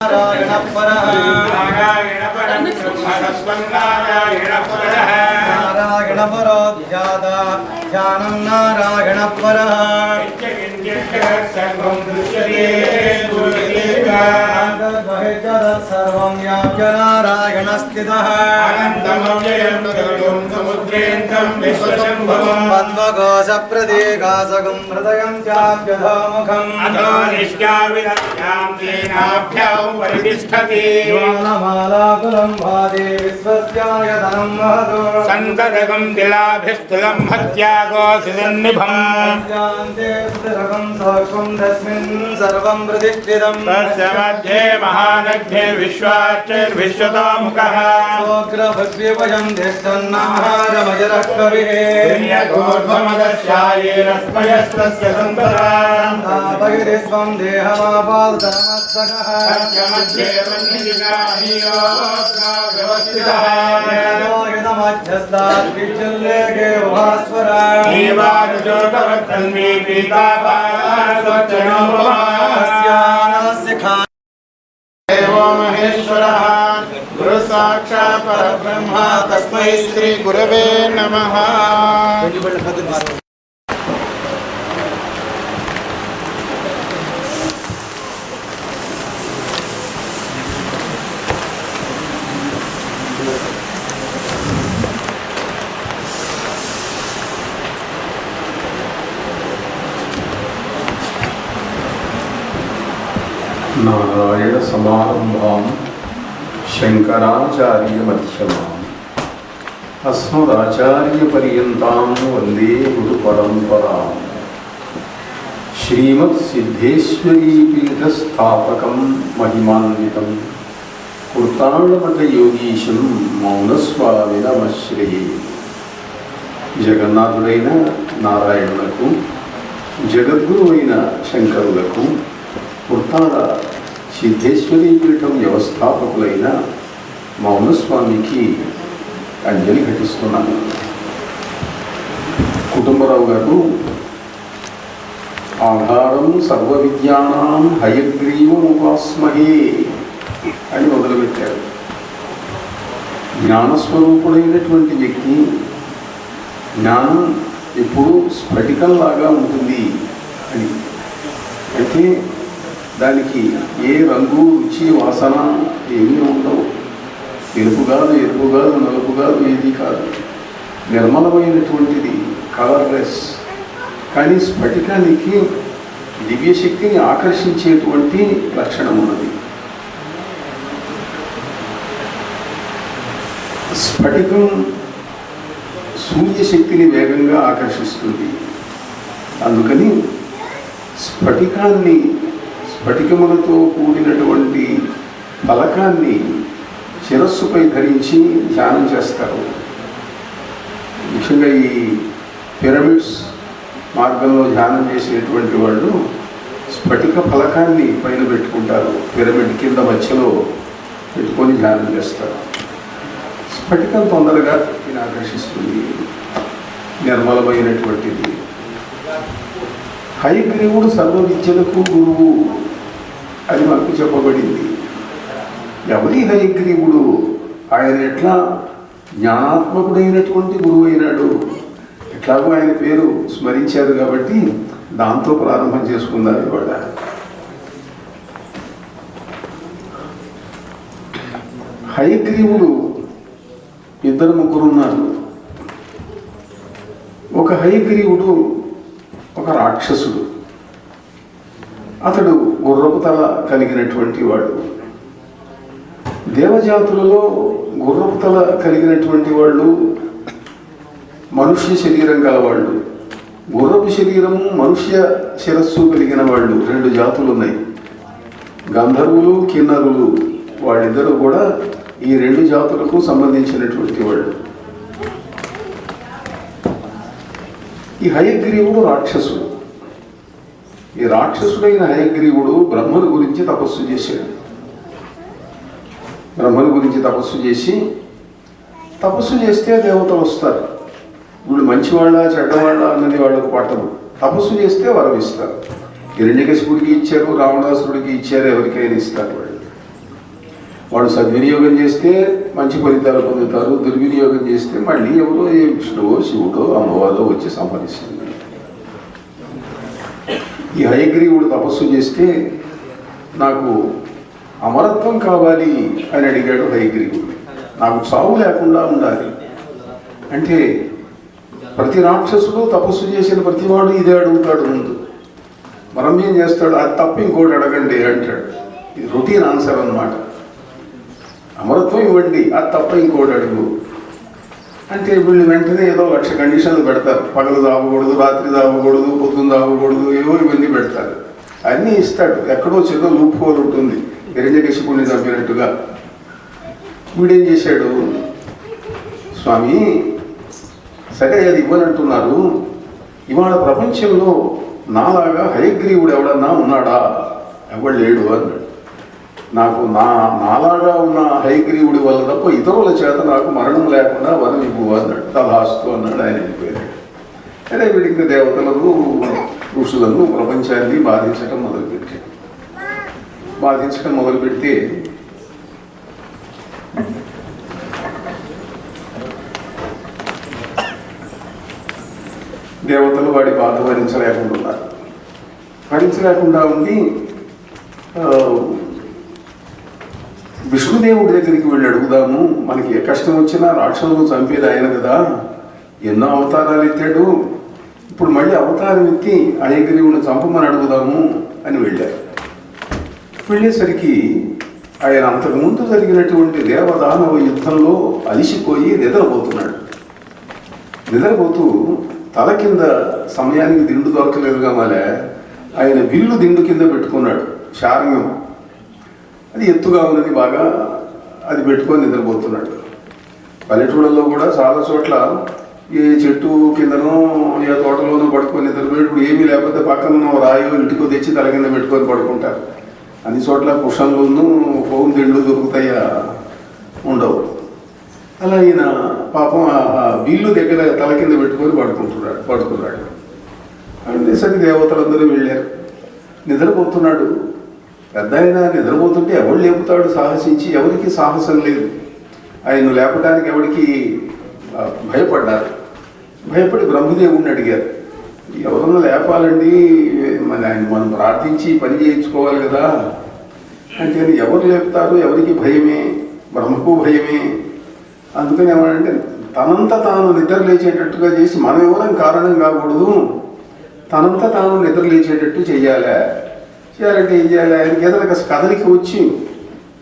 नारायण परः नारायण परो ध्यानं नारायण परः सर्वं व्याप्य नारायण स्थितः पद्मकोशप्रदेकासकं हृदयं चाप्यधोमुखम् ज्वालमालाकुलं भादे विश्वस्यायतनं महतो सन्ततकं तिलाभिस्तुलं हत्यागोऽसिसन्निभम् सहस्रं तस्मिन् सर्वं प्रतिष्ठितं तस्य मध्ये महानग्निर्विश्वाच्चैर्विश्वतोमुखः सोग्रभग्व्यभयं तिष्ठन्नाहारमजरः कविः प्रियगोर्ध्वमदस्यायेरस्मयस्तस्य सन्ततापगिरिस्वं देहमापादतमस्तकः तस्य मध्ये वह्निजिगाहीयोऽग्नाव्यवस्थितः यदमध्यस्ताद्विचुल्लेखे उभास्वरा नीवारुजोतवत्तन्वी तस्यानस्य देवो महेश्वरः गुरु साक्षात् परब्रह्म तस्मै श्री गुरवे नमः। नारायण समारंभां शंकराचार्य मध्यमाम् अस्मदाचार्यपर्यन्तां वन्दे गुरुपरम्पराम् श्रीमत्सिद्धेश्वरीपीठस्थापकं महिमान्वितं कुर्ताळमठयोगीशं मौनस्वामिनमश्रये జగన్నాథుడైన నారాయణులకు జగద్గురువైన శంకరులకు కుర్తాళ సిద్ధేశ్వరీ పీఠం వ్యవస్థాపకులైన మౌనస్వామికి అంజలి ఘటిస్తున్నాను. కుటుంబరావు గారు ఆధారం సర్వ విద్యానాం హయగ్రీవముపాస్మహే అని మొదలుపెట్టారు. జ్ఞానస్వరూపుడైనటువంటి వ్యక్తి జ్ఞానం ఎప్పుడూ స్ఫటికంలాగా ఉంటుంది అని. అయితే దానికి ఏ రంగు రుచి వాసన ఏమీ ఉండవు. తెలుపు కాదు, ఎరుపు కాదు, నలుపు కాదు, ఏది కాదు. నిర్మలమైనటువంటిది, కలర్లెస్. కానీ స్ఫటికానికి దివ్యశక్తిని ఆకర్షించేటువంటి లక్షణం ఉన్నది. స్ఫటికం సూర్యశక్తిని వేగంగా ఆకర్షిస్తుంది. అందుకని స్ఫటికములతో కూడినటువంటి ఫలకాన్ని శిరస్సుపై ధరించి ధ్యానం చేస్తారు. ముఖ్యంగా ఈ పిరమిడ్స్ మార్గంలో ధ్యానం చేసేటువంటి వాళ్ళు స్ఫటిక ఫలకాన్ని పైన పెట్టుకుంటారు. పిరమిడ్ కింద మధ్యలో పెట్టుకొని ధ్యానం చేస్తారు. స్ఫటికం తొందరగా దీన్ని ఆకర్షిస్తుంది, నిర్మలమైనటువంటిది. హయగ్రీవుడు సర్వ విద్యలకు గురువు అని మనకు చెప్పబడింది. ఎవరి హయగ్రీవుడు? ఆయన ఎట్లా జ్ఞానాత్మకుడైనటువంటి గురువు అయినాడు. ఎట్లాగో ఆయన పేరు స్మరించారు కాబట్టి దాంతో ప్రారంభం చేసుకున్నారు ఇవాళ. హయగ్రీవుడు ఇద్దరు ముగ్గురు ఉన్నారు. ఒక హయగ్రీవుడు ఒక రాక్షసుడు. అతడు గుర్రపు తల కలిగినటువంటి వాడు. దేవజాతులలో గుర్రపు తల కలిగినటువంటి వాళ్ళు మనుష్య శరీరం గలవాళ్ళు. గుర్రపు శరీరము, మనుష్య శిరస్సు కలిగిన వాళ్ళు రెండు జాతులు ఉన్నాయి. గంధర్వులు, కిన్నరులు, వాళ్ళిద్దరూ కూడా ఈ రెండు జాతులకు సంబంధించినటువంటి వాళ్ళు. ఈ హయగ్రీవుడు రాక్షసుడు. ఈ రాక్షసుడైన హయగ్రీవుడు బ్రహ్మను గురించి తపస్సు చేశాడు. బ్రహ్మను గురించి తపస్సు చేస్తే దేవతలు వస్తారు. వీళ్ళు మంచివాళ్ళ చెడ్డవాళ్ళ అన్నది వాళ్ళకు పట్టదు. తపస్సు చేస్తే వరం ఇస్తారు. హిరణ్యకశిపుడికి ఇచ్చారు, రావణాసురుడికి ఇచ్చారు, ఎవరికైనా ఇస్తారు వాళ్ళు. వాడు సద్వినియోగం చేస్తే మంచి ఫలితాలు పొందుతారు, దుర్వినియోగం చేస్తే మళ్ళీ ఎవరో ఏ విష్ణువో శివుడో అమ్మవారో వచ్చి సంహరిస్తుంది. ఈ హయగ్రీవుడు తపస్సు చేస్తే నాకు అమరత్వం కావాలి అని అడిగాడు హయగ్రీవుడు. నాకు చావు లేకుండా ఉండాలి అంటే ప్రతి రాక్షసుడు తపస్సు చేసిన ప్రతివాడు ఇదే అడుగుతాడు. ముందు మనం ఏం చేస్తాడు, అది తప్ప ఇంకోటి అడగండి అంటాడు. ఇది రొటీన్ ఆన్సర్ అన్నమాట. అమరత్వం ఇవ్వండి, అది తప్ప ఇంకోటి అడుగు అంటే వీళ్ళు వెంటనే ఏదో 1,00,000 కండిషన్లు పెడతారు. పగలు తాగకూడదు, రాత్రి తాగకూడదు, పొద్దున్న తాగకూడదు, ఏవో ఇవన్నీ పెడతారు. అన్నీ ఇస్తాడు. ఎక్కడో చిన్న లూప్ హోల్ ఉంటుంది, హిరణ్యకశిపుణ్ణి చంపినట్టుగా. వీడేం చేశాడు, స్వామి సరే అది ఇవ్వనంటున్నారు, ఇవాళ ప్రపంచంలో నాలాగా హయగ్రీవుడు ఎవడన్నా ఉన్నాడా? ఎవడు లేడు అన్నాడు. నాకు నాలాగా ఉన్న హయగ్రీవుడి వల్ల తప్ప ఇతరుల చేత నాకు మరణం లేకుండా వరం ఇవ్వు అన్నాడు. తథాస్తు అన్నాడు. ఆయన వెళ్ళిపోయాడు. అదే వీడికి దేవతలను ఋషులను ప్రపంచాన్ని బాధించడం మొదలుపెడితే దేవతలు వాడి బాధ భరించలేకుండా ఉండి విష్ణుదేవుడి దగ్గరికి వెళ్ళి అడుగుదాము, మనకి ఏ కష్టం వచ్చినా రాక్షసులను చంపేది ఆయన కదా, ఎన్నో అవతారాలు ఎత్తాడు, ఇప్పుడు మళ్ళీ అవతారం ఎత్తి హయగ్రీవుని చంపమని అడుగుదాము అని వెళ్ళారు. వెళ్ళేసరికి ఆయన అంతకుముందు జరిగినటువంటి దేవదానవ యుద్ధంలో అలిసిపోయి నిద్రపోతూ తల కింద సమయానికి దిండు దొరకలేదుగా మళ్ళీ ఆయన విల్లు దిండు కింద పెట్టుకున్నాడు. శారంగం అది ఎత్తుగా ఉన్నది బాగా, అది పెట్టుకొని నిద్రపోతున్నాడు. పల్లెటూళ్ళల్లో కూడా చాలా చోట్ల ఏ చెట్టు కిందనో ఏ తోటలోనో పడుకొని నిద్రపోయేటప్పుడు ఏమీ లేకపోతే పక్కన రాయో ఇంటికో తెచ్చి తల కింద పెట్టుకొని పడుకుంటారు. అన్ని చోట్ల కుషన్లోనూ హోమ్ దిండ్లు దొరుకుతాయా? ఉండవు. అలా ఈయన పాపం ఆ విల్లు దగ్గర తల కింద పెట్టుకొని పడుకున్నాడు. అనేసరికి దేవతలందరూ వెళ్ళారు. నిద్రపోతున్నాడు. పెద్ద ఆయన నిద్రపోతుంటే ఎవడు లేపుతాడు సాహసించి? ఎవరికి సాహసం లేదు. ఆయన లేపడానికి ఎవరికి భయపడ్డారు. భయపడి బ్రహ్మదేవుడిని అడిగారు, ఎవరన్నా లేపాలండి, మనం ప్రార్థించి పని చేయించుకోవాలి కదా అంటే ఎవరు లేపుతారు? ఎవరికి భయమే, బ్రహ్మకు భయమే. అందుకని ఏమంటే తనంత తాను నిద్ర లేచేటట్టుగా చేసి మనం ఎవరం కారణం కాకూడదు, తనంత తాను నిద్ర లేచేటట్టు చేయాలంటే ఏం చేయాలి? ఆయనకి ఏదైనా కదలికి వచ్చి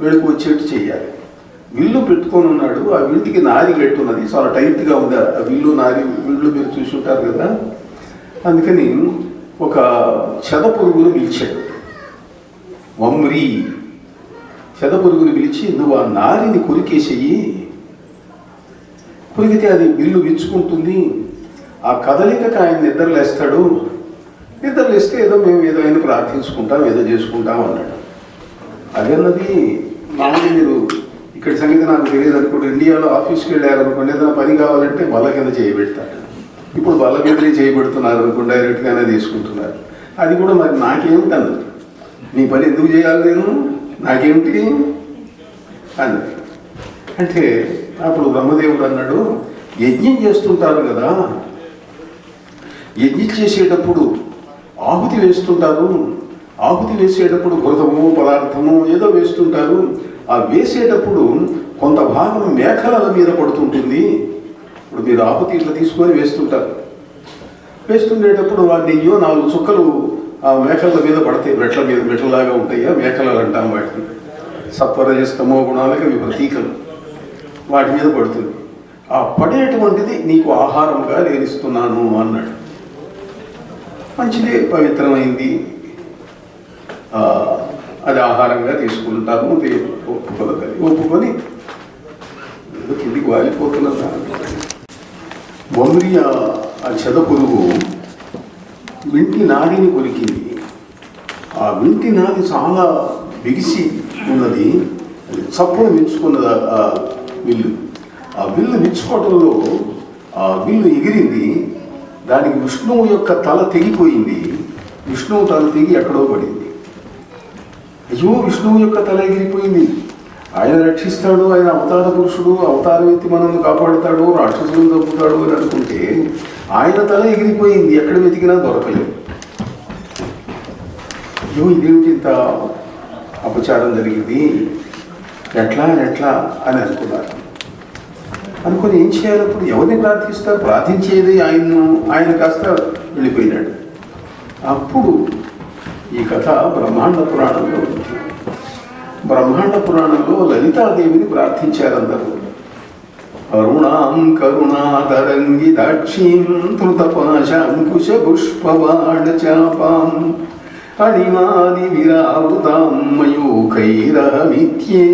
వెళుకు వచ్చేట్టు చేయాలి. విల్లు పెట్టుకొని ఉన్నాడు. ఆ విల్లుకి నారి కట్టున్నది, చాలా టైట్గా ఉంది ఆ విల్లు మీరు చూసి ఉంటారు కదా. అందుకని ఒక చెదపురుగును పిలిచాడు. వమ్రి చెదపురుగును పిలిచి, నువ్వు ఆ నారిని కొరికేసేయి, కొరికితే అది విల్లు విచ్చుకుంటుంది, ఆ కదలికకి ఆయన నిద్రలేస్తాడు, నిద్రలేస్తే మేము ఏదో ఆయన ప్రార్థించుకుంటాం, ఏదో చేసుకుంటాం అన్నాడు. అదన్నది మామూలు మీరు ఇక్కడ సంగతి నాకు తెలియదు అనుకోండి. ఇండియాలో ఆఫీస్కి వెళ్ళారనుకోండి, ఏదైనా పని కావాలంటే బల్ల కింద చేయబెడతారు. ఇప్పుడు బల్ల మీదనే చేయబెడుతున్నారు అనుకోండి, డైరెక్ట్గానే తీసుకుంటున్నారు. అది కూడా మరి నాకేమిటి అన్నది, నీ పని ఎందుకు చేయాలి, నేను నాకేమిటి అన్నది. అంటే అప్పుడు బ్రహ్మదేవుడు అన్నాడు, యజ్ఞం చేస్తుంటారు కదా, యజ్ఞం చేసేటప్పుడు ఆహుతి వేస్తుంటారు, ఆహుతి వేసేటప్పుడు ఘృతము పదార్థము ఏదో వేస్తుంటారు. ఆ వేసేటప్పుడు కొంత భాగం మేకల మీద పడుతుంటుంది. ఇప్పుడు మీరు ఆహుతి ఇట్లా తీసుకొని వేస్తుంటారు, వేస్తుండేటప్పుడు ఆ నెయ్యో 4 చుక్కలు ఆ మేకల మీద పడతాయి. మెట్లలాగా ఉంటాయి, మేకలు అంటాం వాటిని. సత్వరజస్తమో గుణాలకి అవి ప్రతీకలు. వాటి మీద పడుతుంది. ఆ పడేటువంటిది నీకు ఆహారంగా నేను ఇస్తున్నాను అన్నాడు. మంచిది, పవిత్రమైంది, అది ఆహారంగా తీసుకుంటాను ఒప్పుకొని కిందికి వాలిపోతున్నా. వమ్రి ఆ చెదపురుగు వింటి నాడిని కొరికింది. ఆ వింటి నాది చాలా బిగిసి ఉన్నది, చప్పున విచ్చుకున్నది ఆ విల్లు. ఆ విల్లు విచ్చుకోవటంలో ఆ విల్లు ఎగిరింది. దానికి విష్ణువు యొక్క తల తెగిపోయింది. విష్ణువు తల తెగి ఎక్కడో పడింది. అయ్యో, విష్ణువు యొక్క తల ఎగిరిపోయింది. ఆయన రక్షిస్తాడు, ఆయన అవతార పురుషుడు, అవతారం ఎత్తి మనల్ని కాపాడుతాడు, రాక్షసులను చంపుతాడు అని అనుకుంటే ఆయన తల ఎగిరిపోయింది, ఎక్కడ వెతికినా దొరకలేదు. ఇదేమిటి ఇంత అపచారం జరిగింది, ఎట్లా అని అనుకున్నారు. అనుకుని ఏం చేయాలప్పుడు, ఎవరిని ప్రార్థిస్తారు? ప్రార్థించేది ఆయన కాస్త వెళ్ళిపోయినాడు. అప్పుడు ఈ కథ బ్రహ్మాండ పురాణంలో ఉంది. బ్రహ్మాండ పురాణంలో లలితాదేవిని ప్రార్థించారందరూ. అరుణాం కరుణాతరంగి దాక్షీం ధృతపాశాంకుశ పుష్పబాణ చాపాం అణిమాది విరావృతాం మయూఖైరహమిత్యే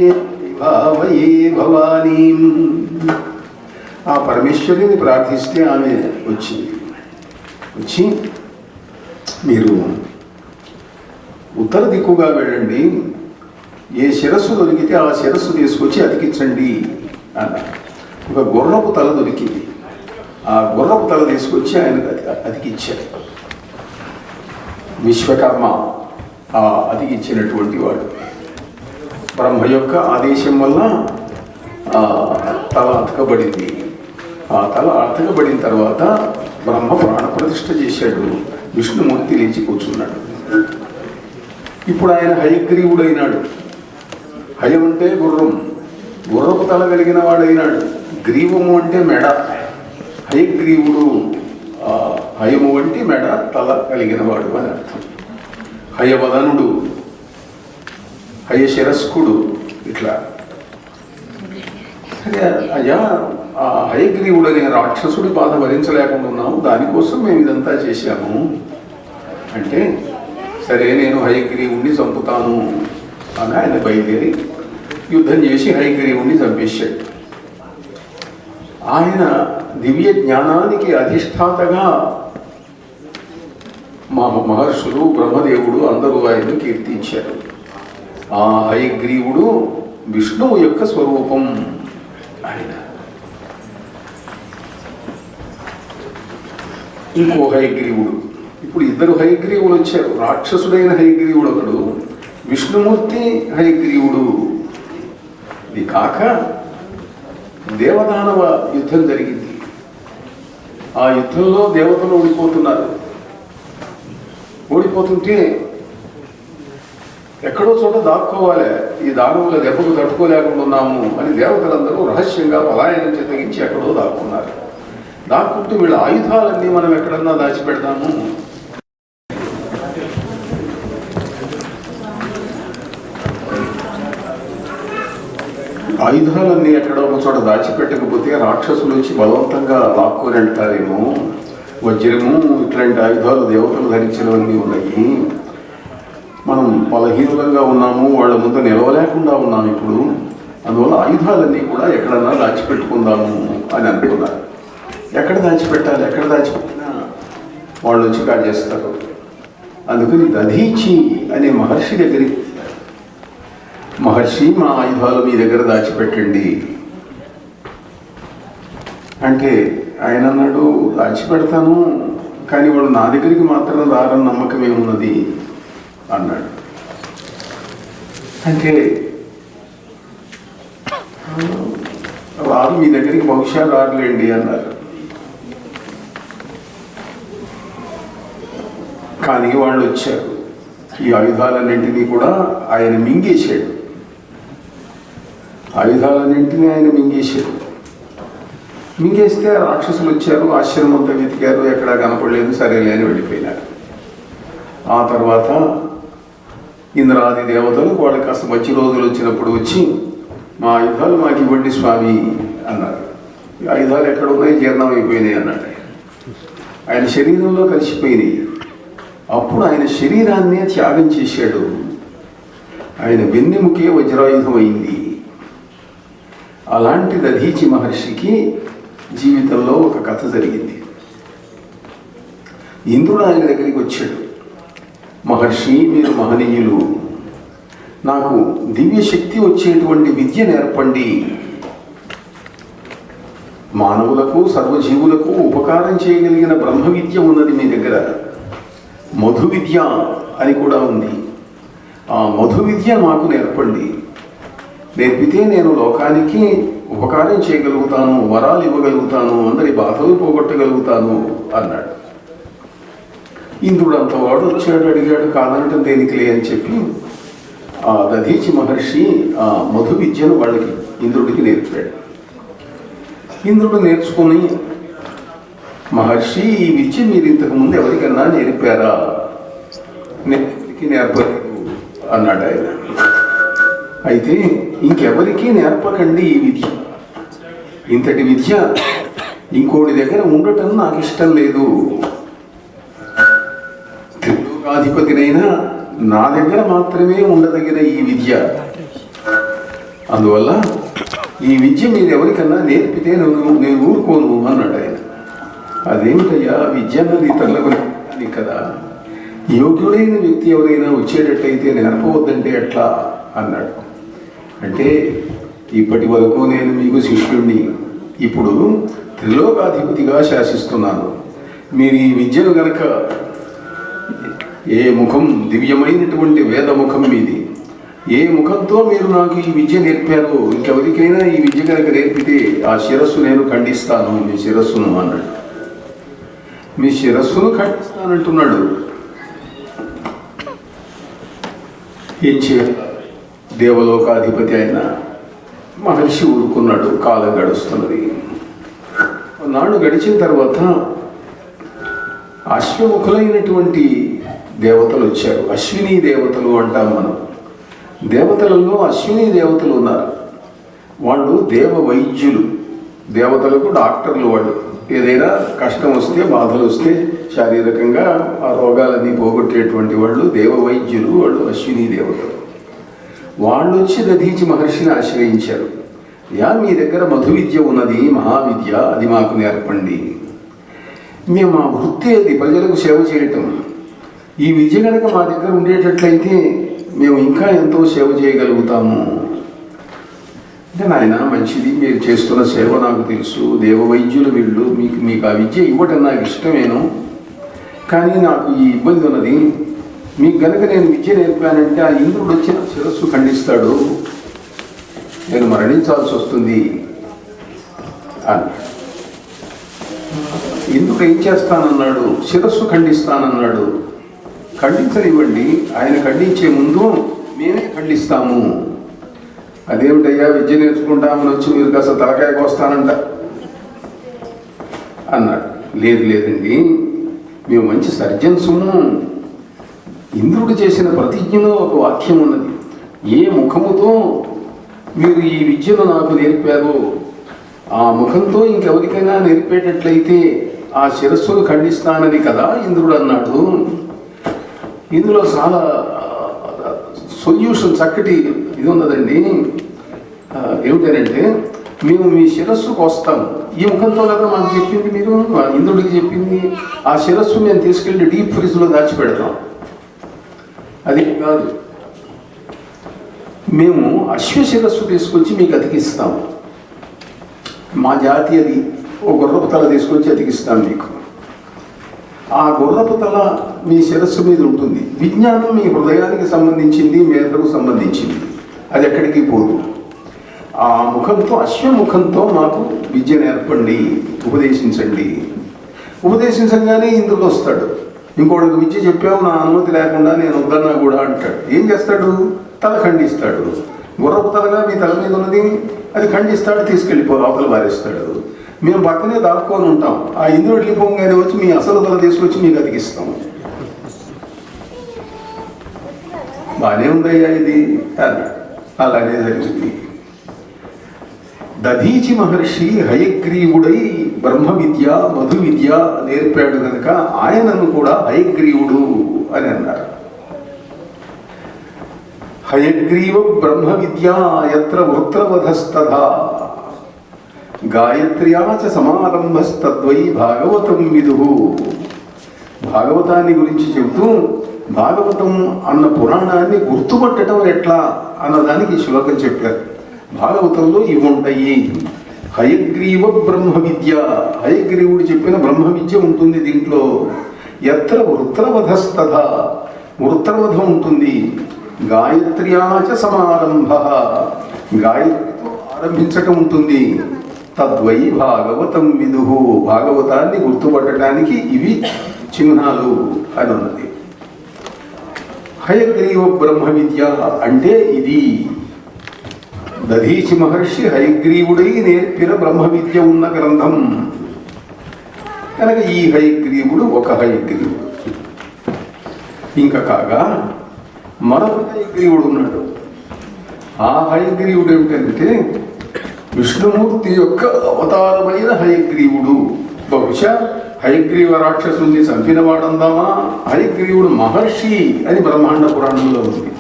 భావయే భవానీం. ఆ పరమేశ్వరిని ప్రార్థిస్తే ఆమె వచ్చి మీరు ఉత్తర దిక్కుగా వెళ్ళండి, ఏ శిరస్సు దొరికితే ఆ శిరస్సు తీసుకొచ్చి అతికించండి అన్నారు. ఒక గుర్రపు తల దొరికింది, ఆ గుర్రపు తల తీసుకొచ్చి ఆయనకు అతికిచ్చారు. విశ్వకర్మ ఆ అతికిచ్చినటువంటి వాడు. బ్రహ్మ యొక్క ఆదేశం వల్ల తల అతకబడింది. ఆ తల అతకబడిన తర్వాత బ్రహ్మ ప్రాణ ప్రతిష్ఠ చేశాడు. విష్ణుమూర్తి లేచి కూర్చున్నాడు. ఇప్పుడు ఆయన హయగ్రీవుడైనాడు. హయం అంటే గుర్రం, గుర్రపు తల కలిగిన వాడైనాడు. గ్రీవము అంటే మెడ, హయగ్రీవుడు. హయము అంటే మెడ, తల కలిగిన వాడు అని అర్థం. హయవదనుడు, హయశిరస్కుడు, ఇట్లా. సరే అయ్యా, ఆ హయగ్రీవుడు అనే రాక్షసుడి బాధ భరించలేకుండా ఉన్నాము, దానికోసం మేము ఇదంతా చేశాము అంటే, సరే నేను హయగ్రీవుణ్ణి చంపుతాను అని ఆయన బయలుదేరి యుద్ధం చేసి హయగ్రీవుణ్ణి చంపేశాడు. ఆయన దివ్య జ్ఞానానికి అధిష్టాతగా మా మహర్షులు, బ్రహ్మదేవుడు అందరూ ఆయన్ని కీర్తించారు. ఆ హయగ్రీవుడు విష్ణువు యొక్క స్వరూపం. ఆయన ఇంకో హయగ్రీవుడు. ఇప్పుడు ఇద్దరు హయగ్రీవులు వచ్చారు. రాక్షసుడైన హయగ్రీవుడు ఒకడు, విష్ణుమూర్తి హయగ్రీవుడు. ఇది కాక దేవదానవ యుద్ధం జరిగింది. ఆ యుద్ధంలో దేవతలు ఓడిపోతున్నారు. ఓడిపోతుంటే ఎక్కడో చోట దాక్కోవాలి, ఈ దానవుల దెబ్బకు తట్టుకోలేకుండా ఉన్నాము అని దేవతలందరూ రహస్యంగా పలాయనం చేతగించి ఎక్కడో దాక్కున్నారు. దాక్కుంటూ వీళ్ళ ఆయుధాలన్నీ మనం ఎక్కడన్నా దాచిపెడతాము. ఆయుధాలన్నీ ఎక్కడో ఒక చోట దాచిపెట్టకపోతే రాక్షసులు వచ్చి బలవంతంగా లాక్కొని వెళ్తారేమో. వజ్రము ఇట్లాంటి ఆయుధాలు దేవతలు ధరించినవన్నీ ఉన్నాయి. మనం బలహీనులంగా ఉన్నాము, వాళ్ళ ముందు నిలవలేకుండా ఉన్నాము ఇప్పుడు. అందువల్ల ఆయుధాలన్నీ కూడా ఎక్కడన్నా దాచిపెట్టుకుందాము అని అనుకున్నారు. ఎక్కడ దాచిపెట్టాలి? ఎక్కడ దాచిపెట్టినా వాళ్ళు వచ్చి కాజేస్తారు. అందుకని దధీచి అనే మహర్షి దగ్గరికి, మహర్షి మా ఆయుధాలు మీ దగ్గర దాచిపెట్టండి అంటే ఆయన అన్నాడు, దాచిపెడతాను, కానీ వాడు నా దగ్గరికి మాత్రం రారని నమ్మకం ఏమున్నది అన్నాడు. అంటే రారు, మీ దగ్గరికి బహుశా రారులేండి అన్నారు. కానీ వాళ్ళు వచ్చారు. ఈ ఆయుధాలన్నింటినీ కూడా ఆయన మింగేశాడు. ఆయుధాలన్నింటినీ ఆయన మింగేశాడు. మింగేస్తే రాక్షసులు వచ్చారు, ఆశ్రమం అంతా వెతికారు, ఎక్కడా కనపడలేదు, సరేలే అని వెళ్ళిపోయినారు. ఆ తర్వాత ఇంద్రాది దేవతలు వాళ్ళకి కాస్త మంచి రోజులు వచ్చినప్పుడు వచ్చి మా ఆయుధాలు మాకు ఇవ్వండి స్వామి అన్నారు. ఆయుధాలు ఎక్కడ ఉన్నాయి, జీర్ణం అయిపోయినాయి అన్నాడు. ఆయన శరీరంలో కలిసిపోయినాయి. అప్పుడు ఆయన శరీరాన్నే త్యాగం చేశాడు. ఆయన వెన్నెముకే వజ్రాయుధం అయింది. అలాంటి దధీచి మహర్షికి జీవితంలో ఒక కథ జరిగింది. ఇంద్రుడు ఆయన దగ్గరికి వచ్చాడు. మహర్షి, మీరు మహనీయులు, నాకు దివ్య శక్తి వచ్చేటువంటి విద్య నేర్పండి. మానవులకు సర్వజీవులకు ఉపకారం చేయగలిగిన బ్రహ్మ విద్య ఉన్నది మీ దగ్గర. మధు విద్య అని కూడా ఉంది. ఆ మధు విద్య మాకు నేర్పండి నేర్పితే నేను లోకానికి ఉపకారం చేయగలుగుతాను, వరాలు ఇవ్వగలుగుతాను, అందరి బాధలు పోగొట్టగలుగుతాను అన్నాడు. ఇంద్రుడు అంతవాడు వచ్చాడు, అడిగాడు, కాదనటం దేనికిలే అని చెప్పి ఆ దధీచి మహర్షి ఆ మధు విద్యను వాళ్ళకి ఇంద్రుడికి నేర్పాడు. ఇంద్రుడు నేర్చుకుని, మహర్షి ఈ విద్య మీరు ఇంతకుముందు ఎవరికన్నా నేర్పారా? నేర్పరికి నేర్పలేదు అన్నాడు ఆయన. అయితే ఇంకెవరికీ నేర్పకండి ఈ విద్య, ఇంతటి విద్య ఇంకోటి దగ్గర ఉండటం నాకు ఇష్టం లేదు. త్రిలోకాధిపతినైనా నా దగ్గర మాత్రమే ఉండదగిన ఈ విద్య, అందువల్ల ఈ విద్య మీరు ఎవరికన్నా నేర్పితే నేను ఊరుకోను అన్నాడు ఆయన. అదేమిటయ్యా, విద్య అన్నది ఇతరులకు కదా, యోగ్యుడైన వ్యక్తి ఎవరైనా వచ్చేటట్టయితే నేర్పవద్దంటే ఎట్లా అన్నాడు. అంటే ఇప్పటి వరకు నేను మీకు శిష్యుణ్ణి, ఇప్పుడు త్రిలోకాధిపతిగా శాసిస్తున్నాను. మీరు ఈ విద్యను గనక, ఏ ముఖం, దివ్యమైనటువంటి వేదముఖం మీది, ఏ ముఖంతో మీరు నాకు ఈ విద్య నేర్పారో ఇంకెవరికైనా ఈ విద్య కనుక నేర్పితే ఆ శిరస్సు నేను ఖండిస్తాను, మీ శిరస్సును అన్నాడు. మీ శిరస్సును ఖండిస్తానంటున్నాడు. ఏం చేయాలి? దేవలోకాధిపతి అయిన మహర్షి ఊరుకున్నాడు. కాలం గడుస్తున్నది. నాడు గడిచిన తర్వాత అశ్వముఖులైనటువంటి దేవతలు వచ్చారు. అశ్విని దేవతలు అంటాం మనం. దేవతలలో అశ్విని దేవతలు ఉన్నారు. వాళ్ళు దేవ వైద్యులు, దేవతలకు డాక్టర్లు. వాళ్ళు ఏదైనా కష్టం వస్తే, బాధలు వస్తే శారీరకంగా ఆ రోగాలన్నీ పోగొట్టేటువంటి వాళ్ళు దేవ వైద్యులు, వాళ్ళు అశ్విని దేవతలు. వాళ్ళు వచ్చి దధీచి మహర్షిని ఆశ్రయించారు. మీ దగ్గర మధు విద్య ఉన్నది, మహావిద్య, అది మాకు నేర్పండి. మేము మా వృత్తి అది ప్రజలకు సేవ చేయటం. ఈ విద్య కనుక మా దగ్గర ఉండేటట్లయితే మేము ఇంకా ఎంతో సేవ చేయగలుగుతాము. అంటే నాయన, మంచిది, మీరు చేస్తున్న సేవ నాకు తెలుసు, దేవ వైద్యులు వీళ్ళు, మీకు ఆ విద్య ఇవ్వటం నాకు ఇష్టమేను. కానీ నాకు ఈ ఇబ్బంది ఉన్నది. మీకు కనుక నేను విద్య నేర్పానంటే ఆ ఇంద్రుడు వచ్చిన శిరస్సు ఖండిస్తాడు, నేను మరణించాల్సి వస్తుంది అని. ఇంద్రుడు ఏం చేస్తానన్నాడు? శిరస్సు ఖండిస్తానన్నాడు. ఖండించనివ్వండి, ఆయన ఖండించే ముందు మేమే ఖండిస్తాము. అదేమిటయ్యా, విద్య నేర్చుకుంటామని వచ్చి మీరు కాస్త తలకాయకు వస్తానంట అన్నాడు. లేదండి, మేము మంచి సర్జన్సుము. ఇంద్రుడు చేసిన ప్రతిజ్ఞలో ఒక వాక్యం ఉన్నది. ఏ ముఖముతో మీరు ఈ విద్యను నాకు నేర్పారో ఆ ముఖంతో ఇంకెవరికైనా నేర్పేటట్లయితే ఆ శిరస్సును ఖండిస్తానని కదా ఇంద్రుడు అన్నాడు. ఇందులో చాలా సొల్యూషన్, చక్కటి ఇది ఉన్నదండి. ఏమిటనంటే, మేము మీ శిరస్సుకు వస్తాము. ఈ ముఖంతో కదా మాకు చెప్పింది, మీరు ఇంద్రుడికి చెప్పింది. ఆ శిరస్సు మేము తీసుకెళ్ళి డీప్ ఫ్రిడ్జ్లో దాచిపెడతాం. అది కాదు, మేము అశ్వశిరస్సు తీసుకొచ్చి మీకు అతికిస్తాం. మా జాతి అది. ఓ గుర్రపు తల తీసుకొచ్చి అతికిస్తాం మీకు. ఆ గుర్రపు తల మీ శిరస్సు మీద ఉంటుంది. విజ్ఞానం మీ హృదయానికి సంబంధించింది, మేధకు సంబంధించింది, అది ఎక్కడికి పోదు. ఆ ముఖంతో, అశ్వముఖంతో మాకు విద్య నేర్పండి, ఉపదేశించండి. ఉపదేశించగానే ఇంద్రుడు వస్తాడు. ఇంకోటికి విద్య చెప్పావు, నా అనుమతి లేకుండా నేను వద్దన్నా కూడా అంటాడు. ఏం చేస్తాడు? తల ఖండిస్తాడు. గుర్రపు తలగా మీ తల మీద ఉన్నది, అది ఖండిస్తాడు, తీసుకెళ్ళిపో లోపల పారేస్తాడు. మేము పక్కనే దాక్కొని ఉంటాం. ఆ ఇంద్రుడు వెళ్ళిపోగానే వచ్చి మీ అసలు తల తీసుకొచ్చి మీకు అతికిస్తాం. బాగానే ఉందయ్యా ఇది అన్నాడు. అలానే జరిగింది. దధీచి మహర్షి హయగ్రీవుడై బ్రహ్మ విద్య, మధు విద్య నేర్పాడు కనుక ఆయనను కూడా హయగ్రీవుడు అని అన్నారు. హయగ్రీవ బ్రహ్మ విద్యా యత్ర వృత్రవధస్తథా గాయత్ర్యాచ సమారంభస్తద్వై భాగవతం విదుః. భాగవతాన్ని గురించి చెబుతూ భాగవతం అన్న పురాణాన్ని గుర్తుపట్టడం ఎట్లా అన్నదానికి శ్లోకం చెప్పారు. భాగవతంలో ఇవి ఉంటాయి. హయగ్రీవ బ్రహ్మ విద్య, హయగ్రీవుడు చెప్పిన బ్రహ్మ విద్య ఉంటుంది దీంట్లో. యత్ర వృత్రవధస్తథా, వృత్రవధం ఉంటుంది. గాయత్ర్యాచ సమారంభ, గాయత్రితో ఆరంభించటం ఉంటుంది. తద్వై భాగవతం విదుహు, భాగవతాన్ని గుర్తుపట్టడానికి ఇవి చిహ్నాలు అని ఉన్నది. హయగ్రీవ బ్రహ్మ విద్య అంటే ఇది. దధీచి మహర్షి హయగ్రీవుడై నేర్పిన బ్రహ్మ విద్య ఉన్న గ్రంథం కనుక ఈ హయగ్రీవుడు ఒక హయగ్రీవుడు. ఇంకా కాగా మరొక హయగ్రీవుడు ఉన్నాడు. ఆ హయగ్రీవుడు ఏమిటంటే విష్ణుమూర్తి యొక్క అవతారమైన హయగ్రీవుడు. బహుశా హయగ్రీవ రాక్షసుల్ని చంపిన వాడందామా, హయగ్రీవుడు మహర్షి అని బ్రహ్మాండ పురాణంలో ఉంది.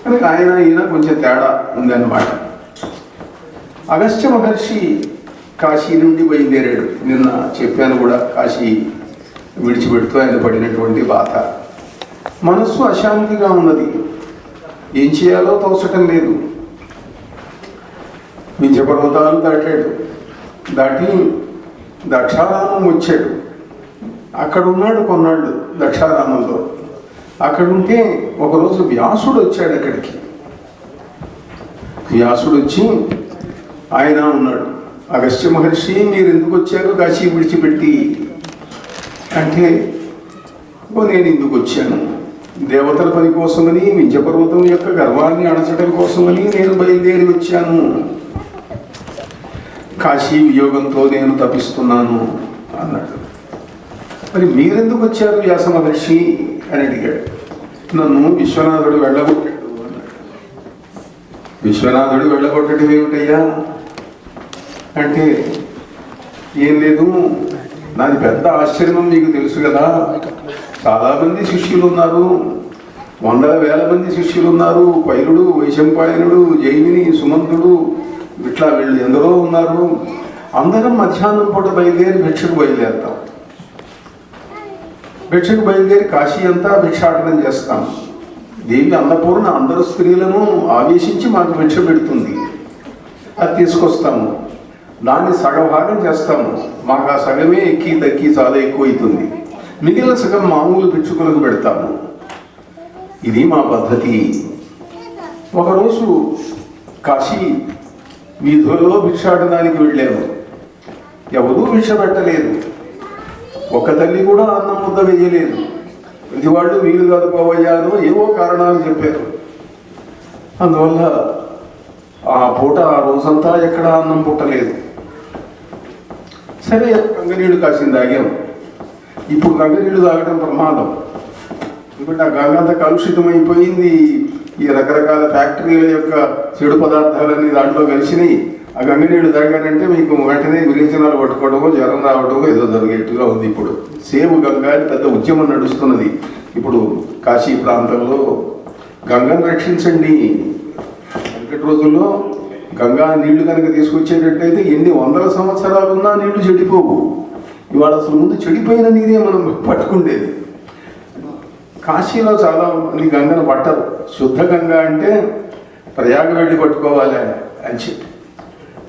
కనుక ఆయన ఈయన కొంచెం తేడా ఉందన్నమాట. అగస్త్య మహర్షి కాశీ నుండి బయలుదేరాడు. నిన్న చెప్పాను కూడా, కాశీ విడిచిపెడుతూ ఆయన పడినటువంటి బాధ. మనస్సు అశాంతిగా ఉన్నది, ఏం చేయాలో తోచటం లేదు. వింధ్య పర్వతాలు దాటాడు, దాటి దక్షారామం వచ్చాడు. అక్కడ ఉన్నాడు కొన్నాళ్ళు దక్షారామంలో. అక్కడుంటే ఒకరోజు వ్యాసుడు వచ్చాడు అక్కడికి. వ్యాసుడు వచ్చి ఆయన ఉన్నాడు, అగస్త్య మహర్షి మీరు ఎందుకు వచ్చారు కాశీ విడిచిపెట్టి అంటే, నేను ఎందుకు వచ్చాను, దేవతల పని కోసమని, వింధ్యపర్వతం యొక్క గర్వాన్ని అణచడం కోసమని నేను బయలుదేరి వచ్చాను. కాశీ వియోగంతో నేను తపిస్తున్నాను అన్నాడు. మరి మీరెందుకు వచ్చారు వ్యాస మహర్షి అని అడిగాడు. నన్ను విశ్వనాథుడు వెళ్ళగొట్టాడు అన్నాడు. విశ్వనాథుడు వెళ్ళగొట్టడం ఏమిటయ్యా అంటే, ఏం లేదు, నాది పెద్ద ఆశ్చర్యం మీకు తెలుసు కదా, చాలామంది శిష్యులు ఉన్నారు, వందల వేల మంది శిష్యులు ఉన్నారు. పైలుడు, వైశంపాయనుడు, జైమిని, సుమంతుడు, ఇట్లా వీళ్ళు ఎందరో ఉన్నారు. అందరం మధ్యాహ్నం పూట బయలుదేరి భిక్షకు బయలుదేరుతాం. భిక్షకు బయలుదేరి కాశీ అంతా భిక్షాటనం చేస్తాం. దేవి అన్నపూర్ణ అందరు స్త్రీలను ఆవేశించి మాకు భిక్ష పెడుతుంది. అది తీసుకొస్తాము, దాన్ని సగభాగం చేస్తాము. మాకు ఆ సగమే ఎక్కి తక్కి చాలా ఎక్కువ అవుతుంది. మిగిలిన సగం మామూలు భిక్షుకులకు పెడతాము. ఇది మా పద్ధతి. ఒకరోజు కాశీ వీధులలో భిక్షాటనానికి వెళ్ళాము. ఎవరూ భిక్ష పెట్టలేదు, ఒక తల్లి కూడా అన్నం ముద్ద వేయలేదు. ప్రతి వాళ్ళు వీలు కాదు పోవయ్యాను ఏవో కారణాలు చెప్పారు. అందువల్ల ఆ పూట ఆ రోజంతా ఎక్కడ అన్నం పుట్టలేదు. సరే గంగనీళ్ళు కాసింది తాగాము. ఇప్పుడు గంగనీళ్ళు తాగడం ప్రమాదం, ఎందుకంటే ఆ గంగ అంతా కలుషితమైపోయింది. ఈ రకరకాల ఫ్యాక్టరీల యొక్క చెడు పదార్థాలన్నీ దాంట్లో కలిసినాయి. ఆ గంగనీళ్ళు తాగారంటే మీకు వెంటనే విరేచనాలు పట్టుకోవడమో జ్వరం రావడమో ఏదో జరిగేట్టుగా ఉంది. ఇప్పుడు సేవ్ గంగా అని పెద్ద ఉద్యమం నడుస్తున్నది. ఇప్పుడు కాశీ ప్రాంతంలో గంగను రక్షించండి. వెనకటి రోజుల్లో గంగా నీళ్లు కనుక తీసుకొచ్చేటట్టయితే ఎన్ని వందల సంవత్సరాలున్నా నీళ్లు చెడిపోవు. ఇవాళ అసలు ముందు చెడిపోయిన నీరే మనం పట్టుకుండేది. కాశీలో చాలా మంది గంగను పట్టరు. శుద్ధ గంగ అంటే ప్రయాగ వెళ్ళి పట్టుకోవాలి అని చెప్పి,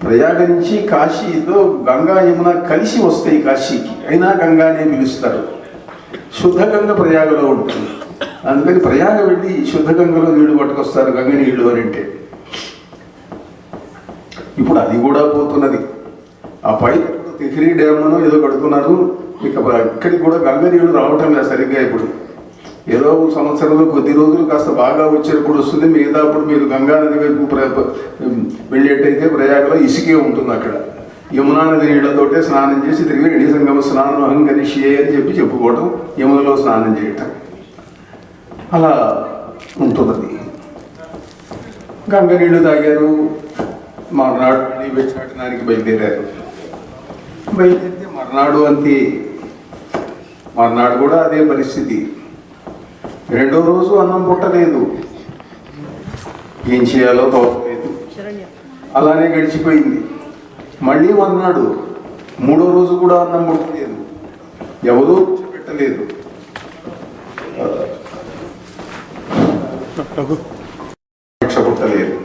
ప్రయాగ నుంచి కాశీతో గంగా యమున కలిసి వస్తాయి కాశీకి, అయినా గంగానే పిలుస్తారు. శుద్ధ గంగ ప్రయాగలో ఉంటుంది. అందుకని ప్రయాగ వెళ్ళి శుద్ధ గంగలో నీళ్లు పట్టుకొస్తారు, గంగ నీళ్లు అని అంటే. ఇప్పుడు అది కూడా పోతున్నది. ఆ పై తిథిరి డ్యామ్ను ఏదో కడుతున్నారు, ఇక ఇక్కడికి కూడా గంగ నీళ్లు రావటం లేదు సరిగ్గా. ఇప్పుడు ఏదో సంవత్సరంలో కొద్ది రోజులు కాస్త బాగా వచ్చేటప్పుడు వస్తుంది, మిగతా అప్పుడు మీరు గంగా నది వైపు వెళ్ళేటైతే ప్రయాగలో ఇసుకే ఉంటుంది. అక్కడ యమునా నది నీళ్లతోటే స్నానం చేసి త్రివేణి సంగమ స్నానం అహంకరిషే అని చెప్పుకోవడం, యమునలో స్నానం చేయటం అలా ఉంటున్నది. గంగ నీళ్లు తాగారు. మర్నాడు భిక్షాటనానికి బయలుదేరారు. బయలుదేరితే మర్నాడు అంతే, మర్నాడు కూడా అదే పరిస్థితి. రెండో రోజు అన్నం పుట్టలేదు, ఏం చేయాలో తోచలేదు. అలానే గడిచిపోయింది. మళ్ళీ మర్నాడు మూడో రోజు కూడా అన్నం పుట్టలేదు, ఎవరూ పెట్టలేదు. భిక్ష పుట్టలేదు.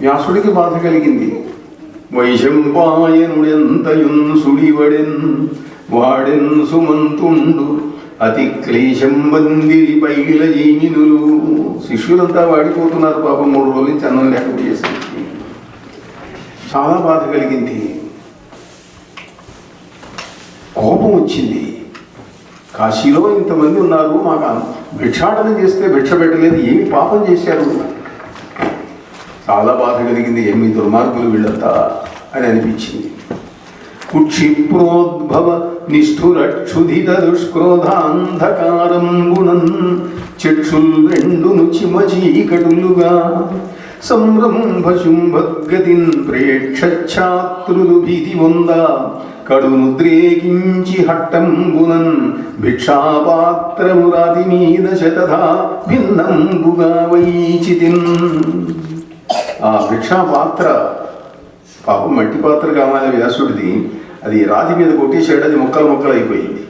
వ్యాసుడికి బాధ కలిగింది. వైశంపాయనుడెంతయున్ సుడివడెన్ వాడెన్ సుమంతుండు అతి క్లేశం బందిరి పైల జీమినులు. శిష్యులంతా వాడిపోతున్నారు పాపం, 3 రోజుల నుంచి అన్నం లేకపోయేసరికి. చాలా బాధ కలిగింది, కోపం వచ్చింది. కాశీలో ఇంతమంది ఉన్నారు, మాకు భిక్షాటన చేస్తే భిక్ష పెట్టలేదు, ఏమి పాపం చేశారు? చాలా బాధ కలిగింది, ఏమి దుర్మార్గులు వీళ్ళంతా అని అనిపించింది. కుక్షిప్రోద్భవ నిష్ఠురక్షుధిత దుష్క్రోధాంధకారం గుణన్ చక్షుల్ రెండును చిమచీకటులుగా సంరంభ శుంభద్గతిన్ ప్రేక్షఛాత్రులు భీతి వంద కడునుద్రేకించి హట్టంబునన్ భిక్షాపాత్రమురాతి మీద శతధా భిన్నంబుగా వైచితిన్. ఆ భిక్షాపాత్ర పాపం మట్టి పాత్ర కావాలి వ్యాసుడిది, అది రాతి మీద కొట్టేసాడు, అది ముక్కలు ముక్కలు అయిపోయింది.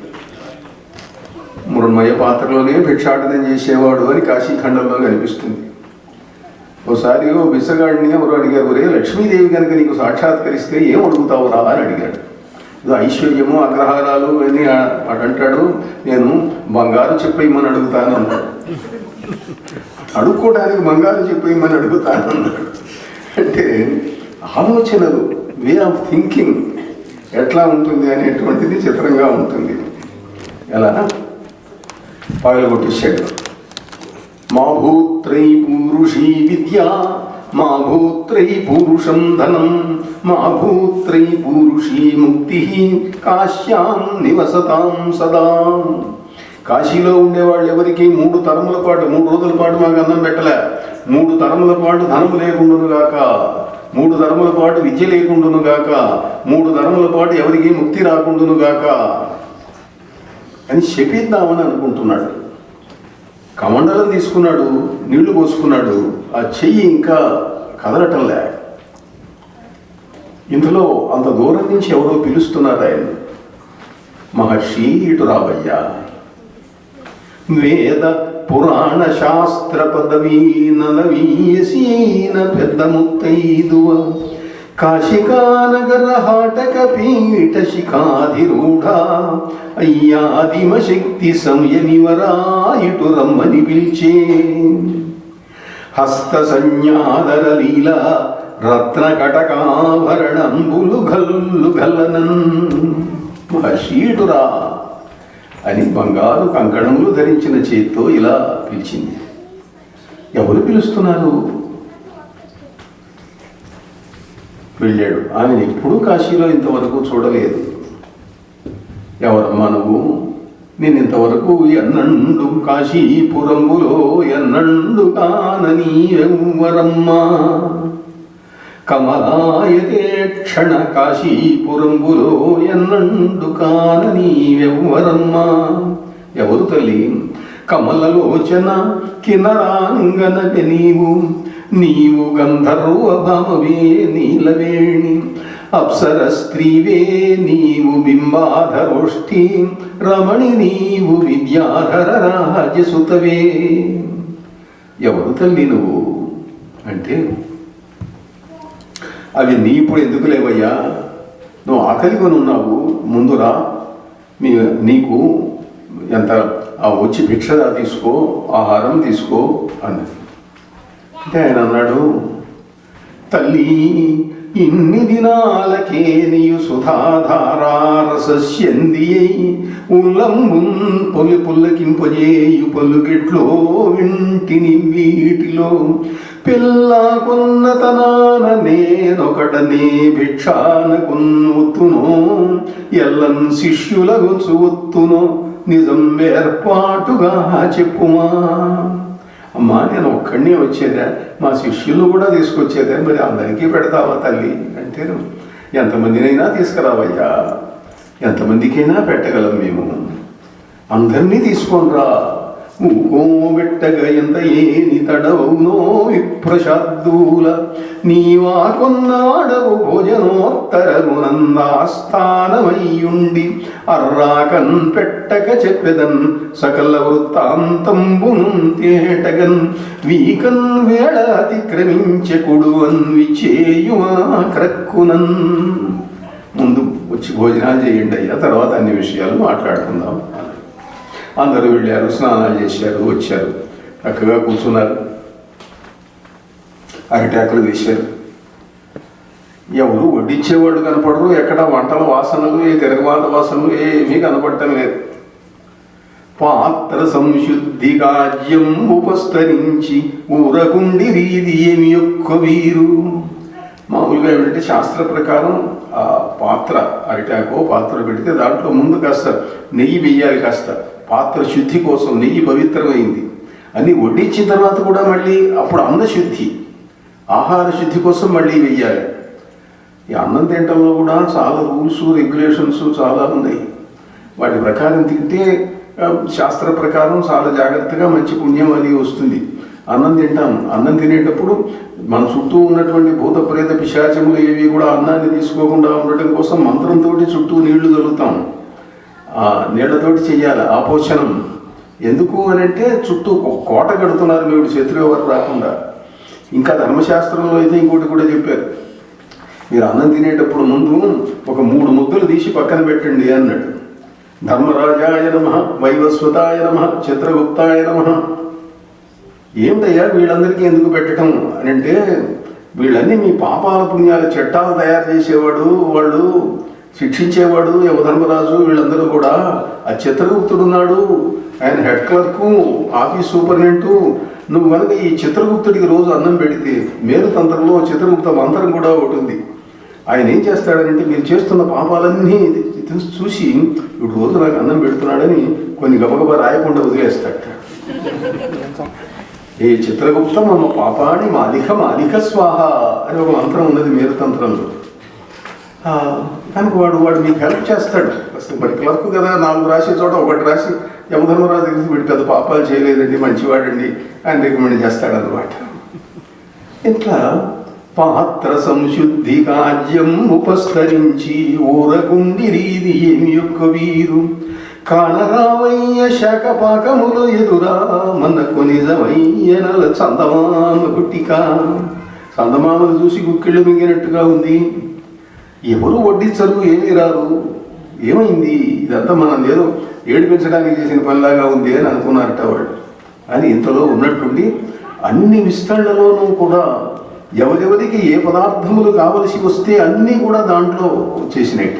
మృణ్మయ పాత్రలోనే భిక్షాటనం చేసేవాడు అని కాశీఖండంలో కనిపిస్తుంది. ఒకసారి ఓ బిచ్చగాడిని ఎవరు అడిగారు, ఒరే లక్ష్మీదేవి కనుక నీకు సాక్షాత్కరిస్తే ఏం అడుగుతావు రా అని అడిగాడు. ఐశ్వర్యము అగ్రహారాలు అని అంటాడు, నేను బంగారు చెప్పేయమని అడుగుతాను అన్నాడు. అడుక్కోవడానికి బంగారు చెప్పేయమని అడుగుతాను అన్నాడు. అంటే ఆలోచనలు, వే ఆఫ్ థింకింగ్ ఎట్లా ఉంటుంది అనేటువంటిది చిత్రంగా ఉంటుంది. ఎలా పగలగొట్టేశాడు. మా భూత్రై పూరుషీ విద్య, మా భూత్రై పూరుషం ధనం, మా భూత్రై పూరుషీ ముక్తి, కాశ్యాం నివసతాం సదా. కాశీలో ఉండేవాళ్ళు ఎవరికి 3 తరముల పాటు 3 రోజుల పాటు మాకు అన్నం పెట్టలే, 3 తరముల పాటు ధనము లేకుండును గాక, 3 తరముల పాటు విద్య లేకుండును గాక, 3 తరముల పాటు ఎవరికి ముక్తి రాకుండును గాక అని శపిద్దామని అనుకుంటున్నాడు. కమండలం తీసుకున్నాడు, నీళ్లు పోసుకున్నాడు, ఆ చెయ్యి ఇంకా కదలటంలే. ఇంతలో అంత దూరం నుంచి ఎవరో పిలుస్తున్నారు ఆయన, మహర్షి ఇటు రావయ్యా, వేద పురాణ శాస్త్ర పదవీన నవీయసీన పెద్ద ముత్తైదువ, కాశికానగర హాటక పీఠ శిఖాధిరూఢ, అయ్యాదిమ శక్తి సంయమివరాయిటు రమ్మని పిలిచే, హస్త సంజ్ఞాదర లీల రత్న కటకాభరణంబులు గల్లు గల్లనన్. మహర్షీటురా అని బంగారు కంకణములు ధరించిన చేత్తో ఇలా పిలిచింది. ఎవరు పిలుస్తున్నారు? వెళ్ళాడు. ఆమెను ఎప్పుడూ కాశీలో ఇంతవరకు చూడలేదు. ఎవరమ్మా నువ్వు? నేను ఇంతవరకు ఎన్నండు కాశీపురంబులో ఎన్నండు కానని ఎవ్వరమ్మా, కమలాయతే క్షణ కాశీపురంబులో ఎన్నండు కానని ఎవ్వరమ్మా. ఎవరు తల్లి? కమలలోచన కినరాంగనవి నీవు, నీవు గంధర్వ భామవే నీలవేణి, అప్సర స్త్రీవే నీవు బింబాధరోష్ఠి, రమణి నీవు విద్యాధర రాజసుతవే. ఎవరు తల్లి నువ్వు అంటే, అవి నీ ఇప్పుడు ఎందుకు లేవయ్యా, నువ్వు ఆకలిగా ఉన్నావు, ముందురా నీకు ఎంత వచ్చి భిక్షదా తీసుకో, ఆహారం తీసుకో అన్నది. అంటే ఆయన అన్నాడు, తల్లి ఇన్ని దినాలకే నీయు సుధాధారారసస్యందియై ఉల్లంబున్ పొలి పుల్లకింపజేయు పలుకిట్లో వింటిని వీటిలో, పిల్ల కొన్నతనాన నేనొకటనే భిక్షానకున్నుతునో, ఎల్లన్ శిష్యులగుచు ఒత్తునో నిజం ఏర్పాటుగా చెప్పుమా. అమ్మా నేను ఒక్కడినే వచ్చేదా, మా శిష్యులు కూడా తీసుకొచ్చేదా, మరి అందరికీ పెడతావా తల్లి అంటే, ఎంతమందినైనా తీసుకురావయ్యా, ఎంతమందికైనా పెట్టగలం మేము, అందరినీ తీసుకోనరా. ఊకోబెట్టగా ఎంత ఏని తడవునో విప్రశార్దూల, నీవా కొన్నాడవు భోజనోత్తరమునందాస్థానమయ్యుండి, అర్రాకన్ పెట్టక చెప్పెదన్ సకల వృత్తాంతంబును తేటగన్, వీకన్ వేళ అతిక్రమించకుడు అన్విచేయుమా క్రక్కునన్. ముందు వచ్చి భోజనాలు చేయండి అయ్యా, తర్వాత అన్ని విషయాలు మాట్లాడుకుందాం. అందరూ వెళ్ళారు, స్నానాలు చేశారు, వచ్చారు, చక్కగా కూర్చున్నారు, అరిటాకులు వేశారు. ఎవరు వడ్డించేవాళ్ళు కనపడరు, ఎక్కడ వంటల వాసనలు, ఏ తిరగమాత వాసనలు ఏమీ కనపడటం లేదు. పాత్ర సంశుద్ధి గాజ్యం ఉపస్తరించి ఊరకుండి రీది ఏమి యొక్క వీరు. మామూలుగా ఏమిటంటే శాస్త్ర ప్రకారం ఆ పాత్ర అరిటాకో పాత్ర పెడితే దాంట్లో ముందు కాస్త నెయ్యి వెయ్యాలి, కాస్త పాత్ర శుద్ధి కోసం. నెయ్యి పవిత్రమైంది అన్నీ వడ్డించిన తర్వాత కూడా మళ్ళీ అప్పుడు అన్న శుద్ధి, ఆహార శుద్ధి కోసం మళ్ళీ వెయ్యాలి. ఈ అన్నం తినటంలో కూడా చాలా రూల్స్ రెగ్యులేషన్స్ చాలా ఉన్నాయి. వాటి ప్రకారం తింటే శాస్త్ర ప్రకారం చాలా జాగ్రత్తగా మంచి పుణ్యం అది వస్తుంది. అన్నం తింటాం, అన్నం తినేటప్పుడు మన చుట్టూ ఉన్నటువంటి భూత ప్రేత పిశాచములు ఏవి కూడా అన్నాన్ని తీసుకోకుండా ఉండటం కోసం మంత్రంతో చుట్టూ నీళ్లు చల్లుతాం. ఆ నీళ్లతోటి చెయ్యాలి ఆపోషణం. ఎందుకు అని అంటే చుట్టూ కోట కడుతున్నారు మీరు, శత్రువు ఎవరు రాకుండా. ఇంకా ధర్మశాస్త్రంలో అయితే ఇంకోటి కూడా చెప్పారు, మీరు అన్నం తినేటప్పుడు ముందు ఒక 3 ముద్దలు తీసి పక్కన పెట్టండి అన్నాడు. ధర్మరాజాయ నమః, వైవస్వతాయ నమః, చిత్రగుప్తాయ నమః. ఏమిటయ్యా వీళ్ళందరికీ ఎందుకు పెట్టడం అని అంటే, వీళ్ళన్నీ మీ పాపాల పుణ్యాల చట్టాలు తయారు చేసేవాడు, వాళ్ళు శిక్షించేవాడు యమధర్మరాజు. వీళ్ళందరూ కూడా ఆ చిత్రగుప్తుడున్నాడు, ఆయన హెడ్ క్లర్కు, ఆఫీస్ సూపరింటెండెంటు. నువ్వు కనుక ఈ చిత్రగుప్తుడికి రోజు అన్నం పెడితే, మేరుతంత్రంలో చిత్రగుప్త మంత్రం కూడా ఒకటి ఉంది. ఆయన ఏం చేస్తాడనంటే, మీరు చేస్తున్న పాపాలన్నీ చూసి ఇప్పుడు రోజు నాకు అన్నం పెడుతున్నాడని కొన్ని గబగబా రాయకుండా వదిలేస్తాడు. ఏ చిత్రగుప్త మమ పాపాని మాలిక స్వాహ అని ఒక మంత్రం ఉన్నది మేరుతంత్రంలో. కనుక వాడు మీకు హెల్ప్ చేస్తాడు. మరి క్లర్క్ కదా, 4 రాసే చోట 1 రాసి యమధర్మరాజు దగ్గరికి వీడు పెద్ద పాపాలు చేయలేదండి, మంచివాడండి ఆయన రికమెండ్ చేస్తాడనమాట. ఇట్లా పాత్ర సంశుద్ధి కాజ్యం ఉపస్తరించి ఊరగుండి రీది ఏమి యొక్క వీరు. కానరావయ్య శాఖపాకములు ఎదురా మనకు నిజమయ్యనల చందమామ గుట్టిక. చందమామను చూసి గుక్కిళ్ళు మింగినట్టుగా ఉంది. ఎవరు వడ్డించరు, ఏమీ రారు, ఏమైంది ఇదంతా మనం ఏదో ఏడిపించడానికి చేసిన పనిలాగా ఉంది అని అనుకున్నారట వాళ్ళు. అని ఇంతలో ఉన్నట్టుండి అన్ని విస్తరణలోనూ కూడా ఎవరెవరికి ఏ పదార్థములు కావలసి వస్తే అన్నీ కూడా దాంట్లో చేసినట్ట.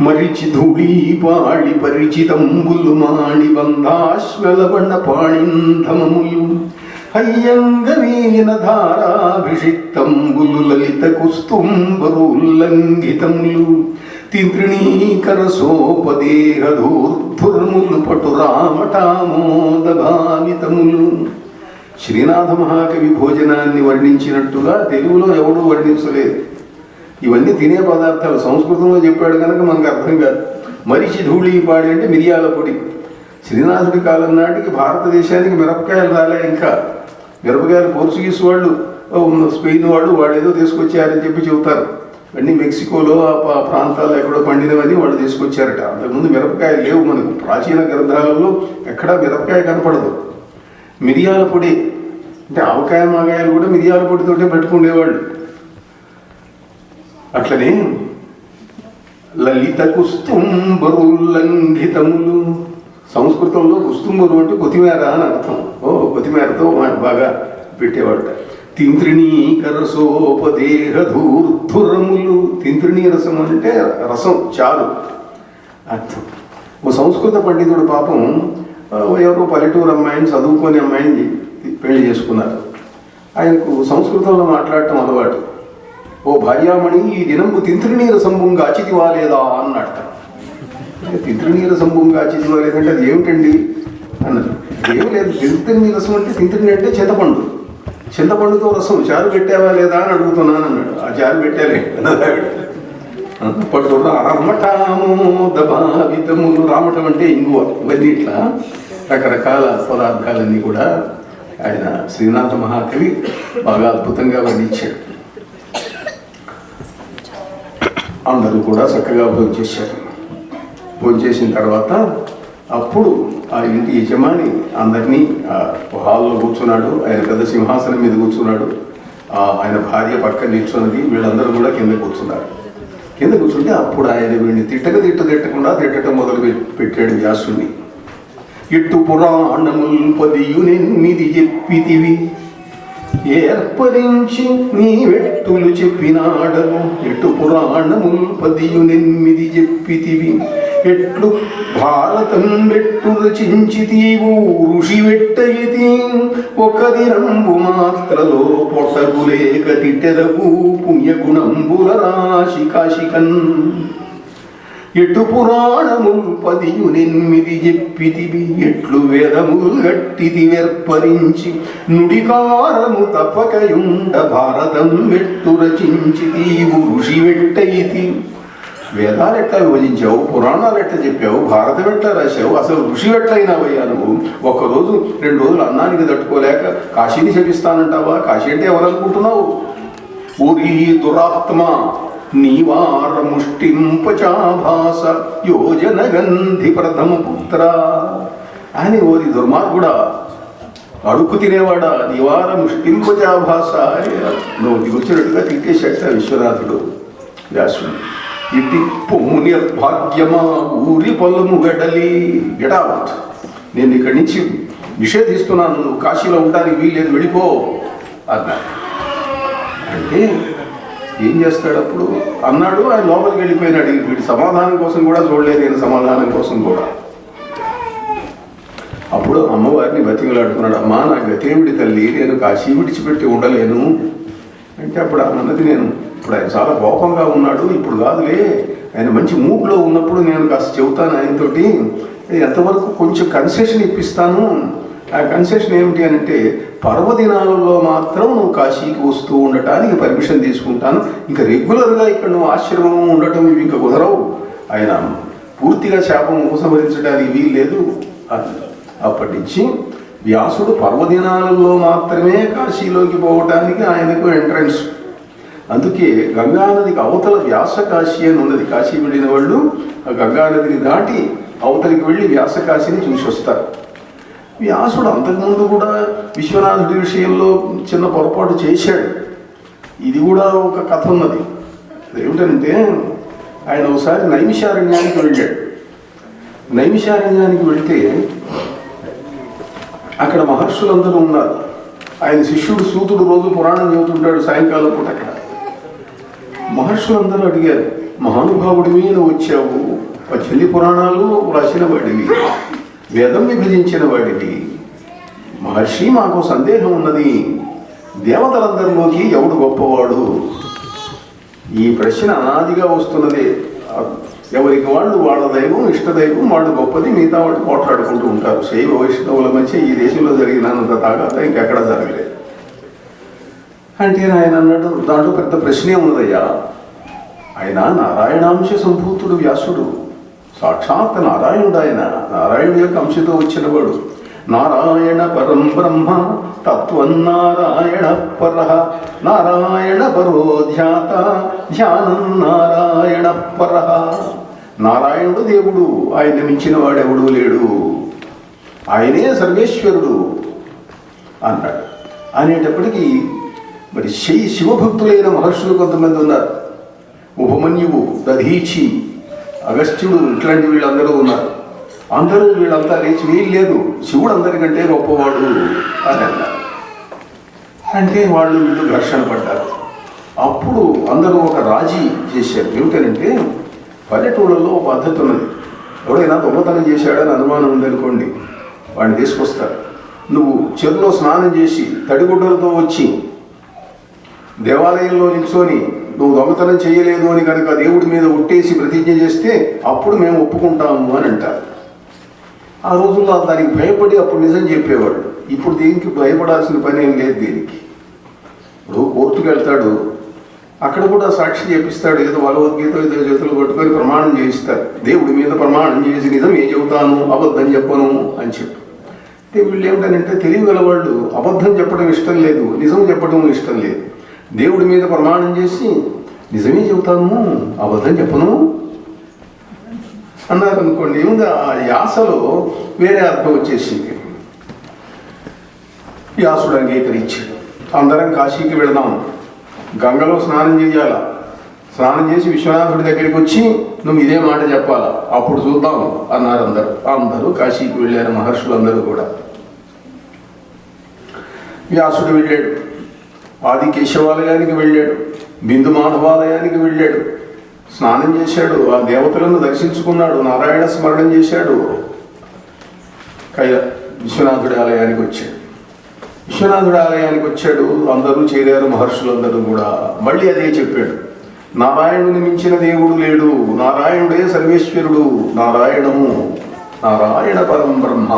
మరిచి ధూళి పాళి పరిచితంబులు మాణి బంధాశ్వలబండ పాణింధమములు హయ్యంగవీన ధారాభిషిక్తంబులు లలిత కుస్తుంబరుల్లంఘితములు తింత్రిణీకర సోపదేహధూర్ధుర్ములు పటురామటామోద భావితములు. శ్రీనాథ మహాకవి భోజనాన్ని వర్ణించినట్టుగా తెలుగులో ఎవడూ వర్ణించలేదు. ఇవన్నీ తినే పదార్థాలు, సంస్కృతంలో చెప్పాడు కనుక మనకు అర్థం కాదు. మరిచి ధూళిపాడి అంటే మిరియాల పొడి. శ్రీనాథుడి కాలం నాటికి భారతదేశానికి మిరపకాయలు రాలే. ఇంకా మిరపకాయలు పోర్చుగీస్ వాళ్ళు, స్పెయిన్ వాళ్ళు ఏదో తీసుకొచ్చారని చెప్పి చెబుతారు. అన్నీ మెక్సికోలో ఆ ప్రాంతాల్లో ఎక్కడో పండినవని వాళ్ళు తీసుకొచ్చారట. అంతకుముందు మిరపకాయలు లేవు మనకు. ప్రాచీన గ్రంథాలలో ఎక్కడా మిరపకాయ కనపడదు. మిరియాల పొడి అంటే ఆవకాయ మాగాయలు కూడా మిరియాల పొడితోటే పెట్టుకునేవాళ్ళు. అట్లనే లలిత కుస్తుంబరుల్లంఘితములు. సంస్కృతంలో కుస్తుంబరు అంటే కొత్తిమీర అని అర్థం. కొత్తిమీరతో బాగా పెట్టేవాడు. తింత్రిణీకర సోపదేహధూర్ధురములు. తింత్రిణీ రసం అంటే రసం, చారు అర్థం. ఓ సంస్కృత పండితుడు పాపం ఎవరో పల్లెటూరు అమ్మాయిని, చదువుకొని అమ్మాయిని పెళ్లి చేసుకున్నారు. ఆయనకు సంస్కృతంలో మాట్లాడటం అలవాటు. ఓ భార్యామణి, ఈ దినంబు తింత్రిణీ రసంబుంగా అచితివా లేదా అన్నట్ట. తింత్రిణీ రసంబుంగా అచితివా లేదంటే అది ఏమిటండి అన్నది. ఏమి లేదు, తింత్రిణీ రసం అంటే తింత్రిణి అంటే చింతపండు, చింతపండుతో రసం చారు పెట్టావా లేదా అని అడుగుతున్నాను అన్నాడు. ఆ చారు పెట్టాలే అన్నది ఆవిడ. పట్టు రామటామోదభావితములు. రామటం అంటే ఇంగువ. ఇవన్నీ ఇట్లా రకరకాల పదార్థాలన్నీ కూడా ఆయన శ్రీనాథ మహాకవి బాగా అద్భుతంగా వర్ణించాడు. అందరూ కూడా చక్కగా భోంచేశారు. భోంచేసిన తర్వాత అప్పుడు ఆ ఇంటి యజమాని అందరినీ హాల్లో కూర్చున్నాడు. ఆయన పెద్ద సింహాసనం మీద కూర్చున్నాడు. ఆయన భార్య పక్కన నిల్చున్నది. వీళ్ళందరూ కూడా కింద కూర్చున్నారు. కింద కూర్చుంటే అప్పుడు ఆయన వీడిని తిట్టకుండా తిట్టడం మొదలు పెట్టాడు వ్యాసుని. ఇట్టు పురాణముల్ 18 చెప్పితివి ఏర్పరించి నీ వెట్టులు చెప్పినాడను ఎటు పురాణముల్ 18 చెప్పితివి ఎట్లు భారతం వెట్టు రచించితీవు ఋషి వెట్టయితి ఒక దినంబు మాత్రలో పొసగులేక తిట్టెదవు పుణ్యగుణంబుల రాశి కాశికన్ ఎటు పురాణముల్ 18 చెప్పితివి ఎట్లు వేదముల్ గట్టిది వెర్పరించి నుడికారము తప్పకయుండ భారతం వెట్టు రచించితీవు ఋషి వెట్టయితి వేదాలు ఎట్లా విభజించావు, పురాణాలు ఎట్లా చెప్పావు, భారతం ఎట్లా రాశావు, అసలు ఋషి ఎట్లయినావయ్యా నువ్వు? ఒక్కరోజు 2 రోజులు అన్నానికి తట్టుకోలేక కాశీని శపిస్తానంటావా? కాశీ అంటే ఎవరనుకుంటున్నావు? ఊరి దురాత్మ నీవార ముష్టింపచాభాస యోజన గంధి ప్రథమ పుత్ర అని ఓరి దుర్మార్గుడా, అడుక్కు తినేవాడా, నివార ముష్టింపచాభాస అని నోటి వచ్చినట్టుగా తిట్టేశాట విశ్వనాథుడు వ్యాసుడు. ఇట్టి పొమ్ము నిర్భాగ్యమా ఊరి పొలము వెడలి గెటావత్, నేను ఇక్కడి నుంచి నిషేధిస్తున్నాను, నువ్వు కాశీలో ఉండడానికి వీల్లేదు, వెళ్ళిపో అన్నాడు. అంటే ఏం చేస్తాడు అప్పుడు అన్నాడు, ఆయన లోపలికి వెళ్ళిపోయినాడు. వీడి సమాధానం కోసం కూడా చూడలేదు, నేను సమాధానం కోసం కూడా. అప్పుడు అమ్మవారిని బతిమలాడుకున్నాడు, అమ్మా నా గతేవిడి తల్లి, నేను కాశీ విడిచిపెట్టి ఉండలేను అంటే అప్పుడు అన్నది, నేను ఇప్పుడు ఆయన చాలా కోపంగా ఉన్నాడు, ఇప్పుడు కాదులే, ఆయన మంచి మూడ్లో ఉన్నప్పుడు నేను కాస్త చెబుతాను ఆయనతోటి, ఎంతవరకు కొంచెం కన్సెషన్ ఇప్పిస్తాను. ఆ కన్సెషన్ ఏమిటి అని అంటే, పర్వదినాలలో మాత్రం నువ్వు కాశీకి వస్తూ ఉండటానికి పర్మిషన్ తీసుకుంటాను, ఇంకా రెగ్యులర్గా ఇక్కడ నువ్వు ఆశ్రమం ఉండటం ఇవి ఇంకా కుదరవు, ఆయన పూర్తిగా శాపం ఉపసంహరించడానికి వీల్లేదు అని. అప్పటి నుంచి వ్యాసుడు పర్వదినాలలో మాత్రమే కాశీలోకి పోవటానికి ఆయనకు ఎంట్రన్స్. అందుకే గంగానదికి అవతల వ్యాస కాశీ అని ఉన్నది. కాశీ వెళ్ళిన వాళ్ళు ఆ గంగానదిని దాటి అవతలికి వెళ్ళి వ్యాస కాశీని చూసి వస్తారు. వ్యాసుడు అంతకుముందు కూడా విశ్వనాథుడి విషయంలో చిన్న పొరపాటు చేశాడు. ఇది కూడా ఒక కథ ఉన్నది. ఏమిటంటే ఆయన ఒకసారి నైమిషారణ్యానికి వెళ్ళాడు. నైమిషారణ్యానికి వెళితే అక్కడ మహర్షులందరూ ఉన్నారు. ఆయన శిష్యుడు సూతుడు రోజు పురాణం చెబుతుంటాడు సాయంకాలం పూట. అక్కడ మహర్షులందరూ అడిగారు, మహానుభావుడివి నువ్వు వచ్చావు, 18 పురాణాలు రాసిన వాడివి, వేదం విభజించిన వాడివి, మహర్షి మాకు సందేహం ఉన్నది, దేవతలందరిలోకి ఎవడు గొప్పవాడు? ఈ ప్రశ్న అనాదిగా వస్తున్నదే. ఎవరికి వాళ్ళు వాళ్ళ దైవం ఇష్టదైవం వాళ్ళు గొప్పది, మిగతా వాళ్ళు పోట్లాడుకుంటూ ఉంటారు. శైవ వైష్ణవుల మధ్య ఈ దేశంలో జరిగినంత తాగాత ఇంకెక్కడ జరగలేదు. అంటే ఆయన అన్నాడు, దాంట్లో పెద్ద ప్రశ్నే ఉన్నదయ్యా, ఆయన నారాయణాంశ సంభూతుడు వ్యాసుడు, సాక్షాత్ నారాయణుడు, ఆయన నారాయణుడి యొక్క అంశతో వచ్చినవాడు. నారాయణ పరం బ్రహ్మ తత్వన్నారాయణ పర, నారాయణ పరో ధ్యాత ధ్యానం నారాయణ పర. నారాయణుడు దేవుడు, ఆయన మించిన వాడెవడూ లేడు, ఆయనే సర్వేశ్వరుడు అన్నాడు. అనేటప్పటికీ మరి శివభక్తులైన మహర్షులు కొంతమంది ఉన్నారు. ఉపమన్యువు, దధీచి, అగస్త్యుడు, ఇట్లాంటి వీళ్ళందరూ ఉన్నారు. అందరూ వీళ్ళంతా లేచి వీల్లేదు, శివుడు అందరికంటే గొప్పవాడు అని అన్నారు. అంటే వాళ్ళు వీళ్ళు ఘర్షణ పడ్డారు. అప్పుడు అందరూ ఒక రాజీ చేశారు. ఏమిటంటే పల్లెటూళ్ళలో ఒక పద్ధతి ఉన్నది. ఎవడైనా దొంగతనం చేశాడని అనుమానం ఉందనుకోండి, వాడిని తీసుకొస్తారు. నువ్వు చెరువులో స్నానం చేసి తడిగుడ్డలతో వచ్చి దేవాలయంలో నిల్చొని నువ్వు దొంగతనం చేయలేదు అని కనుక దేవుడి మీద ఒట్టేసి ప్రతిజ్ఞ చేస్తే అప్పుడు మేము ఒప్పుకుంటాము అని అంటారు. ఆ రోజుల్లో దానికి భయపడి అప్పుడు నిజం చెప్పేవాడు. ఇప్పుడు దీనికి భయపడాల్సిన పని ఏం లేదు. దీనికి ఇప్పుడు కోర్టుకు వెళ్తాడు, అక్కడ కూడా సాక్షి చేపిస్తాడు, ఏదో భగవద్గీత ఏదో చేతులు పట్టుకొని ప్రమాణం చేయిస్తారు. దేవుడి మీద ప్రమాణం చేసి నిజం ఏం చెబుతాను, అబద్ధం చెప్పను అని చెప్పి. అంటే వీళ్ళు ఏమిటంటే తెలివి గలవాళ్ళు, అబద్ధం చెప్పడం ఇష్టం లేదు, నిజం చెప్పడం ఇష్టం లేదు. దేవుడి మీద ప్రమాణం చేసి నిజమే చెబుతాను, అబద్ధం చెప్పను అన్నారు అనుకోండి, ఏముంది ఆ యాసలో వేరే అర్థం వచ్చేసింది. వ్యాసుడు అంగీకరించాడు. అందరం కాశీకి వెళదాం, గంగలో స్నానం చేయాలా, స్నానం చేసి విశ్వనాథుడి దగ్గరికి వచ్చి నువ్వు ఇదే మాట చెప్పాలా, అప్పుడు చూద్దాం అన్నారు అందరూ. అందరూ కాశీకి వెళ్ళారు, మహర్షులందరూ కూడా. వ్యాసుడు వెళ్ళాడు. ఆది కేశవాలయానికి వెళ్ళాడు, బిందు మాధవాలయానికి వెళ్ళాడు, స్నానం చేశాడు, ఆ దేవతలను దర్శించుకున్నాడు, నారాయణ స్మరణం చేశాడు. విశ్వనాథుడి ఆలయానికి వచ్చాడు. విశ్వనాథుడి ఆలయానికి వచ్చాడు, అందరూ చేరారు, మహర్షులందరూ కూడా. మళ్ళీ అదే చెప్పాడు, నారాయణుని మించిన దేవుడు లేడు, నారాయణుడే సర్వేశ్వరుడు, నారాయణము నారాయణ పరం బ్రహ్మ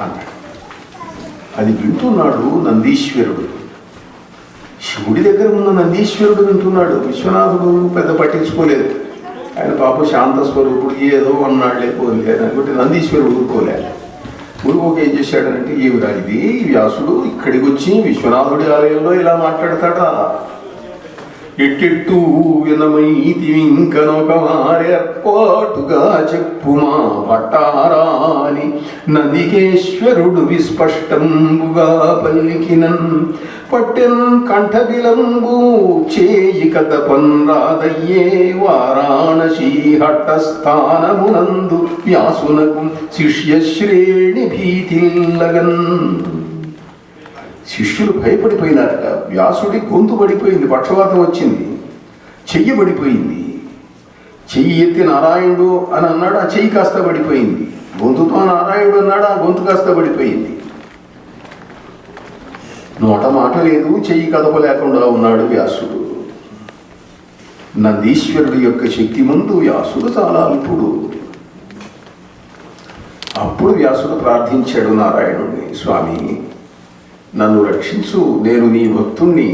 అన్నాడు. అది వింటున్నాడు నందీశ్వరుడు. శివుడి దగ్గర ఉన్న నందీశ్వరుడు వింటున్నాడు. విశ్వనాథుడు పెద్ద పట్టించుకోలేదు, ఆయన పాప శాంత స్వరూపుడు, ఏదో అన్నాడు లేకపోలేదు అనుకుంటే నందీశ్వరుడు ఊరుకోలేదు. ఊరుకోక ఏం చేశాడనంటే, ఏమిరా ఇది, వ్యాసుడు ఇక్కడికి వచ్చి విశ్వనాథుడి ఆలయంలో ఇలా మాట్లాడతాడా? ఎట్టెట్టు వినమైతివింకనొక మారేర్పాటుగా చెప్పుమా పట్టారాని నందికేశ్వరుడు విస్పష్టంబుగా పలికినన్ పట్టెన్ కంఠబిలంబు చేయి కదపన్ రాదయ్యే వారాణసీ హట్టస్థానమునందు వ్యాసునకు శిష్యశ్రేణి భీతిల్లగన్. శిష్యులు భయపడిపోయినారట. వ్యాసుడి గొంతు పడిపోయింది, పక్షవాతం వచ్చింది, చెయ్యి పడిపోయింది. చెయ్యి ఎత్తి నారాయణుడు అని అన్నాడు, ఆ చెయ్యి కాస్త పడిపోయింది. గొంతుతో నారాయణుడు అన్నాడు, ఆ గొంతు కాస్త పడిపోయింది. నోట మాట లేదు, చెయ్యి కదపలేకుండా ఉన్నాడు వ్యాసుడు. నందీశ్వరుడు యొక్క శక్తి ముందు వ్యాసుడు చాలా అల్పుడు. అప్పుడు వ్యాసుడు ప్రార్థించాడు నారాయణుడిని, స్వామి నన్ను రక్షించు, నేను నీ భక్తుణ్ణి,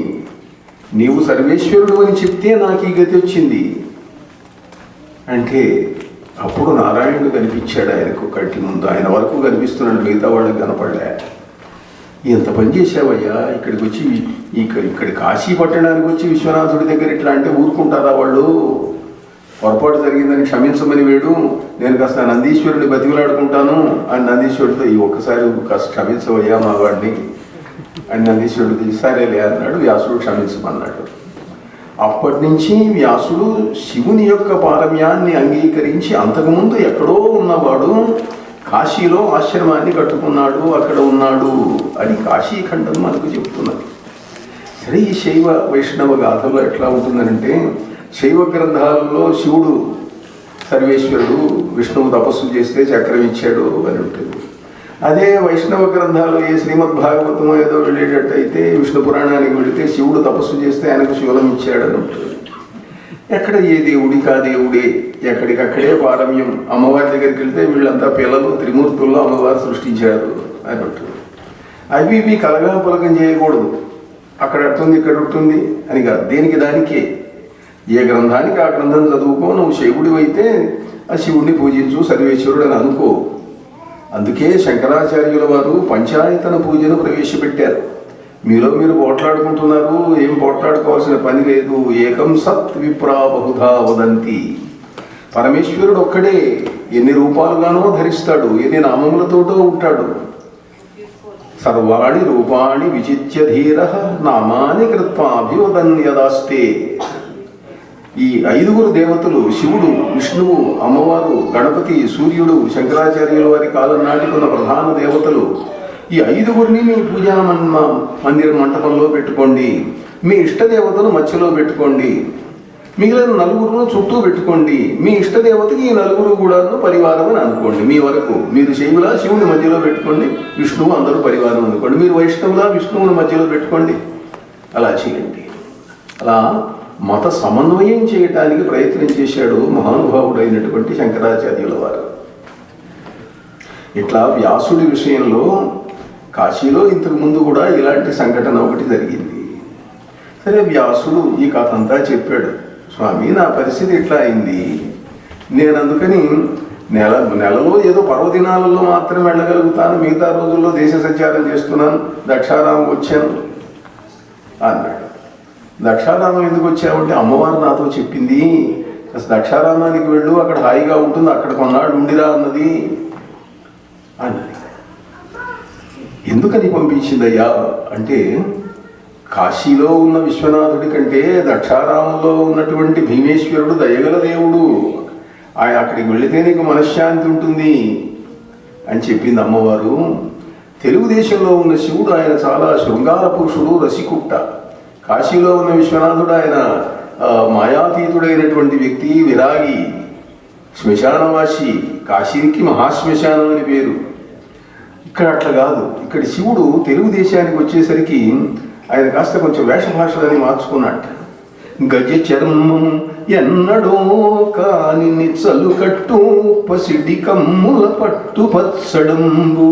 నీవు సర్వేశ్వరుడు అని చెప్తే నాకు ఈ గతి వచ్చింది అంటే. అప్పుడు నారాయణుడు కనిపించాడు ఆయనకు కంటి ముందు. ఆయన వరకు కనిపిస్తున్నాడు, మిగతా వాళ్ళకి కనపడలే. ఎంత పని చేసావయ్యా, ఇక్కడికి వచ్చి ఇక్కడ కాశీ పట్టణానికి వచ్చి విశ్వనాథుడి దగ్గర ఇట్లా అంటే ఊరుకుంటారా వాళ్ళు? పొరపాటు జరిగిందని క్షమించమని వేడు, నేను కాస్త నందీశ్వరుడిని బతిమలాడుకుంటాను అని నందీశ్వరుడితో, ఈ ఒక్కసారి కాస్త క్షమించవయ్యా మా వాడిని అని నందీశ్వరుడు సరేలే అన్నాడు. వ్యాసుడు క్షమించమన్నాడు. అప్పటి నుంచి వ్యాసుడు శివుని యొక్క పారమ్యాన్ని అంగీకరించి అంతకుముందు ఎక్కడో ఉన్నవాడు కాశీలో ఆశ్రమాన్ని కట్టుకున్నాడు, అక్కడ ఉన్నాడు అని కాశీఖండం మనకు చెప్తున్నది. సరే, ఈ శైవ వైష్ణవ గాథలో ఎట్లా ఉంటుందనంటే, శైవ గ్రంథాలలో శివుడు సర్వేశ్వరుడు, విష్ణువు తపస్సు చేస్తే చక్రం ఇచ్చాడు అని ఉంటుంది. అదే వైష్ణవ గ్రంథాలు ఏ శ్రీమద్ భాగవతం ఏదో వెళ్ళేటట్టయితే, విష్ణు పురాణానికి వెళితే శివుడు తపస్సు చేస్తే ఆయనకు శూలం ఇచ్చాడని ఉంటుంది. ఎక్కడ ఏ దేవుడికి ఆ దేవుడే, ఎక్కడికక్కడే పారమ్యం. అమ్మవారి దగ్గరికి వెళ్తే వీళ్ళంతా పిల్లలు, త్రిమూర్తుల్లో అమ్మవారు సృష్టించారు అని ఉంటుంది. అవి ఇవి కలగా పులకం చేయకూడదు, అక్కడ ఉంటుంది ఇక్కడ ఉంటుంది అని కాదు, దేనికి దానికే. ఏ గ్రంథానికి ఆ గ్రంథం చదువుకో, నువ్వు శివుడి అయితే ఆ శివుడిని పూజించు, సర్వేశ్వరుడు అని అనుకో. అందుకే శంకరాచార్యుల వారు పంచాయతన పూజను ప్రవేశపెట్టారు. మీలో మీరు పోట్లాడుకుంటున్నారు, ఏం పోట్లాడుకోవాల్సిన పని లేదు. ఏకం సత్ విప్రా బహుధా వదంతి. పరమేశ్వరుడు ఒక్కడే, ఎన్ని రూపాలుగానో ధరిస్తాడు, ఎన్ని నామములతోటో ఉంటాడు. సర్వాణి రూపాణి విచిత్య ధీర నామాని కృత్వాభివదన్ యదాస్తే. ఈ ఐదుగురు దేవతలు, శివుడు, విష్ణువు, అమ్మవారు, గణపతి, సూర్యుడు, శంకరాచార్యుల వారి కాలం నాటికున్న ప్రధాన దేవతలు, ఈ ఐదుగురిని మీ పూజా మందిర మంటపంలో పెట్టుకోండి. మీ ఇష్టదేవతను మధ్యలో పెట్టుకోండి. మిగిలిన నలుగురును చుట్టూ పెట్టుకోండి. మీ ఇష్టదేవతకి ఈ నలుగురు కూడా పరివారం అని అనుకోండి. మీ వరకు మీరు శైవులా శివుని మధ్యలో పెట్టుకోండి, విష్ణువు అందరూ పరివారం అనుకోండి. మీరు వైష్ణవులా విష్ణువుని మధ్యలో పెట్టుకోండి. అలా చేయండి. అలా మత సమన్వయం చేయటానికి ప్రయత్నం చేశాడు మహానుభావుడైనటువంటి శంకరాచార్యుల వారు. ఇట్లా వ్యాసుడి విషయంలో కాశీలో ఇంతకు ముందు కూడా ఇలాంటి సంఘటన ఒకటి జరిగింది. సరే, వ్యాసుడు ఈ కథ అంతా చెప్పాడు. స్వామి, నా పరిస్థితి ఇట్లా అయింది, నేను అందుకని నెలలో ఏదో పర్వదినాలలో మాత్రం వెళ్ళగలుగుతాను, మిగతా రోజుల్లో దేశ సంచారం చేస్తున్నాను, దక్షారామం వచ్చాను అన్నాడు. దక్షారామం ఎందుకు వచ్చామంటే, అమ్మవారు నాతో చెప్పింది, అసలు దక్షారామానికి వెళ్ళు, అక్కడ హాయిగా ఉంటుంది, అక్కడ కొన్నాళ్ళు ఉండిరా అన్నది అన్నది. ఎందుకని పంపించిందయ్యా అంటే, కాశీలో ఉన్న విశ్వనాథుడి కంటే దక్షారామంలో ఉన్నటువంటి భీమేశ్వరుడు దయగల దేవుడు, ఆయన అక్కడికి వెళితే నీకు మనశ్శాంతి ఉంటుంది అని చెప్పింది అమ్మవారు. తెలుగుదేశంలో ఉన్న శివుడు ఆయన చాలా శృంగార పురుషుడు, రసికుట్ట. కాశీలో ఉన్న విశ్వనాథుడు ఆయన మాయాతీతుడైనటువంటి వ్యక్తి, విరాగి, శ్మశానవాసి. కాశీకి మహాశ్మశానం అని పేరు. ఇక్కడ అట్లా కాదు. ఇక్కడ శివుడు తెలుగుదేశానికి వచ్చేసరికి ఆయన కాస్త కొంచెం వేషభాషలని మార్చుకున్నట్ట. గజ చర్మం ఎన్నడో కాని నిచ్చలు కట్టు పసిడి కమ్ముల పట్టు పచ్చడంబు.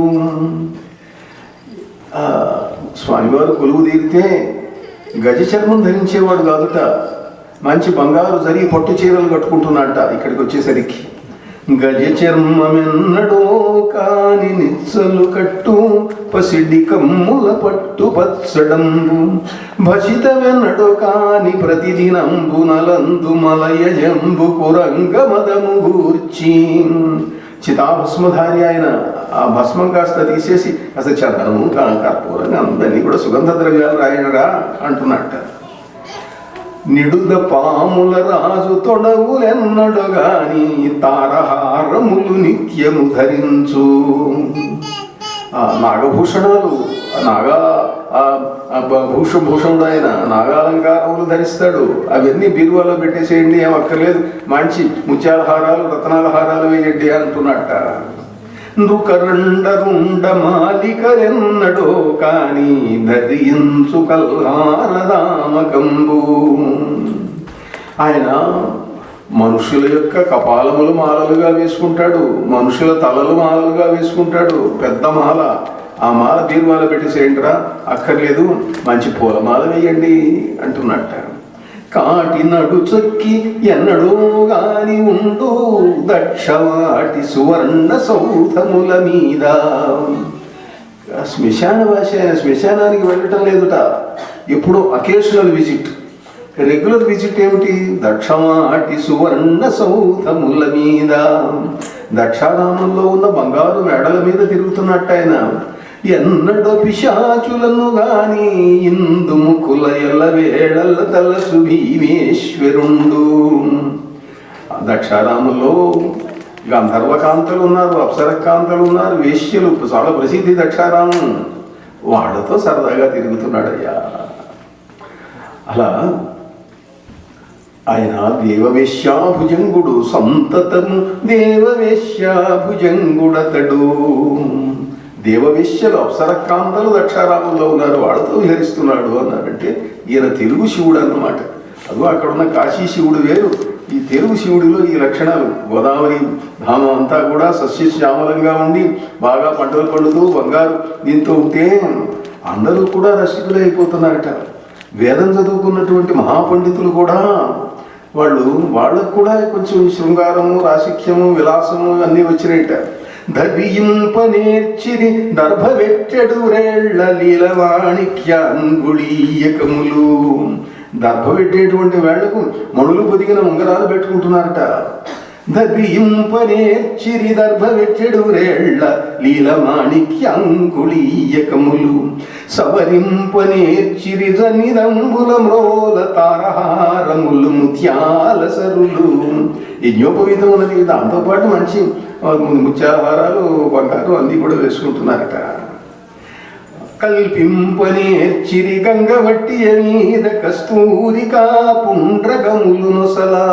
స్వామివారు కొలువు తీరితే గజ చర్మం ధరించేవాడు కాదుట, మంచి బంగారు జరి పట్టు చీరలు కట్టుకుంటున్నట్ట. ఇక్కడికి వచ్చేసరికి గజ చర్మమెన్నడో కాని నిచ్చలు కట్టు పసిడి కమ్ముల పట్టు పచ్చడంబు భసితమెన్నడో కాని ప్రతిదినంబు నలందు మలయజంబు కురంగమదము గూర్చి. చితాభస్మధారి ఆయన. ఆ భస్మం కాస్త తీసేసి అసలు చందనము కర్పూరంగా అందరినీ కూడా సుగంధ ద్రవ్యాలు రాయనరా అంటున్నట్ట. నిడుద పాముల రాజు తొడవులెన్నడు గాని తారహారములు నిత్యము ధరించు. నాగభూషణాలు, భూషణుడు ఆయన నాగాలంకారములు ధరిస్తాడు. అవన్నీ బీరువాలో పెట్టేసేయండి, ఏం అక్కర్లేదు, మంచి ముత్యాల హారాలు రత్నాల హారాలు వేయండి అంటున్నట్ట. నృకరుండ మాలికరెన్నడో కాని ధరించు కల్హారదామకంబు. ఆయన మనుషుల యొక్క కపాలములు మాలలుగా వేసుకుంటాడు, మనుషుల తలలు మాలలుగా వేసుకుంటాడు. పెద్ద మాల, ఆ మాల బీరువాల పెట్టేసేయండిరా, అక్కర్లేదు, మంచి పూలమాల వేయండి అంటున్నట్ట. కాటి నడు చొక్కి ఎన్నడో గాని ఉండు దక్షవాటి సువర్ణ సౌధముల మీద. శ్మశాన భాష. ఆయన శ్మశానానికి వెళ్ళటం లేదుట, ఎప్పుడో అకేషనల్ విజిట్. రెగ్యులర్ విజిట్ ఏమిటి? దక్షవాటి సువర్ణ సౌధముల మీద, దక్షారామంలో ఉన్న బంగారు మేడల మీద తిరుగుతున్నట్టు ఆయన. ఎన్నడో పిశాచులను గాని ఇందు ముకుల ఎల్ల వేళల తలసు భీమేశ్వరుండు. దక్షారామంలో గంధర్వకాంతలు ఉన్నారు, అప్సరకాంతలు ఉన్నారు, వేశ్యలు చాలా ప్రసిద్ధి దక్షారామం. వాళ్ళతో సరదాగా తిరుగుతున్నాడయ్యా. అలా ఆయన దేవవేశ్యాభుజంగుడు, సంతతము దేవవేశ్యాభుజంగుడతడు. దేవవేశ్యలు అప్సరకాంతలు దక్షారామంలో ఉన్నారు, వాళ్ళతో విహరిస్తున్నాడు అన్నారంటే ఈయన తెలుగు శివుడు అన్నమాట. అదో అక్కడ ఉన్న కాశీ శివుడు వేరు, ఈ తెలుగు శివుడిలో ఈ లక్షణాలు. గోదావరి ధామం అంతా కూడా సస్యశ్యామలంగా ఉండి బాగా పంటలు పండుతూ బంగారు దీంతో ఉంటే అందరూ కూడా రసికులు అయిపోతున్నారట. వేదం చదువుకున్నటువంటి మహాపండితులు కూడా వాళ్ళకు కూడా కొంచెం శృంగారము, రాసిక్యము, విలాసము అన్నీ వచ్చినాయట. ధరింపనేర్చిరి దర్భవెట్టెడు రేళ్ల లీలవాణిక్యాంగుళీయకములు. దర్భవెట్టేటువంటి వేళ్లకు మణులు పొదిగిన ఉంగరాలు పెట్టుకుంటున్నారట. ధరింపనేర్చిరి దర్భవెట్టెడు రేళ్ల లీలమాణిక్యాంగుళీయకములు సవరింపనేర్చిరి జనిదంబుల మ్రోల తారహారములు ముత్యాల సరులు. యజ్ఞోపవీతం ఉన్నది, దాంతోపాటు మంచి ముత్యాల హారాలు, బంగారు అన్నీ కూడా వేసుకుంటున్నారట. కల్పింపనేర్చిరి గంగవట్టియ మీద కస్తూరికా పుండ్రగములు నొసలా.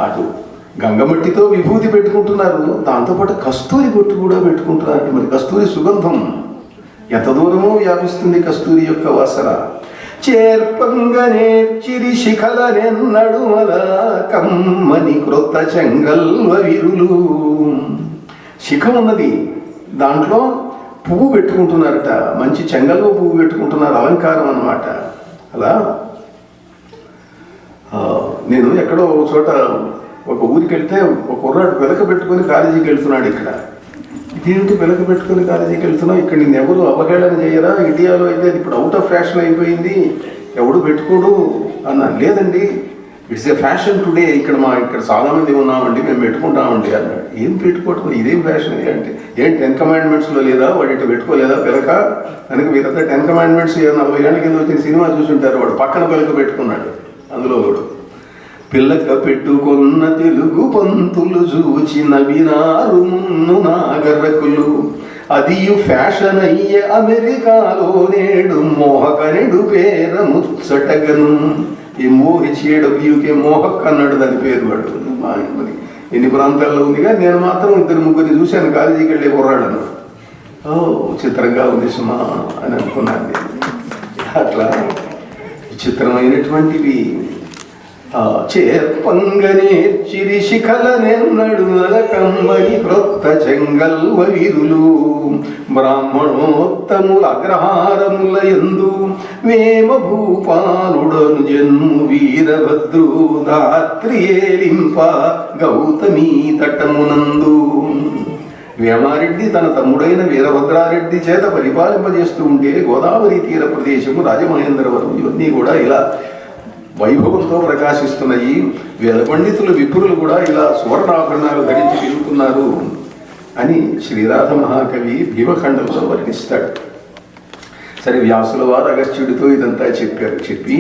అటు గంగమట్టితో విభూతి పెట్టుకుంటున్నారు, దాంతోపాటు కస్తూరి బొట్టు కూడా పెట్టుకుంటున్నారు. మరి కస్తూరి సుగంధం ఎంత దూరమో వ్యాపిస్తుంది కస్తూరి యొక్క వాసన. చేర్పంగనేర్చిరి శిఖలనెన్నడుమల కమ్మని క్రొత్త చెంగల్వ విరులు. శిఖం ఉన్నది, దాంట్లో పువ్వు పెట్టుకుంటున్నారట, మంచి చెంగల్వ పువ్వు పెట్టుకుంటున్నారు, అలంకారం అన్నమాట. అలా నేను ఎక్కడో చోట ఒక ఊరికి వెళ్తే ఒక కుర్రాడు పిలక పెట్టుకొని కాలేజీకి వెళ్తున్నాడు. ఇక్కడ ఇదేంటి పిలక పెట్టుకొని కాలేజీకి వెళ్తున్నావు, ఇక్కడ నేను ఎవరు అవహేళన చేయరా? ఇండియాలో అయితే ఇప్పుడు అవుట్ ఆఫ్ ఫ్యాషన్ అయిపోయింది, ఎవడు పెట్టుకోడు అన్నా. లేదండి, ఇట్స్ ఏ ఫ్యాషన్ టుడే, ఇక్కడ చాలామంది ఉన్నామండి, మేము పెట్టుకుంటామండి అన్నాడు. ఏం పెట్టుకోవటం, ఇదేం ఫ్యాషన్ అంటే ఏం 10 కమాండ్మెంట్స్లో లేదా? వాడు ఇటు పెట్టుకోలేదా పిలక? కనుక మీరంతా 10 కమాండ్మెంట్స్ 40 ఏళ్ళ కింద వచ్చిన సినిమా చూసుంటారు. వాడు పక్కన పిలక పెట్టుకున్నాడు, అందులో వాడు పిల్లక పెట్టుకున్న తెలుగు పంతులు చూచిన వినారు మున్ను నాగరకులు అదియు ఫ్యాషన్ అయ్యే అమెరికాలో నేడు మోహకనుడు పేర ముచ్చటగను. ఈ మోహిచ్చేడబ్ల్యూకే మోహక్ అన్నాడు దాని పేరు. వాడు మరి ఎన్ని ప్రాంతాల్లో ఉందిగా, నేను మాత్రం 2-3 చూశాను కాలేజీకి వెళ్ళే కుర్రాడను. చిత్రంగా ఉంది సుమా అని అనుకున్నాను నేను. అట్లా విచిత్రమైనటువంటివి. చేర్పంగనే చిరిశిఖలనెన్నడు నలకమ్మని క్రొత్త చెంగల్వ వీరులు బ్రాహ్మణోత్తముల అగ్రహారముల యందు వేమ భూపాలుడను జన్ము వీరభద్రు ధాత్రియేలింప గౌతమీ తటమునందు. వేమారెడ్డి తన తమ్ముడైన వీరభద్రారెడ్డి చేత పరిపాలింపజేస్తూ ఉంటే గోదావరి తీర ప్రదేశము రాజమహేంద్రవరం ఇవన్నీ కూడా ఇలా వైభవంతో ప్రకాశిస్తున్నాయి. వేద పండితులు విపురులు కూడా ఇలా సువర్ణాభరణాలు ధరించి తిరుగుతున్నారు అని శ్రీరాధ మహాకవి భీమఖండంలో వర్ణిస్తాడు. సరే, వ్యాసుల వారు అగస్త్యుడితో ఇదంతా చెప్పారు. చెప్పి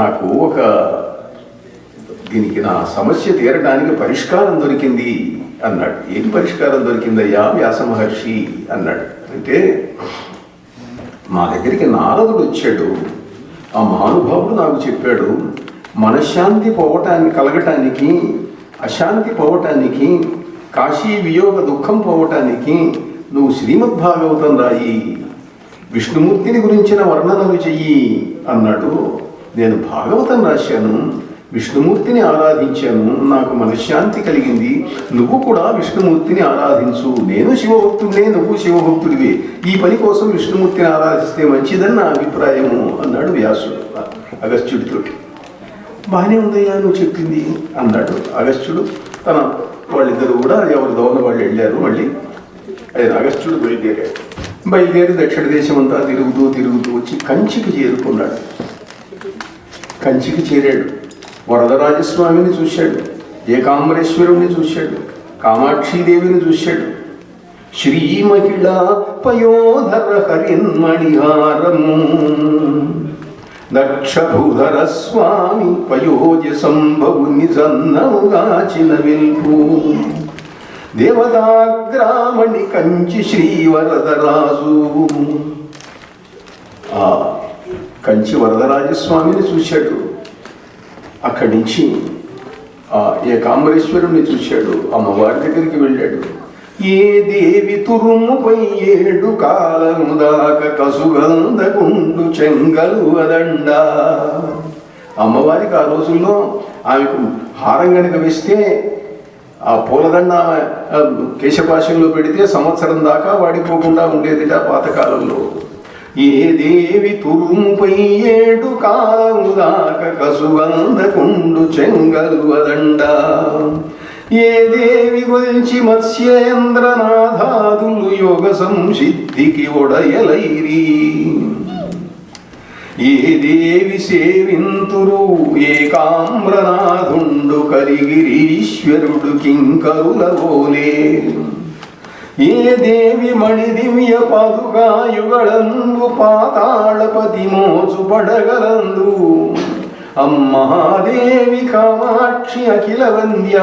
నాకు దీనికి నా సమస్య తీరడానికి పరిష్కారం దొరికింది అన్నాడు. ఏం పరిష్కారం దొరికిందయ్యా వ్యాస మహర్షి అన్నాడు. అంటే మా దగ్గరికి నారదుడు వచ్చాడు. ఆ మహానుభావుడు నాకు చెప్పాడు, మనశ్శాంతి కలగటానికి, అశాంతి పోవటానికి, కాశీ వియోగ దుఃఖం పోవటానికి నువ్వు శ్రీమద్భాగవతం రాయి, విష్ణుమూర్తిని గురించిన వర్ణనలు చెయ్యి అన్నాడు. నేను భాగవతం రాశాను, విష్ణుమూర్తిని ఆరాధించాను, నాకు మనశ్శాంతి కలిగింది. నువ్వు కూడా విష్ణుమూర్తిని ఆరాధించు. నేను శివభక్తుడినే, నువ్వు శివభక్తుడివి. ఈ పని కోసం విష్ణుమూర్తిని ఆరాధిస్తే మంచిదని నా అభిప్రాయము అన్నాడు వ్యాసుడు అగస్త్యుడితో. బాగానే ఉందయ్యా నువ్వు చెప్పింది అన్నాడు అగస్త్యుడు. వాళ్ళిద్దరూ కూడా ఎవరి దోన వాళ్ళు వెళ్ళారు. మళ్ళీ ఆయన అగస్త్యుడు బయలుదేరి దక్షిణ దేశం అంతా తిరుగుతూ వచ్చి కంచికి చేరుకున్నాడు. కంచికి చేరాడు. వరదరాజస్వామిని చూశాడు, ఏకాంబరేశ్వరుణ్ణి చూశాడు, కామాక్షీదేవిని చూశాడు. శ్రీమహిళా పయోధర హరిన్మణిహారము దక్షభూధర స్వామి పయోజ సంభవుని సన్నముగాచిన వెల్పు దేవతాగ్రామణి కంచి శ్రీవరదరాజు. కంచి వరదరాజస్వామిని చూశాడు. అక్కడి నుంచి ఏకాంబరేశ్వరుణ్ణి చూశాడు. అమ్మవారి దగ్గరికి వెళ్ళాడు. ఏ దేవి తురుముపై 7 కాలము దాకా కసుగందకుండు చెంగలు అదండ. అమ్మవారికి ఆ రోజుల్లో ఆమెకు హారం కనుక వేస్తే ఆ పూలదండ కేశపాశంలో పెడితే సంవత్సరం దాకా వాడిపోకుండా ఉండేదిట పాతకాలంలో. ఏ దేవి తురుముపై 7 కాలము దాకా కసుగందకుండు చెంగలు అదండ. ఏ దేవి గొల్చి మత్స్యేంద్రనాథాదులు యోగ సంసిద్ధికి ఒడయలైరి. ఏ దేవి సేవింతురు ఏకామ్రనాథుండు కరిగిరీశ్వరుడు కింకరులవోలే. ఏ దేవి మణి దివ్య పాదుకాయుగళందు పాతాళపతి మోచు పడగలందు. అమ్మాదేవి కామాక్షి అఖిల వంద్య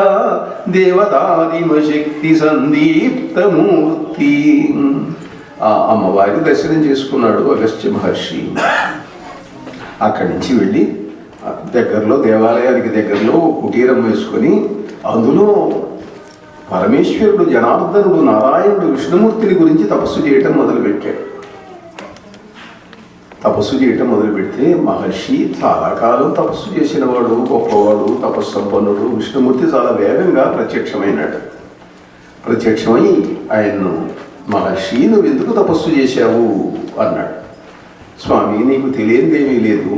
దేవతాదిమ శక్తి సందీప్తమూర్తి. ఆ అమ్మవారికి దర్శనం చేసుకున్నాడు అగస్త్య మహర్షి. అక్కడి నుంచి వెళ్ళి దగ్గరలో దేవాలయానికి దగ్గరలో కుటీరం వేసుకొని అందులో పరమేశ్వరుడు జనార్దనుడు నారాయణుడు విష్ణుమూర్తిని గురించి తపస్సు చేయటం మొదలుపెట్టాడు. తపస్సు చేయటం మొదలుపెడితే మహర్షి చాలా కాలం తపస్సు చేసినవాడు, గొప్పవాడు, తపస్సంపన్నుడు విష్ణుమూర్తి చాలా వేగంగా ప్రత్యక్షమై ఆయన్ను, మహర్షి నువ్వు ఎందుకు తపస్సు చేశావు అన్నాడు. స్వామి నీకు తెలియనిదేమీ లేదు,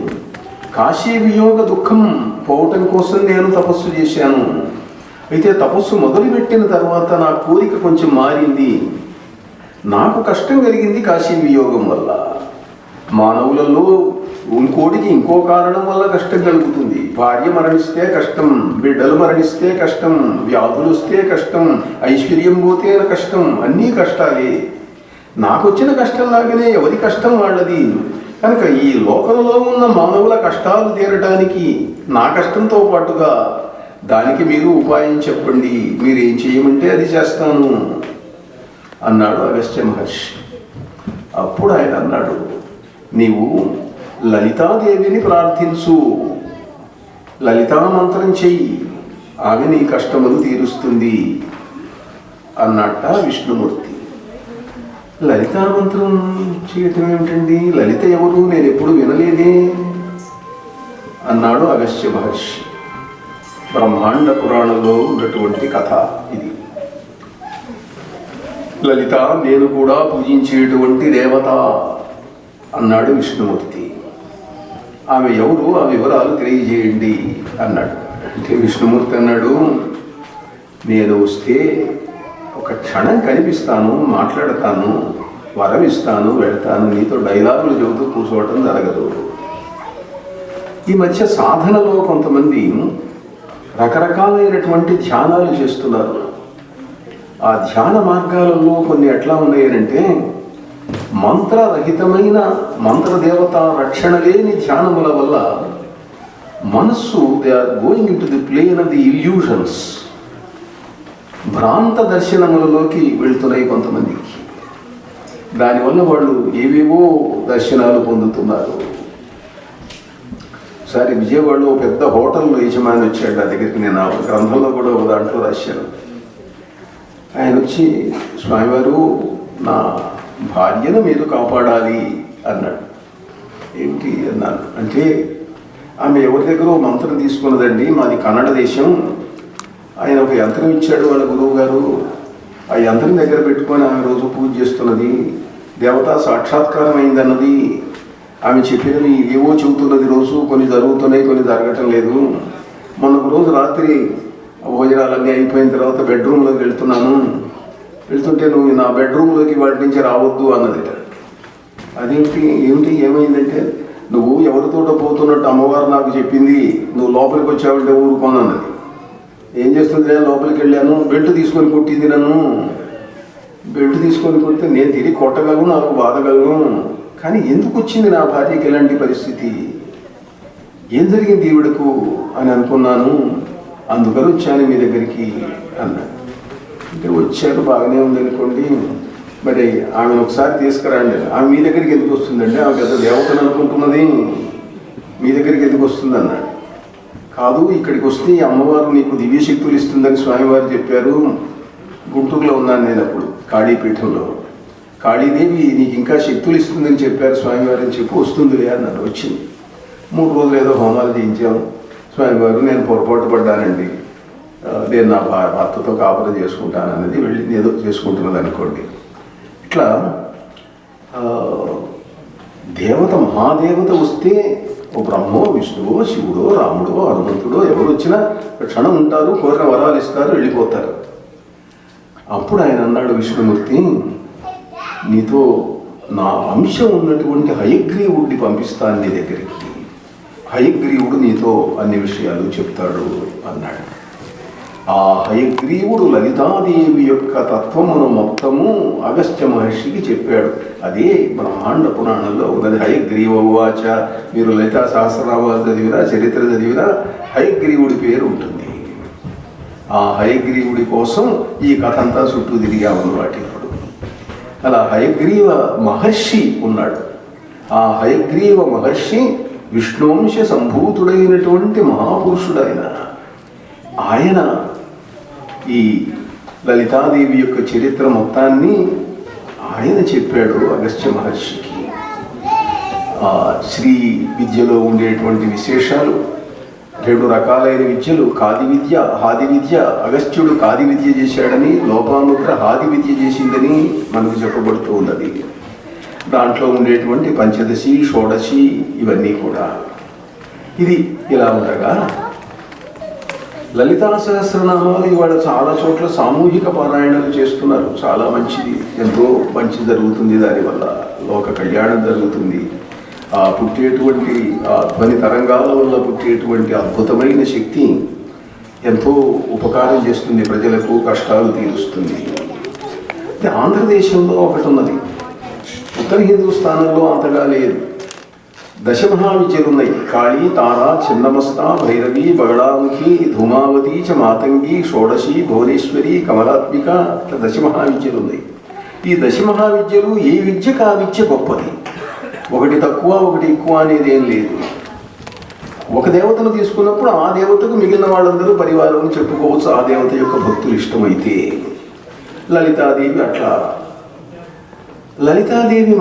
కాశీ వియోగ దుఃఖం పోవటం కోసం నేను తపస్సు చేశాను. అయితే తపస్సు మొదలుపెట్టిన తర్వాత నా కోరిక కొంచెం మారింది. నాకు కష్టం కలిగింది కాశీ వియోగం వల్ల. మానవులలో ఇంకోటికి ఇంకో కారణం వల్ల కష్టం కలుగుతుంది. భార్య మరణిస్తే కష్టం, బిడ్డలు మరణిస్తే కష్టం, వ్యాధులు వస్తే కష్టం, ఐశ్వర్యం పోతే కష్టం, అన్నీ కష్టాలే. నాకు వచ్చిన కష్టంలాగానే ఎవరి కష్టం వాళ్ళది. కనుక ఈ లోకంలో ఉన్న మానవుల కష్టాలు తీరడానికి నా కష్టంతో పాటుగా దానికి మీరు ఉపాయం చెప్పండి, మీరేం చేయమంటే అది చేస్తాను అన్నాడు అగస్త్య మహర్షి. అప్పుడు ఆయన అన్నాడు, నీవు లలితాదేవిని ప్రార్థించు, లలితా మంత్రం చెయ్యి, ఆమె నీ కష్టములు తీరుస్తుంది అన్నట్ట విష్ణుమూర్తి. లలితా మంత్రం చేయటం ఏమిటండి, లలిత ఎవరు, నేను ఎప్పుడు వినలేదే అన్నాడు అగస్త్య మహర్షి. బ్రహ్మాండ పురాణంలో ఉన్నటువంటి కథ ఇది. లలిత నేను కూడా పూజించేటువంటి దేవత అన్నాడు విష్ణుమూర్తి. ఆమె ఎవరు, ఆ వివరాలు తెలియజేయండి అన్నాడు. అంటే విష్ణుమూర్తి అన్నాడు, నేను వస్తే ఒక క్షణం కనిపిస్తాను, మాట్లాడతాను, వరమిస్తాను, వెళ్తాను, నీతో డైలాగులు చెబుతూ కూర్చోవటం జరగదు. ఈ మధ్య సాధనలో కొంతమంది రకరకాలైనటువంటి ధ్యానాలు చేస్తున్నారు. ఆ ధ్యాన మార్గాలలో కొన్ని ఎట్లా ఉన్నాయనంటే, మంత్రరహితమైన మంత్రదేవత రక్షణ లేని ధ్యానముల వల్ల మనస్సు they are going into the plane of the illusions, భ్రాంత దర్శనములలోకి వెళ్తున్నాయి కొంతమందికి. దానివల్ల వాళ్ళు ఏవేవో దర్శనాలు పొందుతున్నారు. ఒకసారి విజయవాడలో పెద్ద హోటల్ యజమాని వచ్చాడు నా దగ్గరికి. నేను ఆ గ్రంథంలో కూడా ఒక దాంట్లో రాశాను. ఆయన వచ్చి, స్వామివారు నా భార్యను మీరు కాపాడాలి అన్నాడు. ఏమిటి అన్నాను. అంటే ఆమె ఎవరి దగ్గర మంత్రం తీసుకున్నదండి, మాది కన్నడ దేశం. ఆయన ఒక యంత్రం ఇచ్చాడు వాళ్ళ గురువు గారు. ఆ యంత్రం దగ్గర పెట్టుకొని ఆమె రోజు పూజ చేస్తున్నది, దేవతా సాక్షాత్కారం అయిందన్నది. ఆమె చెప్పినవి ఏవో చెబుతున్నది, రోజు కొన్ని జరుగుతున్నాయి, కొన్ని జరగటం లేదు. మొన్న ఒక రోజు రాత్రి భోజనాలన్నీ అయిపోయిన తర్వాత బెడ్రూమ్లోకి వెళ్తుంటే నువ్వు నా బెడ్రూమ్లోకి వాటి నుంచి రావద్దు అన్నది. ఏమిటి ఏమైందంటే, నువ్వు ఎవరితోటో పోతున్నట్టు అమ్మవారు నాకు చెప్పింది, నువ్వు లోపలికి వచ్చావంటే ఊరుకోనన్నది. ఏం చేస్తుంది, నేను లోపలికి వెళ్ళాను, బెల్ట్ తీసుకొని కొట్టింది నన్ను. బెల్ట్ తీసుకొని కొడితే నేను తిరిగి కొట్టగలను, నాకు బాధగలను. కానీ ఎందుకు వచ్చింది నా భార్యకి ఇలాంటి పరిస్థితి, ఏం జరిగింది ఈవిడకు అని అనుకున్నాను, అందుకని వచ్చాను మీ దగ్గరికి అన్నాడు. అంటే వచ్చారు, బాగానే ఉందనుకోండి, మరి ఆమెను ఒకసారి తీసుకురండి. ఆమె మీ దగ్గరికి ఎందుకు వస్తుందండి, ఆమె పెద్ద దేవతను అనుకుంటున్నది, మీ దగ్గరికి ఎందుకు వస్తుంది అన్నాడు. కాదు, ఇక్కడికి వస్తే ఈ అమ్మవారు నీకు దివ్యశక్తులు ఇస్తుందని స్వామివారు చెప్పారు. గుంటూరులో ఉన్నాను నేను అప్పుడు, కాళీపీఠంలో. కాళీదేవి నీకు ఇంకా శక్తులు ఇస్తుందని చెప్పారు స్వామివారు అని చెప్పి వస్తుందిలే అన్నాడు. వచ్చింది. 3 రోజులు ఏదో హోమాలు చేయించాము. స్వామివారు నేను పొరపాటు పడ్డానండి, నేను నా భర్తతో కాపురం చేసుకుంటానన్నది, వెళ్ళి ఏదో చేసుకుంటున్నది అనుకోండి. ఇట్లా దేవత, మహాదేవత వస్తే ఓ బ్రహ్మో, విష్ణువో, శివుడో, రాముడో, హనుమంతుడో ఎవరు వచ్చినా క్షణం ఉంటారు, కోరిన వరాలు ఇస్తారు, వెళ్ళిపోతారు. అప్పుడు ఆయన అన్నాడు విష్ణుమూర్తి, నీతో నా అంశం ఉన్నటువంటి హయగ్రీవుడిని పంపిస్తాను నీ దగ్గరికి, హయగ్రీవుడు నీతో అన్ని విషయాలు చెప్తాడు అన్నాడు. ఆ హయగ్రీవుడు లలితాదేవి యొక్క తత్వమును మొత్తము అగస్త్య మహర్షికి చెప్పాడు. అదే బ్రహ్మాండ పురాణంలో ఉన్నది. హయగ్రీవ ఉవాచ. మీరు లలితా సహస్రనామాలు చదివినా, చరిత్ర చదివినా హయగ్రీవుడి పేరు ఉంటుంది. ఆ హయగ్రీవుడి కోసం ఈ కథ అంతా చుట్టూ తిరిగామన్నమాట. ఇప్పుడు అలా హయగ్రీవ మహర్షి ఉన్నాడు. ఆ హయగ్రీవ మహర్షి విష్ణువంశ సంభూతుడైనటువంటి మహాపురుషుడైన ఆయన ఈ లలితాదేవి యొక్క చరిత్ర మొత్తాన్ని ఆయన చెప్పాడు అగస్త్య మహర్షికి. శ్రీ విద్యలో ఉండేటువంటి విశేషాలు, 2 రకాలైన విద్యలు, కాది విద్య, హాది విద్య. అగస్త్యుడు కాది విద్య చేశాడని, లోపాముద్ర హాది విద్య చేసిందని మనకు చెప్పబడుతూ ఉన్నది. దాంట్లో ఉండేటువంటి పంచదశి, షోడశి ఇవన్నీ కూడా. ఇది ఇలా ఉండగా లలితా సహస్రనామాలు ఇవాళ చాలా చోట్ల సామూహిక పారాయణలు చేస్తున్నారు. చాలా మంచిది, ఎంతో మంచి జరుగుతుంది, దానివల్ల లోక కళ్యాణం జరుగుతుంది. పుట్టేటువంటి ఆ ధ్వని తరంగాల వల్ల పుట్టేటువంటి అద్భుతమైన శక్తి ఎంతో ఉపకారం చేస్తుంది, ప్రజలకు కష్టాలు తీరుస్తుంది. ఆంధ్రదేశంలో ఒకటి ఉన్నది, ఉత్తర హిందూస్థానంలో అంతగా లేదు. దశమహావిద్యలు ఉన్నాయి. కాళీ, తారా, చిన్నమస్త, భైరవి, బగడాముఖి, ధూమావతి చ మాతంగి, షోడశి, భువనేశ్వరి, కమలాత్మిక, దశమహావిద్యలు ఉన్నాయి. ఈ దశమహావిద్యలు ఏ విద్యకు ఆ విద్య గొప్పది. ఒకటి తక్కువ ఒకటి ఎక్కువ అనేది ఏం లేదు. ఒక దేవతను తీసుకున్నప్పుడు ఆ దేవతకు మిగిలిన వాళ్ళందరూ పరివారం చెప్పుకోవచ్చు. ఆ దేవత యొక్క భక్తులు ఇష్టమైతే లలితాదేవి అట్లా. లలితాదేవి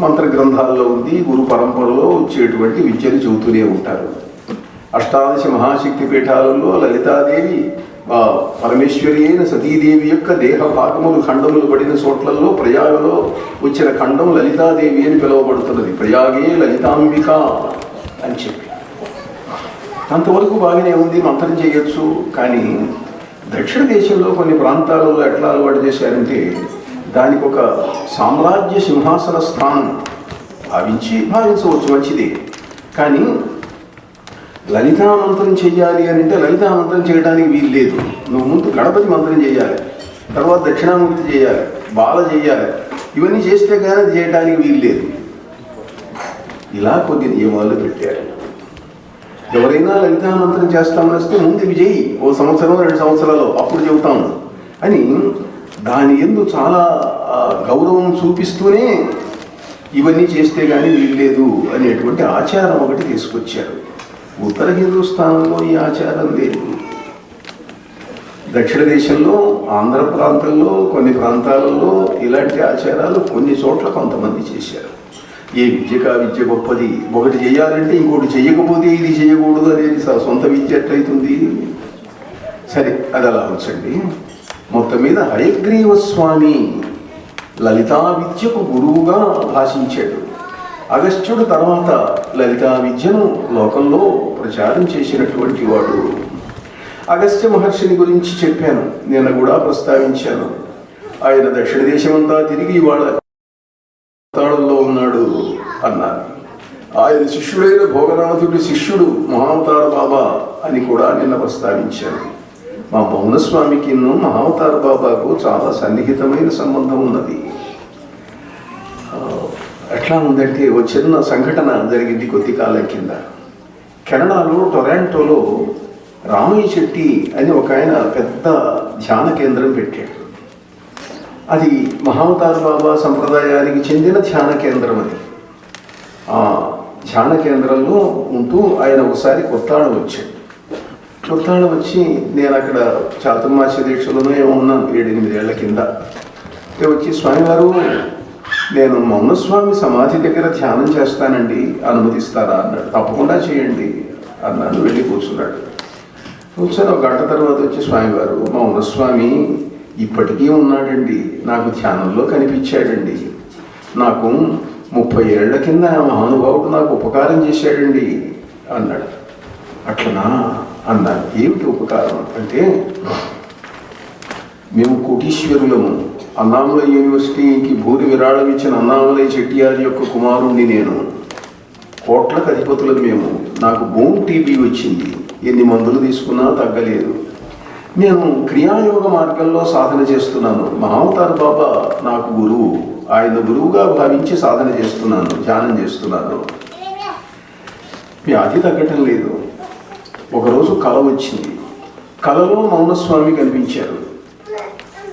మంత్ర గ్రంథాల్లో ఉంది. గురు పరంపరలో వచ్చేటువంటి విద్యను చెబుతూనే ఉంటారు. అష్టాదశ మహాశక్తి పీఠాలలో లలితాదేవి పరమేశ్వరి అయిన సతీదేవి యొక్క దేహ భాగములు ఖండములు పడిన చోట్లలో ప్రయాగలో వచ్చిన ఖండం లలితాదేవి అని పిలువబడుతున్నది. ప్రయాగే లలితాంబిక అని చెప్పి అంతవరకు బాగానే ఉంది, మంత్రం చేయొచ్చు. కానీ దక్షిణ దేశంలో కొన్ని ప్రాంతాలలో ఎట్లా అలవాటు చేశారంటే దానికి ఒక సామ్రాజ్య సింహాసన స్థానం భావించవచ్చు, మంచిది. కానీ లలితా మంత్రం చెయ్యాలి అని అంటే లలితా మంత్రం చేయడానికి వీలు లేదు. నువ్వు ముందు గణపతి మంత్రం చేయాలి, తర్వాత దక్షిణామూర్తి చేయాలి, బాల చేయాలి. ఇవన్నీ చేస్తే కానీ అది చేయడానికి వీలు లేదు. ఇలా కొన్ని నియమాలు పెట్టారు. ఎవరైనా లలితా మంత్రం చేస్తామని వస్తే ముందు ఇవి చేయి, 1 సంవత్సరం 2 సంవత్సరాలు అప్పుడు చెబుతాము అని దాని యందు చాలా గౌరవం చూపిస్తూనే ఇవన్నీ చేస్తే కానీ వీలు లేదు అనేటువంటి ఆచారం ఒకటి తీసుకొచ్చారు. ఉత్తర హిందూస్థానంలో ఈ ఆచారం లేదు. దక్షిణ దేశంలో ఆంధ్ర ప్రాంతంలో కొన్ని ప్రాంతాలలో ఇలాంటి ఆచారాలు కొన్ని చోట్ల కొంతమంది చేశారు. ఏ విద్యకు ఆ విద్య గొప్పది. ఒకటి చేయాలంటే ఇంకోటి చెయ్యకపోతే ఇది చేయకూడదు అనేది సొంత విద్య ఎట్లయితుంది? సరే, అది అలా ఉంచండి. మొత్తం మీద హయగ్రీవ స్వామి లలితా విద్యకు గురువుగా భాషించాడు. అగస్త్యుడు తర్వాత లలితా విద్యను లోకంలో ప్రచారం చేసినటువంటి వాడు. అగస్త్య మహర్షిని గురించి చెప్పాను, నిన్న కూడా ప్రస్తావించాను. ఆయన దక్షిణ దేశమంతా తిరిగి ఇవాళ తాళంలో ఉన్నాడు అన్నారు. ఆయన శిష్యుడైన భోగనాథుడి శిష్యుడు మహావతార బాబా అని కూడా నిన్న ప్రస్తావించాను. మా మౌనస్వామికి మహావతార బాబాకు చాలా సన్నిహితమైన సంబంధం ఉన్నది. ఎట్లా ఉందంటే ఓ చిన్న సంఘటన జరిగింది కొద్ది కాలం కింద. కెనడాలో టొరాంటోలో రామయ్య చెట్టి అని ఒక ఆయన పెద్ద ధ్యాన కేంద్రం పెట్టాడు. అది మహావతార బాబా సంప్రదాయానికి చెందిన ధ్యాన కేంద్రం. అది ఆ ధ్యాన కేంద్రంలో ఉంటూ ఆయన ఒకసారి కొత్తాళం వచ్చాడు. కొత్తాళం వచ్చి నేను అక్కడ చాతుర్మాస్య దీక్షలోనే ఉన్నాను 7-8 ఏళ్ల కింద. వచ్చి స్వామివారు, నేను మౌనస్వామి సమాధి దగ్గర ధ్యానం చేస్తానండి, అనుమతిస్తారా అన్నాడు. తప్పకుండా చేయండి అన్నాను. వెళ్ళి కూర్చున్నాడు. కూర్చొని 1 గంట తర్వాత వచ్చి స్వామివారు, మౌనస్వామి ఇప్పటికీ ఉన్నాడండి, నాకు ధ్యానంలో కనిపించాడండి, నాకు 30 ఏళ్ల కింద మహానుభావుడు నాకు ఉపకారం చేశాడండి అన్నాడు. అట్లనా అన్నాను. ఏమిటి ఉపకారం అంటే, మేము కోటీశ్వరులము, అన్నామలై యూనివర్సిటీకి భూరి విరాళం ఇచ్చిన అన్నామలై చెట్టియార్ యొక్క కుమారుణ్ణి నేను, కోట్లకు అధిపతులం మేము. నాకు బోన్ టీబీ వచ్చింది, ఎన్ని మందులు తీసుకున్నా తగ్గలేదు. నేను క్రియాయోగ మార్గంలో సాధన చేస్తున్నాను. మహావతార బాబా నాకు గురువు, ఆయన గురువుగా భావించి సాధన చేస్తున్నాను, ధ్యానం చేస్తున్నాను. వ్యాధి తగ్గటం లేదు. ఒకరోజు కల వచ్చింది. కలలో మౌనస్వామి కనిపించారు.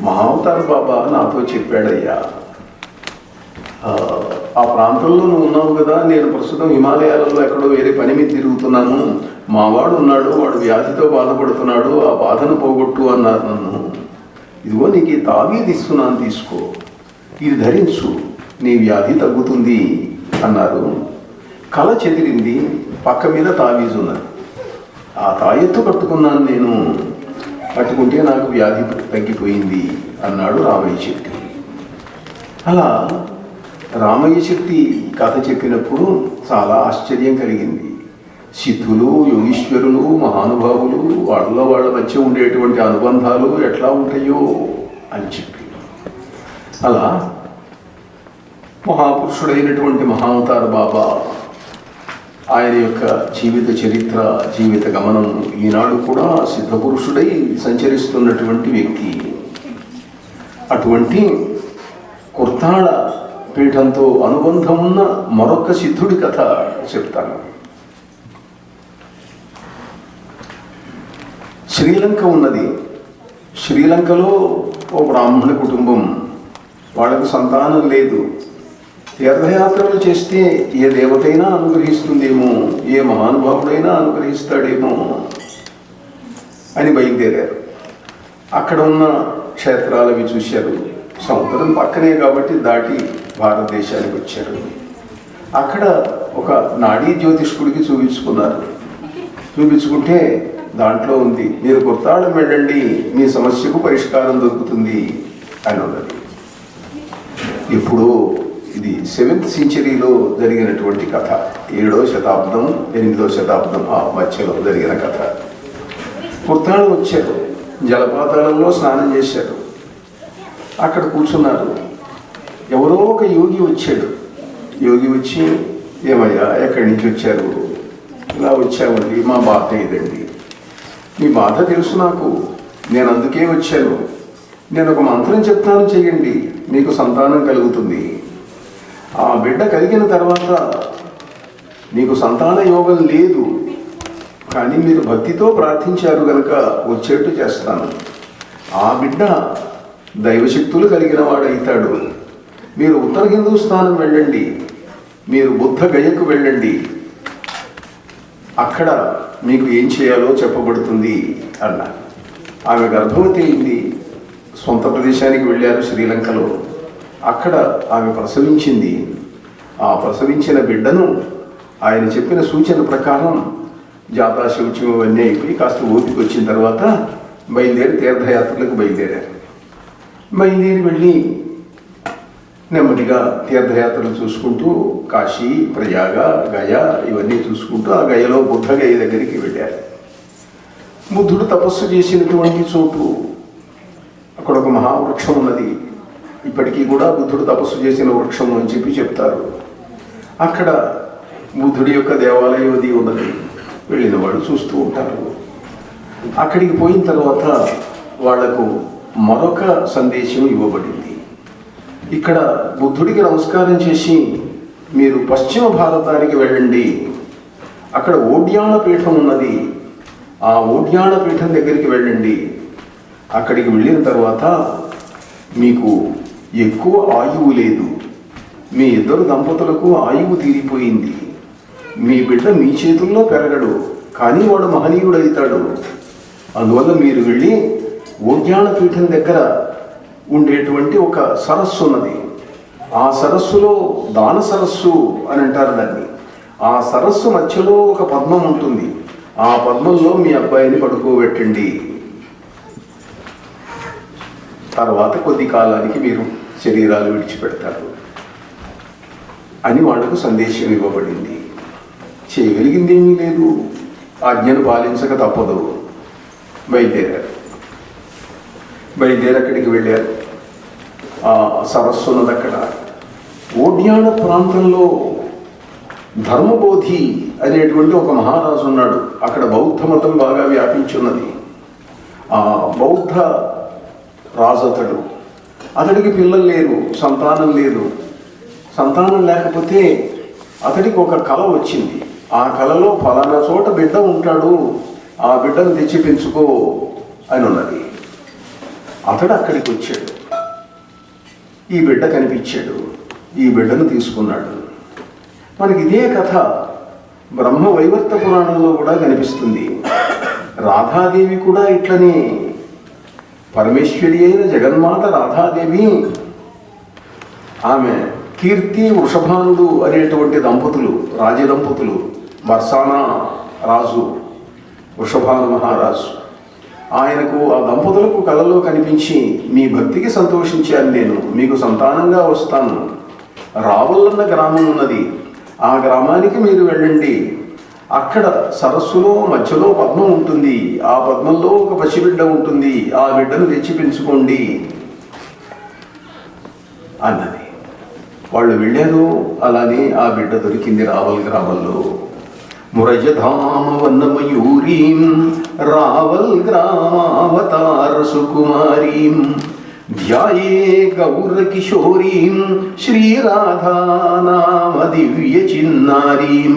మహావతార బాబా నాతో చెప్పాడయ్యా, ఆ ప్రాంతంలో నువ్వు ఉన్నావు కదా, నేను ప్రస్తుతం హిమాలయాలలో ఎక్కడో వేరే పని మీద తిరుగుతున్నాను, మావాడు ఉన్నాడు, వాడు వ్యాధితో బాధపడుతున్నాడు, ఆ బాధను పోగొట్టు అన్నారు నన్ను. ఇదిగో నీకు ఈ తావీది ఇస్తున్నాను, తీసుకో, ఇది ధరించు, నీ వ్యాధి తగ్గుతుంది అన్నారు. కళ చెదిరింది, పక్క మీద తావీజు ఉన్నది. ఆ తాయెత్తు కట్టుకున్నాను నేను, కట్టుకుంటే నాకు వ్యాధి తగ్గిపోయింది అన్నాడు రామయ్య చెట్టి. అలా రామయ్య చెట్టి కథ చెప్పినప్పుడు చాలా ఆశ్చర్యం కలిగింది. సిద్ధులు, యోగీశ్వరులు, మహానుభావులు, వాళ్ళ మధ్య ఉండేటువంటి అనుబంధాలు ఎట్లా ఉంటాయో అని చెప్పి, అలా మహాపురుషుడైనటువంటి మహావతార బాబా ఆయన యొక్క జీవిత చరిత్ర, జీవిత గమనం ఈనాడు కూడా సిద్ధపురుషుడై సంచరిస్తున్నటువంటి వ్యక్తి. అటువంటి కుర్తాళ పీఠంతో అనుబంధం ఉన్న మరొక సిద్ధుడి కథ చెప్తాను. శ్రీలంక ఉన్నది. శ్రీలంకలో ఓ బ్రాహ్మణ కుటుంబం, వాళ్ళకు సంతానం లేదు. తీర్థయాత్రలు చేస్తే ఏ దేవతైనా అనుగ్రహిస్తుందేమో, ఏ మహానుభావుడైనా అనుగ్రహిస్తాడేమో అని బయలుదేరారు. అక్కడ ఉన్న క్షేత్రాలవి చూశారు. సముద్రం పక్కనే కాబట్టి దాటి భారతదేశానికి వచ్చారు. అక్కడ ఒక నాడీ జ్యోతిష్కుడికి చూపించుకున్నారు. చూపించుకుంటే దాంట్లో ఉంది, మీరు కొత్తాళం వెళ్ళండి, మీ సమస్యకు పరిష్కారం దొరుకుతుంది అని ఉన్నది. ఇప్పుడు ఇది 7th సెంచరీలో జరిగినటువంటి కథ. 7వ శతాబ్దం 8వ శతాబ్దం ఆ మధ్యలో జరిగిన కథ. కుర్తాళ్ళు వచ్చారు, జలపాతాలలో స్నానం చేశారు. అక్కడ కూర్చున్నారు. ఎవరో ఒక యోగి వచ్చాడు. యోగి వచ్చి, ఏమయ్యా ఎక్కడి నుంచి వచ్చారు? ఇలా వచ్చామండి, మా బాధ ఇదండి. మీ బాధ తెలుసు నాకు, నేను అందుకే వచ్చాను. నేను ఒక మంత్రం చెప్తాను, చెయ్యండి, మీకు సంతానం కలుగుతుంది. ఆ బిడ్డ కలిగిన తర్వాత మీకు సంతాన యోగం లేదు, కానీ మీరు భక్తితో ప్రార్థించారు కనుక వచ్చేట్టు చేస్తాను. ఆ బిడ్డ దైవశక్తులు కలిగిన వాడైతాడు. మీరు ఉత్తర హిందూస్థానం వెళ్ళండి, మీరు బుద్ధ గయకు వెళ్ళండి, అక్కడ మీకు ఏం చేయాలో చెప్పబడుతుంది అన్నారు. ఆమె గర్భవతి అయింది. సొంత ప్రదేశానికి వెళ్ళారు శ్రీలంకలో. అక్కడ ఆమె ప్రసవించింది. ఆ ప్రసవించిన బిడ్డను ఆయన చెప్పిన సూచన ప్రకారం జాతాశౌచం అవన్నీ అయిపోయి కాస్త ఓపిక వచ్చిన తర్వాత బయలుదేరి తీర్థయాత్రలకు బయలుదేరారు. బయలుదేరి వెళ్ళి నెమ్మదిగా తీర్థయాత్రలు చూసుకుంటూ కాశీ, ప్రయాగ, గయ ఇవన్నీ చూసుకుంటూ ఆ గయలో బుద్ధ గయ దగ్గరికి వెళ్ళారు. బుద్ధుడు తపస్సు చేసినటువంటి చోటు, అక్కడ ఒక మహావృక్షం ఉన్నది. ఇప్పటికీ కూడా బుద్ధుడు తపస్సు చేసిన వృక్షం అని చెప్పి చెప్తారు. అక్కడ బుద్ధుడి యొక్క దేవాలయం అది ఉన్నది. వెళ్ళిన వాళ్ళు చూస్తూ ఉంటారు. అక్కడికి పోయిన తర్వాత వాళ్లకు మరొక సందేశం ఇవ్వబడింది. ఇక్కడ బుద్ధుడికి నమస్కారం చేసి మీరు పశ్చిమ భారతానికి వెళ్ళండి, అక్కడ ఓడ్యాన పీఠం ఉన్నది, ఆ ఓడ్యాన పీఠం దగ్గరికి వెళ్ళండి. అక్కడికి వెళ్ళిన తర్వాత మీకు ఎక్కువ ఆయువు లేదు, మీ ఇద్దరు దంపతులకు ఆయువు తీరిపోయింది, మీ బిడ్డ మీ చేతుల్లో పెరగడు, కానీ వాడు మహనీయుడవుతాడు. అందువల్ల మీరు వెళ్ళి ఓడ్యాన పీఠం దగ్గర ఉండేటువంటి ఒక సరస్సు ఉన్నది. ఆ సరస్సులో దాన సరస్సు అని అంటారు దాన్ని. ఆ సరస్సు మధ్యలో ఒక పద్మం ఉంటుంది. ఆ పద్మంలో మీ అబ్బాయిని పడుకోబెట్టండి. తర్వాత కొద్ది కాలానికి మీరు శరీరాలు విడిచిపెడతారు అని వాళ్లకు సందేశం ఇవ్వబడింది. చేయగలిగింది ఏమీ లేదు, ఆజ్ఞను పాలించక తప్పదు. బయలుదేరారు. అక్కడికి వెళ్ళారు. ఆ సరస్సు ఉన్నది అక్కడ. ఓడ్యాన ప్రాంతంలో ధర్మబోధి అనేటువంటి ఒక మహారాజు ఉన్నాడు. అక్కడ బౌద్ధ మతం బాగా వ్యాపించున్నది. ఆ బౌద్ధ రాజు అతడికి పిల్లలు లేరు, సంతానం లేదు. సంతానం లేకపోతే అతడికి ఒక కళ వచ్చింది. ఆ కళలో ఫలానా చోట బిడ్డ ఉంటాడు, ఆ బిడ్డను తెచ్చి పెంచుకో అని ఉన్నది. అతడు అక్కడికి వచ్చాడు. ఈ బిడ్డ కనిపించాడు. ఈ బిడ్డను తీసుకున్నాడు. మనకి ఇదే కథ బ్రహ్మ వైవర్త పురాణంలో కూడా కనిపిస్తుంది. రాధాదేవి కూడా ఇట్లనే, పరమేశ్వరి అయిన జగన్మాత రాధాదేవి, ఆమె కీర్తి వృషభానుడు అనేటువంటి దంపతులు, రాజదంపతులు, బర్సానా రాజు, వృషభాను మహారాజు, ఆయనకు ఆ దంపతులకు కలలో కనిపించి, మీ భక్తికి సంతోషించాను, నేను మీకు సంతానంగా వస్తాను, రావల్లన్న గ్రామం ఉన్నది, ఆ గ్రామానికి మీరు వెళ్ళండి, అక్కడ సరస్సులో మధ్యలో పద్మం ఉంటుంది, ఆ పద్మంలో ఒక పసిబిడ్డ ఉంటుంది, ఆ బిడ్డను తెచ్చి పెంచుకోండి అన్నది. వాళ్ళు వెళ్ళారు. అలానే ఆ బిడ్డ దొరికింది రావల్ గ్రామంలో. మురజధామ వన్నమయూరీం రావల్ గ్రామావతార సుకుమారీం ధ్యాయే గౌర కిశోరీం శ్రీరాధానామ దివ్య చిన్నారీం.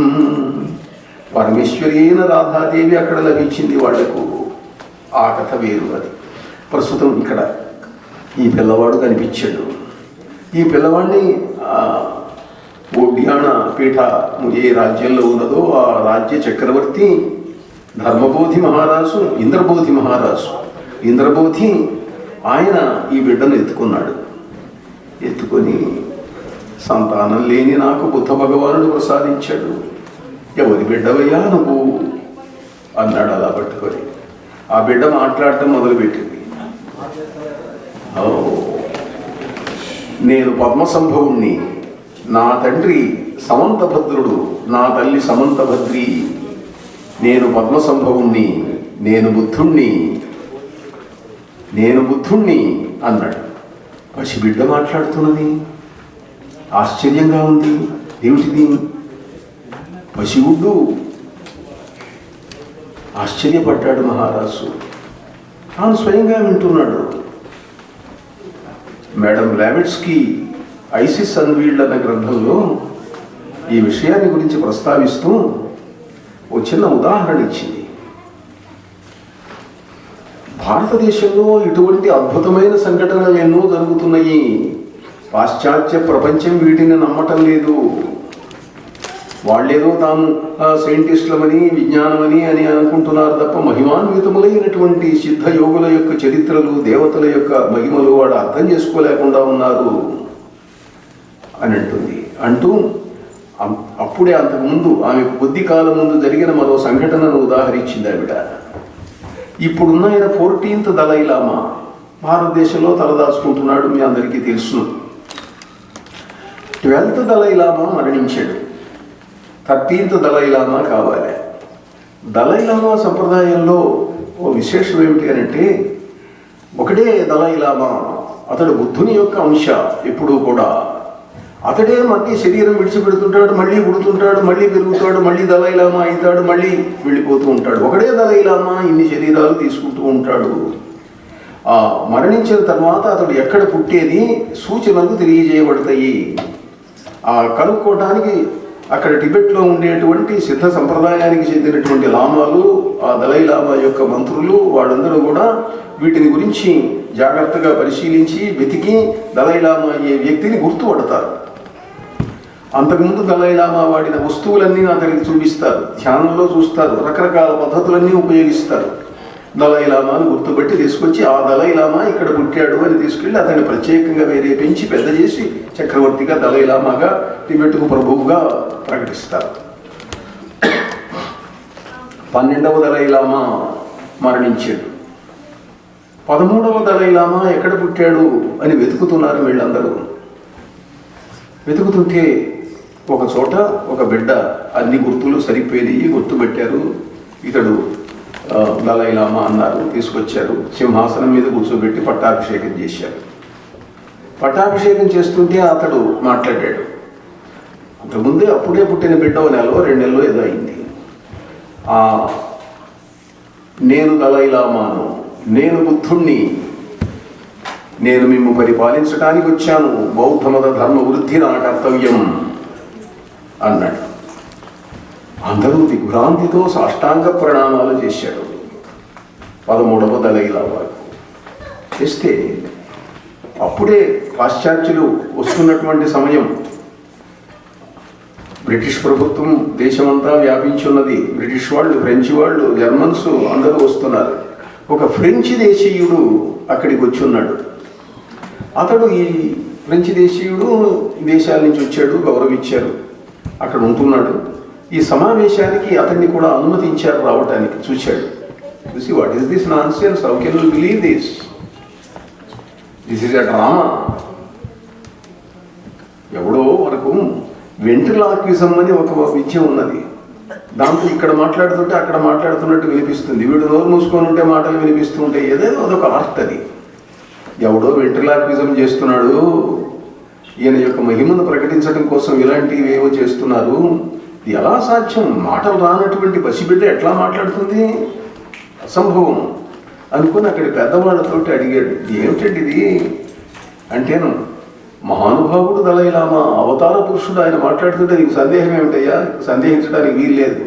పరమేశ్వరి అయిన రాధాదేవి అక్కడ లభించింది వాళ్లకు. ఆ కథ వేరు. అది ప్రస్తుతం ఇక్కడ ఈ పిల్లవాడు కనిపించాడు. ఈ పిల్లవాడిని ఒడ్యాణ పీఠ ఏ రాజ్యంలో ఉన్నదో ఆ రాజ్య చక్రవర్తి ధర్మబోధి మహారాజు, ఇంద్రబోధి ఆయన ఈ బిడ్డను ఎత్తుకున్నాడు. ఎత్తుకొని సంతానం లేని నాకు బుద్ధ భగవానుడు ప్రసాదించాడు, ఎవరి బిడ్డవయ్యా నువ్వు అన్నాడు. అలా పట్టుకొని ఆ బిడ్డ మాట్లాడటం మొదలుపెట్టింది. నేను పద్మసంభవుణ్ణి, నా తండ్రి సమంతభద్రుడు, నా తల్లి సమంతభద్రి, నేను పద్మసంభవుణ్ణి, నేను బుద్ధుణ్ణి అన్నాడు. పసిబిడ్డ మాట్లాడుతున్నది, ఆశ్చర్యంగా ఉంది. ఏమిటిది? పసిగుడ్డు. ఆశ్చర్యపడ్డాడు మహారాజు. తాను స్వయంగా వింటున్నాడు. మేడం బ్లావెట్స్కీ ఐసిస్ అన్వీల్డ్ అన్న గ్రంథంలో ఈ విషయాన్ని గురించి ప్రస్తావిస్తూ ఓ చిన్న ఉదాహరణ ఇచ్చింది. భారతదేశంలో ఇటువంటి అద్భుతమైన సంఘటనలు ఎన్నో జరుగుతున్నాయి. పాశ్చాత్య ప్రపంచం వీటిని నమ్మటం లేదు. వాళ్ళేదో తాము సైంటిస్టులమని విజ్ఞానమని అని అనుకుంటున్నారు తప్ప మహిమాన్వితములైనటువంటి సిద్ధ యోగుల యొక్క చరిత్రలు, దేవతల యొక్క మహిమలు వాడు అర్థం చేసుకోలేకుండా ఉన్నారు అని అంటూ అప్పుడే అంతకుముందు ఆమెకు కొద్ది కాలం ముందు జరిగిన మరో సంఘటనను ఉదాహరించింది ఆవిడ. ఇప్పుడున్న ఆయన 14th దలైలామా భారతదేశంలో తలదాచుకుంటున్నాడు, మీ అందరికీ తెలుసును. 12th దలైలామా మరణించాడు. 13th దలైలామా కావాలి. దలైలామా సంప్రదాయంలో ఓ విశేషం ఏమిటి అంటే, ఒకటే దలైలామా, అతడు బుద్ధుని యొక్క అంశ. ఎప్పుడూ కూడా అతడే మళ్ళీ శరీరం విడిచిపెడుతుంటాడు, మళ్ళీ పుడుతుంటాడు, మళ్ళీ పెరుగుతాడు, మళ్ళీ దలైలామా అవుతాడు, మళ్ళీ వెళ్ళిపోతూ ఉంటాడు. ఒకడే దలైలామా ఇన్ని శరీరాలు తీసుకుంటూ ఉంటాడు. మరణించిన తర్వాత అతడు ఎక్కడ పుట్టేది సూచనలు తెలియజేయబడతాయి. కనుక్కోవడానికి అక్కడ టిబెట్లో ఉండేటువంటి సిద్ధ సంప్రదాయానికి చెందినటువంటి లామాలు, ఆ దలైలామా యొక్క మంత్రులు, వాళ్ళందరూ కూడా వీటిని గురించి జాగ్రత్తగా పరిశీలించి వెతికి దలైలామా అయ్యే వ్యక్తిని గుర్తుపడతారు. అంతకుముందు దలైలామా వాడిన వస్తువులన్నీ అతనికి చూపిస్తారు, ధ్యానంలో చూస్తారు, రకరకాల పద్ధతులన్నీ ఉపయోగిస్తారు. దలైలామాను గుర్తుపెట్టి తీసుకొచ్చి ఆ దలైలామా ఇక్కడ పుట్టాడు అని తీసుకెళ్ళి అతన్ని ప్రత్యేకంగా వేరే పెంచి పెద్ద చేసి చక్రవర్తిగా దలైలామాగా టిబెట్కు ప్రభువుగా ప్రకటిస్తారు. 12వ దలైలామా మరణించాడు. 13వ దలైలామా ఎక్కడ పుట్టాడు అని వెతుకుతున్నారు వీళ్ళందరూ. వెతుకుతుంటే ఒక చోట ఒక బిడ్డ అన్ని గుర్తులు సరిపోయి గుర్తుపెట్టారు. ఇతడు దలైలామా అన్నారు. తీసుకొచ్చారు, సింహాసనం మీద కూర్చోబెట్టి పట్టాభిషేకం చేశారు. పట్టాభిషేకం చేస్తుంటే అతడు మాట్లాడాడు. అంతకుముందే అప్పుడే పుట్టిన బిడ్డ 1 నెలలో 2 నెలలో ఏదో అయింది. నేను దలైలామాను, నేను బుద్ధుణ్ణి, నేను మిమ్ము పరిపాలించడానికి వచ్చాను, బౌద్ధ మత ధర్మ వృద్ధి నా కర్తవ్యం అన్నాడు. అందరూ దిగ్భ్రాంతితో సాష్టాంగ ప్రణామాలు చేశారు. 13వ దలైలామా చేస్తే అప్పుడే పాశ్చాత్యులు వస్తున్నటువంటి సమయం. బ్రిటిష్ ప్రభుత్వం దేశమంతా వ్యాపించి ఉన్నది. బ్రిటిష్ వాళ్ళు, ఫ్రెంచ్ వాళ్ళు, జర్మన్స్ అందరూ వస్తున్నారు. ఒక ఫ్రెంచ్ దేశీయుడు అక్కడికి వచ్చి ఉన్నాడు. అతడు ఈ ఫ్రెంచ్ దేశీయుడు దేశాల నుంచి వచ్చాడు, గౌరవించారు, అక్కడ ఉంటున్నాడు. ఈ సమావేశానికి అతన్ని కూడా అనుమతించారు రావటానికి. చూశాడు, చూసి what is this nonsense, how can you believe this, this is a drama. ఎవడో వరకు వెంట్రిలాక్విజం అని ఒక విద్య ఉన్నది. దాంతో ఇక్కడ మాట్లాడుతుంటే అక్కడ మాట్లాడుతున్నట్టు వినిపిస్తుంది. వీడు నోరు మూసుకొని ఉంటే మాటలు వినిపిస్తూ ఉంటాయి. ఏదేదో అదొక ఆర్ట్ అది. ఎవడో వెంట్రిలాక్విజం చేస్తున్నాడు, ఈయన యొక్క మహిమను ప్రకటించడం కోసం ఇలాంటివి ఏవో చేస్తున్నారు. ఇది ఎలా సాధ్యం? మాటలు రానటువంటి పసిబిడ్డ ఎట్లా మాట్లాడుతుంది? అసంభవం అనుకుని అక్కడి పెద్దవాళ్ళతోటి అడిగాడు, ఏమిటండి ఇది అంటేను, మహానుభావుడు దలైలామా అవతార పురుషుడు, ఆయన మాట్లాడుతుంటే నీకు సందేహం ఏమిటయ్యా? సందేహించడానికి వీల్లేదు.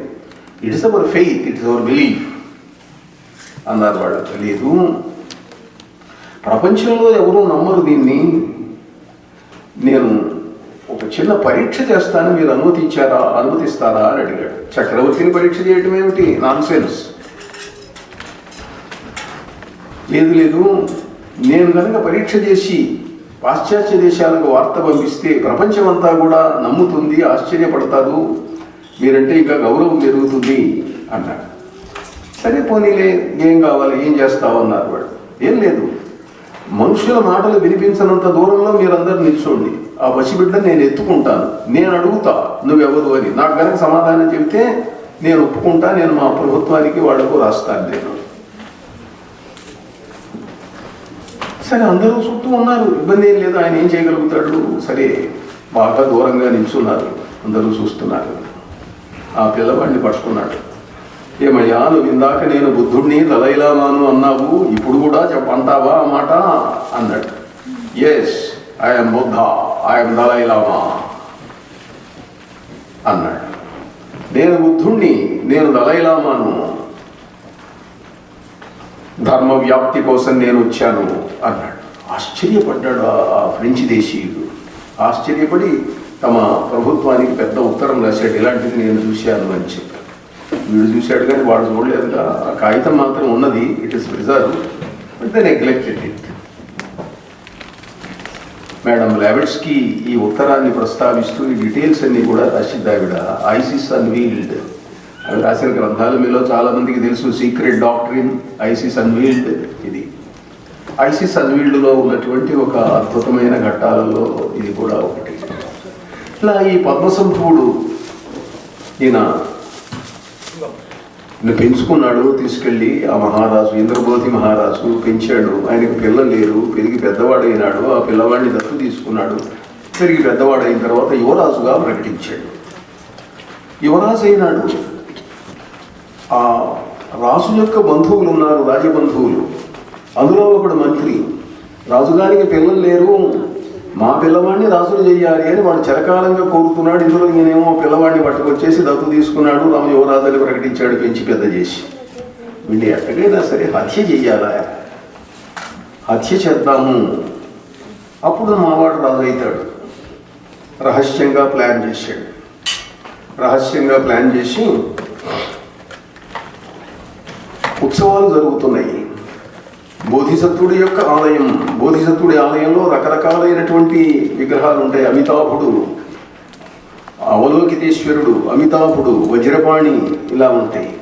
It's our faith, it's our belief అన్నారు. వాళ్ళు తెలియదు. ప్రపంచంలో ఎవరూ నమ్మరు దీన్ని. నేను ఒక చిన్న పరీక్ష చేస్తాను, మీరు అనుమతిస్తారా అని అడిగాడు. చక్రవర్తిని పరీక్ష చేయటం ఏమిటి? నాన్సెన్స్. లేదు, నేను కనుక పరీక్ష చేసి పాశ్చాత్య దేశాలకు వార్త పంపిస్తే ప్రపంచమంతా కూడా నమ్ముతుంది, ఆశ్చర్యపడతారు, మీరంటే ఇంకా గౌరవం పెరుగుతుంది అన్నాడు. సరే పోనీలే, ఏం కావాలి, ఏం చేస్తావు అన్నారు వాడు. ఏం లేదు, మనుషుల మాటలు వినిపించినంత దూరంలో మీరందరూ నిల్చోండి, ఆ పసిబిడ్డను నేను ఎత్తుకుంటాను, నేను అడుగుతా నువ్వెవరు అని. నాకు కనుక సమాధానం చెబితే నేను ఒప్పుకుంటా, నేను మా ప్రభుత్వానికి వాళ్లకు రాస్తాను నేను. సరే అందరూ చుట్టూ ఉన్నారు, ఇబ్బంది ఏం లేదు, ఆయన ఏం చేయగలుగుతాడు. సరే బాగా దూరంగా నిల్చున్నారు, అందరూ చూస్తున్నారు. ఆ పిల్లవాడిని పట్టుకున్నాడు. ఏమయ్యా, నువ్వు ఇందాక నేను బుద్ధుడిని దలైలామాను అన్నావు, ఇప్పుడు కూడా అంటావా ఆ మాట అన్నాడు. Yes, I'm Buddha, I'm Dalai అన్నాడు. నేను బుద్ధుణ్ణి, నేను దలైలామాను, ధర్మ వ్యాప్తి కోసం నేను వచ్చాను అన్నాడు. ఆశ్చర్యపడ్డాడు ఆ ఫ్రెంచ్ దేశీయుడు. ఆశ్చర్యపడి తమ ప్రభుత్వానికి పెద్ద ఉత్తరం రాశాడు, ఇలాంటిది నేను చూశాను అని చెప్పాడు. వీడు చూశాడు కానీ వాడు చూడలేదుగా. ఆ కాగితం మాత్రం ఉన్నది, it is preserve, but they neglected it. Madam Blavatsky ఈ ఉత్తరాన్ని ప్రస్తావిస్తూ ఈ డీటెయిల్స్ అన్నీ కూడా రాసిద్ది ఆవిడ. ఐసిస్ అన్వీల్డ్, అవి రాసిన గ్రంథాలు మీలో చాలామందికి తెలుసు. Secret doctrine, ISIS unveiled. ఇది ఐసిస్ అన్వీల్డ్లో ఉన్నటువంటి ఒక అద్భుతమైన ఘట్టాలలో ఇది కూడా ఒకటి. ఇట్లా ఈ పద్మసంభువుడు ఈయన పెంచుకున్నాడు, తీసుకెళ్ళి ఆ మహారాజు, ఇంద్రబోధి మహారాజు పెంచాడు. ఆయనకు పిల్లలు లేరు, పెరిగి పెద్దవాడైనాడు. ఆ పిల్లవాడిని దత్తు తీసుకున్నాడు. పెరిగి పెద్దవాడైన తర్వాత యువరాజుగా ప్రకటించాడు. యువరాజు అయినాడు. ఆ రాజు యొక్క బంధువులు ఉన్నారు, రాజబంధువులు. అందులో ఒకడు మంత్రి. రాజుగారికి పిల్లలు లేరు, మా పిల్లవాడిని రాజులు చెయ్యాలి అని వాడు చిరకాలంగా కోరుతున్నాడు. ఇందులో నేనేమో పిల్లవాడిని పట్టుకొచ్చేసి దత్తు తీసుకున్నాడు, తమ యువరాజుని ప్రకటించాడు, పెంచి పెద్ద చేసి. వీళ్ళు ఎట్టగైనా సరే హత్య చెయ్యాలా, హత్య చేద్దాము, అప్పుడు మావాడు రాజు అవుతాడు. రహస్యంగా ప్లాన్ చేశాడు. రహస్యంగా ప్లాన్ చేసి ఉత్సవాలు జరుగుతున్నాయి. బోధిసత్వుడి యొక్క ఆలయం, బోధిసత్వుడి ఆలయంలో రకరకాలైనటువంటి విగ్రహాలు ఉంటాయి. అమితాభుడు, అవలోకితేశ్వరుడు, అమితాభుడు, వజ్రపాణి, ఇలా ఉంటాయి.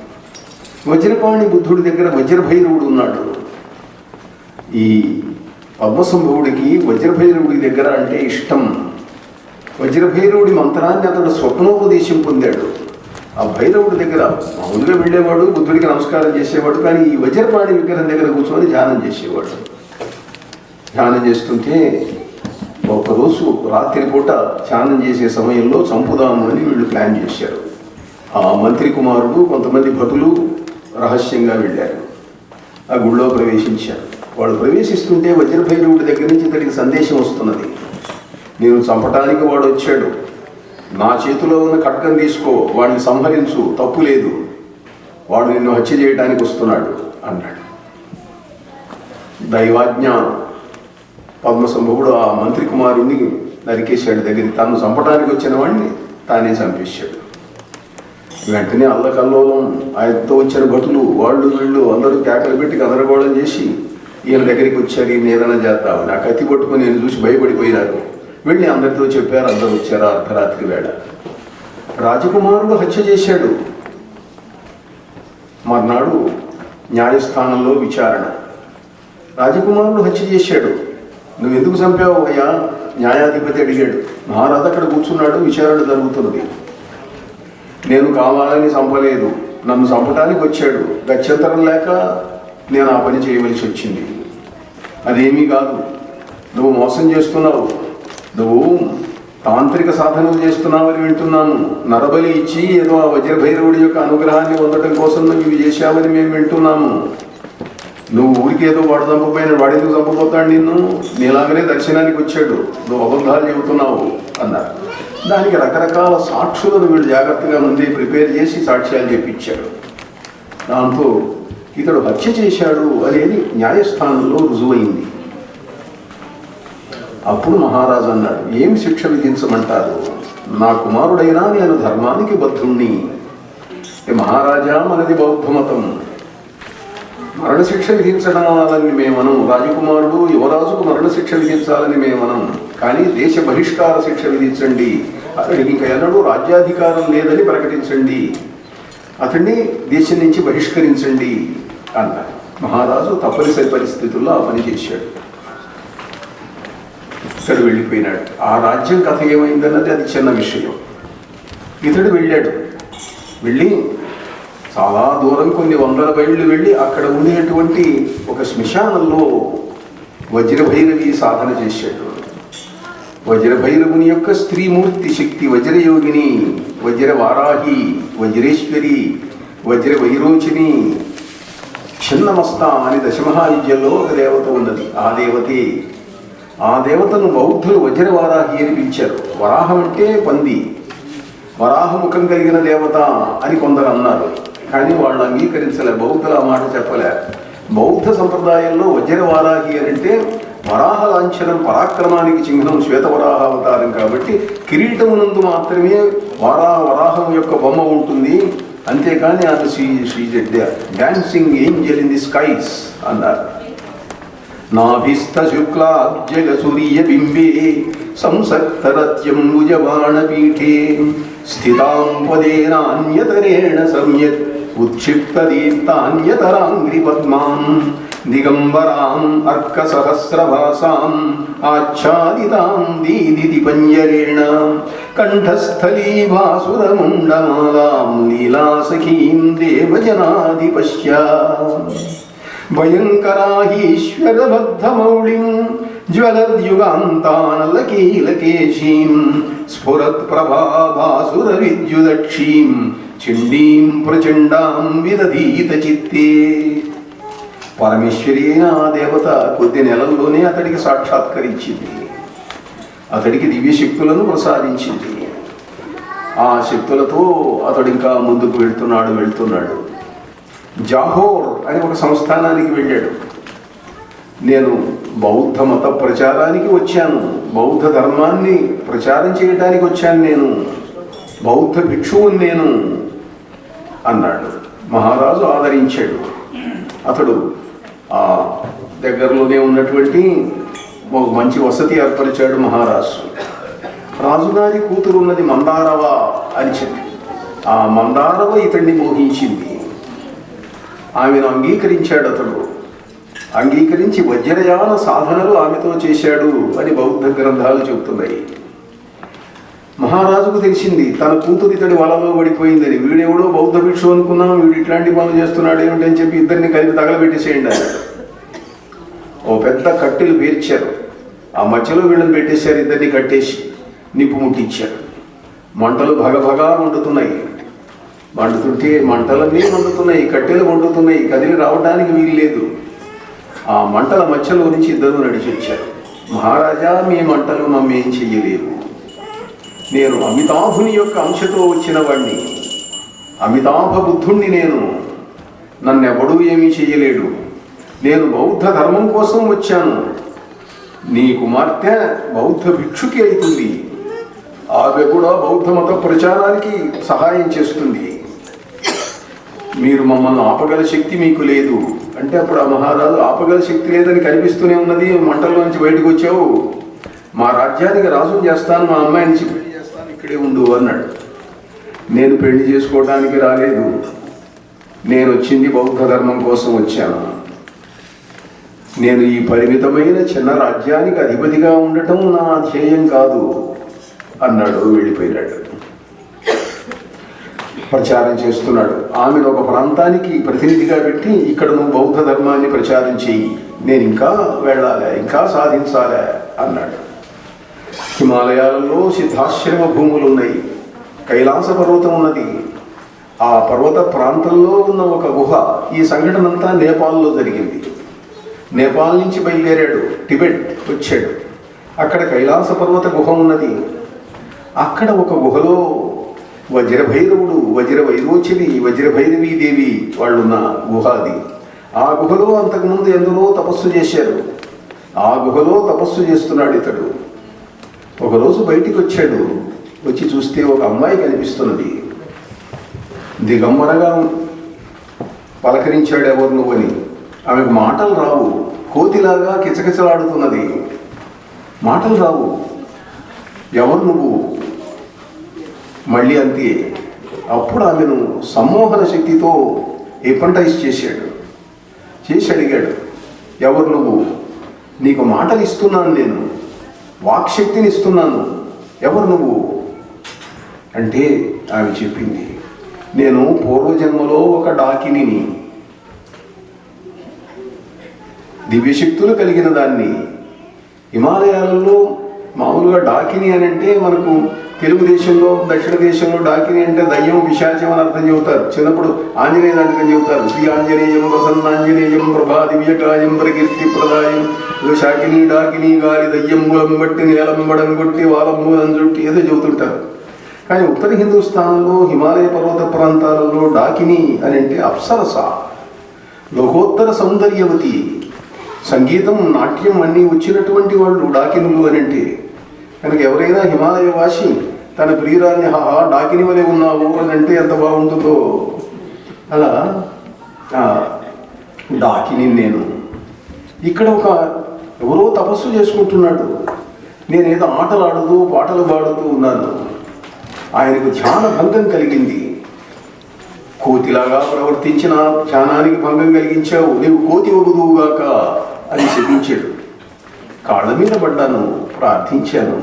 వజ్రపాణి బుద్ధుడి దగ్గర వజ్రభైరవుడు ఉన్నాడు. ఈ పద్మసంభవుడికి వజ్రభైరవుడి దగ్గర అంటే ఇష్టం. వజ్రభైరవుడి మంత్రాన్ని అతడు స్వప్నోపదేశం పొందాడు. ఆ భైరవుడి దగ్గర మామూలుగా వెళ్ళేవాడు, బుద్ధుడికి నమస్కారం చేసేవాడు, కానీ ఈ వజ్రపాణి విగ్రహం దగ్గర కూర్చొని ధ్యానం చేసేవాడు. ధ్యానం చేస్తుంటే ఒకరోజు రాత్రిపూట ధ్యానం చేసే సమయంలో చంపుదాము అని వీళ్ళు ప్లాన్ చేశారు. ఆ మంత్రి కుమారుడు, కొంతమంది భటులు రహస్యంగా వెళ్ళారు. ఆ గుళ్ళో ప్రవేశించారు. వాడు ప్రవేశిస్తుంటే వజ్రభైరవుడి దగ్గర నుంచి ఇతడికి సందేశం వస్తున్నది. నేను చంపటానికి వాడు వచ్చాడు, నా చేతిలో ఉన్న ఖడ్గం తీసుకో, వాడిని సంహరించు, తప్పు లేదు, వాడు నిన్ను హత్య చేయడానికి వస్తున్నాడు అన్నాడు. దైవాజ్ఞ. పద్మసంభవుడు ఆ మంత్రి కుమారుణ్ణి నరికేశాడు. దగ్గరికి తను చంపడానికి వచ్చిన వాడిని తానే చంపేశాడు. వెంటనే అల్లకల్లోలం, ఆయనతో వచ్చిన భటులు, వాళ్ళు వీళ్ళు అందరూ కేకలు పెట్టి గందరగోళం చేసి ఈయన దగ్గరికి వచ్చారు, ఈయన ఏదైనా చేద్దామని. ఆ కత్తి పట్టుకుని నేను చూసి భయపడిపోయినారు. వెళ్ళి అందరితో చెప్పారు. అందరూ వచ్చారు అర్ధరాత్రి వేళ. రాజకుమారుడు హత్య చేశాడు. మర్నాడు న్యాయస్థానంలో విచారణ. రాజకుమారుడు హత్య చేశాడు, నువ్వు ఎందుకు చంపావు అయ్యా? న్యాయాధిపతి అడిగాడు. మహారాజు అక్కడ కూర్చున్నాడు, విచారణ జరుగుతున్నది. నేను కావాలని చంపలేదు, నన్ను చంపడానికి వచ్చాడు, గత్యంతరం లేక నేను ఆ పని చేయవలసి వచ్చింది. అదేమీ కాదు, నువ్వు మోసం చేస్తున్నావు, నువ్వు తాంత్రిక సాధనలు చేస్తున్నావని వింటున్నాను. నరబలి ఇచ్చి ఏదో ఆ వజ్రభైరవుడి యొక్క అనుగ్రహాన్ని పొందడం కోసం నువ్వు ఇవి చేశావని మేము వింటున్నాము. నువ్వు ఊరికి ఏదో వాడు చంపపోయిన వాడు ఎందుకు చంపపోతాడు నిన్ను? నీలాగనే దర్శనానికి వచ్చాడు, నువ్వు అబద్ధాలు చెబుతున్నావు అన్నారు. దానికి రకరకాల సాక్షులను వీళ్ళు జాగ్రత్తగా ముందే ప్రిపేర్ చేసి సాక్ష్యాలు చెప్పించాడు. దాంతో ఇతడు హత్య చేశాడు అనేది న్యాయస్థానంలో రుజువైంది. అప్పుడు మహారాజు అన్నాడు, ఏమి శిక్ష విధించమంటారు? నా కుమారుడైనా నేను ధర్మానికి బద్ధుణ్ణి. మహారాజా, మనది బౌద్ధ మతం. మరణశిక్ష విధించడాలని మేమనం. రాజకుమారుడు యువరాజుకు మరణశిక్ష విధించాలని మేమనం. కానీ దేశ బహిష్కార శిక్ష విధించండి. అతడికి ఇంకా ఎన్నడూ రాజ్యాధికారం లేదని ప్రకటించండి. అతన్ని దేశం నుంచి బహిష్కరించండి అన్నారు. మహారాజు తప్పనిసరి పరిస్థితుల్లో ఆ పని చేశాడు. ఇతడు వెళ్ళిపోయినాడు. ఆ రాజ్యం కథ ఏమైందన్నది అది చిన్న విషయం. ఇతడు వెళ్ళాడు. వెళ్ళి చాలా దూరం, కొన్ని వందల మైళ్ళు వెళ్ళి అక్కడ ఉండేటువంటి ఒక శ్మశానంలో వజ్రభైరవి సాధన చేశాడు. వజ్రభైరవుని యొక్క స్త్రీమూర్తి శక్తి వజ్రయోగిని, వజ్రవారాహి, వజ్రేశ్వరి, వజ్రవైరోచిని, చిన్నమస్త అని దశమహావిద్యల్లో ఒక దేవత ఉన్నది. ఆ దేవతను బౌద్ధులు వజ్రవారాహి అని పిలిచారు. వరాహం అంటే పంది, వరాహముఖం కలిగిన దేవత అని కొందరు అన్నారు. కానీ వాళ్ళు అంగీకరించలే. బౌద్ధులు ఆ మాట చెప్పలే. బౌద్ధ సంప్రదాయంలో వజ్రవారాహి అని అంటే వరాహ లాంఛనం, పరాక్రమానికి చిహ్నం, శ్వేతవరాహ అవతారం. కాబట్టి కిరీటమునందు మాత్రమే వరాహం యొక్క బొమ్మ ఉంటుంది. అంతేకాని అది Shri dancing angel in the skies అన్నారు. నాభిస్థ శుక్లాబ్జగ సూర్య బింబే సంసక్తరత్యం భుజబాణపీఠే స్థితాం పదేనాన్యతరేణ సమ్యక్ ఉక్షిప్త దీప్తాన్యతరాంగ్రి పద్మాం దిగంబరాం అర్కసహస్రభాసాం ఆచ్ఛాదితాం దీదితి పంజరేణ కంఠస్థలీభాసురముండమాలాం లీలాసఖీం దేవజనాధిపశ్య భయంకరాహీశ్వరబద్ధమౌళిం జ్వలద్యుగాంతానలకీలకేశీం స్ఫురత్ప్రభాభాసురవిద్యుదక్షీం చిండీం ప్రచండాం విదధీత చిత్తే. పరమేశ్వరి అయిన ఆ దేవత కొద్ది నెలల్లోనే అతడికి సాక్షాత్కరించింది. అతడికి దివ్యశక్తులను ప్రసాదించింది. ఆ శక్తులతో అతడు ఇంకా ముందుకు వెళ్తున్నాడు. జాహోర్ అనే ఒక సంస్థానానికి వెళ్ళాడు. నేను బౌద్ధ మత ప్రచారానికి వచ్చాను, బౌద్ధ ధర్మాన్ని ప్రచారం చేయడానికి వచ్చాను, నేను బౌద్ధ భిక్షువుని నేను అన్నాడు. మహారాజు ఆదరించాడు. అతడు ఆ దగ్గరలోనే ఉన్నటువంటి ఒక మంచి వసతి ఏర్పరిచాడు మహారాజు. రాజుగారి కూతురు ఉన్నది మందారవ అని చెప్పి, ఆ మందారవ ఇతన్ని మోహించింది. ఆమెను అంగీకరించాడు. అతడు అంగీకరించి వజ్రయాన సాధనలు ఆమెతో చేశాడు అని బౌద్ధ గ్రంథాలు చెబుతున్నాయి. మహారాజుకు తెలిసింది తన కూతురు ఇతడి వలలో పడిపోయిందని. వీడెవడో బౌద్ధ భిక్షు అనుకున్నాం, వీడు ఇట్లాంటి పనులు చేస్తున్నాడు ఏమిటి అని చెప్పి ఇద్దరిని కలిపి తగలబెట్టేసేయండి అన్నాడు. ఓ పెద్ద కట్టెలు పేర్చారు. ఆ మధ్యలో వీళ్ళని పెట్టేశారు. ఇద్దరిని కట్టేసి నిప్పు ముట్టించారు. మంటలు భగభగా మండుతున్నాయి. మండుతుంటే మంటలన్నీ మండుతున్నాయి, కట్టెలు మండుతున్నాయి, కదిలి రావడానికి వీలు లేదు. ఆ మంటల మధ్యలో నుంచి ఇద్దరు నడిచి వచ్చారు. మహారాజా, మీ మంటలు మమ్మేం చెయ్యలేవు. నేను అమితాభుని యొక్క అంశతో వచ్చిన వాడిని, అమితాభ బుద్ధుణ్ణి నేను. నన్నెవడూ ఏమీ చెయ్యలేడు. నేను బౌద్ధ ధర్మం కోసం వచ్చాను. నీ కుమార్తె బౌద్ధ భిక్షుకి అవుతుంది. ఆమె కూడా బౌద్ధ మత ప్రచారానికి సహాయం చేస్తుంది. మీరు మమ్మల్ని ఆపగల శక్తి మీకు లేదు అంటే అప్పుడు ఆ మహారాజు ఆపగల శక్తి లేదని కనిపిస్తూనే ఉన్నది, మంటల్లో నుంచి బయటకు వచ్చావు, మా రాజ్యానికి రాజును చేస్తాను, మా అమ్మాయి నుంచి పెళ్లి చేస్తాను, ఇక్కడే ఉండు అన్నాడు. నేను పెళ్లి చేసుకోవడానికి రాలేదు, నేను వచ్చింది బౌద్ధ ధర్మం కోసం వచ్చాను. నేను ఈ పరిమితమైన చిన్న రాజ్యానికి అధిపతిగా ఉండటం నా ధ్యేయం కాదు అన్నాడు. వెళ్ళిపోయినాడు. ప్రచారం చేస్తున్నాడు. ఆమెను ఒక ప్రాంతానికి ప్రతినిధిగా పెట్టి ఇక్కడ నువ్వు బౌద్ధ ధర్మాన్ని ప్రచారం చేయి, నేను ఇంకా వెళ్ళాలి, ఇంకా సాధించాలి అన్నాడు. హిమాలయాలలో సిద్ధాశ్రమ భూములు ఉన్నాయి. కైలాస పర్వతం ఉన్నది. ఆ పర్వత ప్రాంతంలో ఉన్న ఒక గుహ. ఈ సంఘటన అంతా నేపాల్లో జరిగింది. నేపాల్ నుంచి బయలుదేరాడు, టిబెట్ వచ్చాడు. అక్కడ కైలాస పర్వత గుహ ఉన్నది. అక్కడ ఒక గుహలో వజ్రభైరవుడు, వజ్రవైరోచిని, వజ్రభైరవీదేవి వాళ్ళున్న గుహ అది. ఆ గుహలో అంతకుముందు ఎందరో తపస్సు చేశారు. ఆ గుహలో తపస్సు చేస్తున్నాడు ఇతడు. ఒకరోజు బయటికి వచ్చాడు. వచ్చి చూస్తే ఒక అమ్మాయి కనిపిస్తున్నది. దిగంబరగా పలకరించాడు, ఎవరు నువ్వని. ఆమెకు మాటలు రావు, కోతిలాగా కిచకిచలాడుతున్నది, మాటలు రావు. ఎవరు నువ్వు? మళ్ళీ అంతే. అప్పుడు ఆమెను సమ్మోహన శక్తితో హిప్నటైజ్ చేసి అడిగాడు, ఎవరు నువ్వు? నీకు మాటలు ఇస్తున్నాను, నేను వాక్శక్తిని ఇస్తున్నాను, ఎవరు నువ్వు అంటే ఆమె చెప్పింది, నేను పూర్వజన్మలో ఒక డాకిని, దివ్యశక్తులు కలిగిన దాన్ని. హిమాలయాలలో మామూలుగా డాకిని అని అంటే మనకు తెలుగుదేశంలో, దక్షిణ దేశంలో డాకిని అంటే దయ్యం, పిశాచం అని అర్థం చెబుతారు. చిన్నప్పుడు ఆంజనేయ నాటకం చెబుతారు. శ్రీ ఆంజనేయం ప్రసన్నాంజనేయం ప్రభా దివ్యకాయం ప్రకీర్తి ప్రదాయం శాకిని డాకిని గాలి దయ్యం మూలం బట్టి నేలంబడం కొట్టి వాలంబూలం చుట్టి ఏదో చెబుతుంటారు. కానీ ఉత్తర హిందుస్థానంలో హిమాలయ పర్వత ప్రాంతాలలో డాకిని అని అంటే అప్సరస, లోకోత్తర సౌందర్యవతి, సంగీతం నాట్యం అన్నీ వచ్చినటువంటి వాళ్ళు డాకినులు అని అంటే. కనుక ఎవరైనా హిమాలయ వాసి తన ప్రియురాన్ని హాహా డాకిని వలె ఉన్నావు అని అంటే ఎంత బాగుంటుందో. అలా డాకిని నేను. ఇక్కడ ఎవరో తపస్సు చేసుకుంటున్నాడు, నేనేదో ఆటలాడుతూ పాటలు పాడుతూ ఉన్నాను. ఆయనకు ధ్యాన భంగం కలిగింది. కోతిలాగా ప్రవర్తించిన ధ్యానానికి భంగం కలిగించావు, నీవు కోతి వగుదువుగాక అని శపించాడు. కాళ్ళ మీద పడ్డాను, ప్రార్థించాను.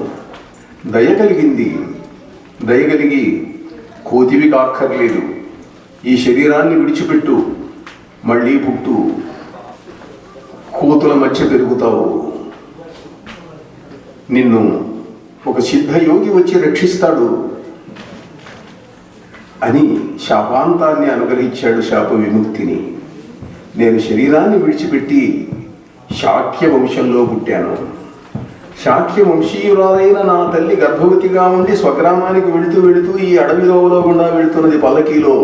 దయ కలిగింది. దయ కలిగి, కోతివి కాక్కర్లేదు, ఈ శరీరాన్ని విడిచిపెట్టు, మళ్ళీ పుట్టు, కోతుల మధ్య పెరుగుతావు, నిన్ను ఒక సిద్ధయోగి వచ్చి రక్షిస్తాడు అని శాపాంతాన్ని అనుగ్రహించాడు, శాప విముక్తిని. నేను శరీరాన్ని విడిచిపెట్టి శాక్య వంశంలో పుట్టాను. శాక్య వంశీయురాలైన నా తల్లి గర్భవతిగా ఉండి స్వగ్రామానికి వెళుతూ ఈ అడవిలో గుండా వెళుతున్నది. పల్లకీలో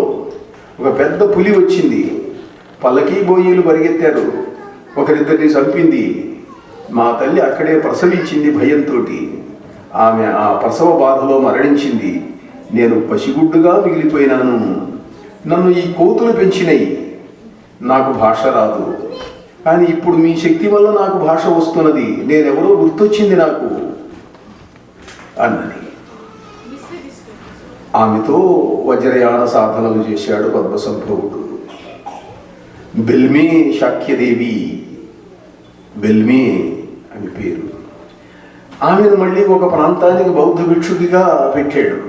ఒక పెద్ద పులి వచ్చింది. పల్లకీ బోయీలు పరిగెత్తారు, ఒకరిద్దరిని చంపింది. మా తల్లి అక్కడే ప్రసవించింది భయంతో. ఆమె ఆ ప్రసవ బాధలో మరణించింది. నేను పసిగుడ్డుగా మిగిలిపోయినాను. నన్ను ఈ కోతులు పెంచినయి. నాకు భాష రాదు, కానీ ఇప్పుడు మీ శక్తి వల్ల నాకు భాష వస్తున్నది. నేనెవరో గుర్తొచ్చింది నాకు అన్నది. ఆమెతో వజ్రయాన సాధనలు చేశాడు పద్మసంభవుడు. బెల్మే శాక్యదేవి, బెల్మే అని పేరు. ఆమెను మళ్ళీ ఒక ప్రాంతానికి బౌద్ధ భిక్షుకిగా పెట్టాడు.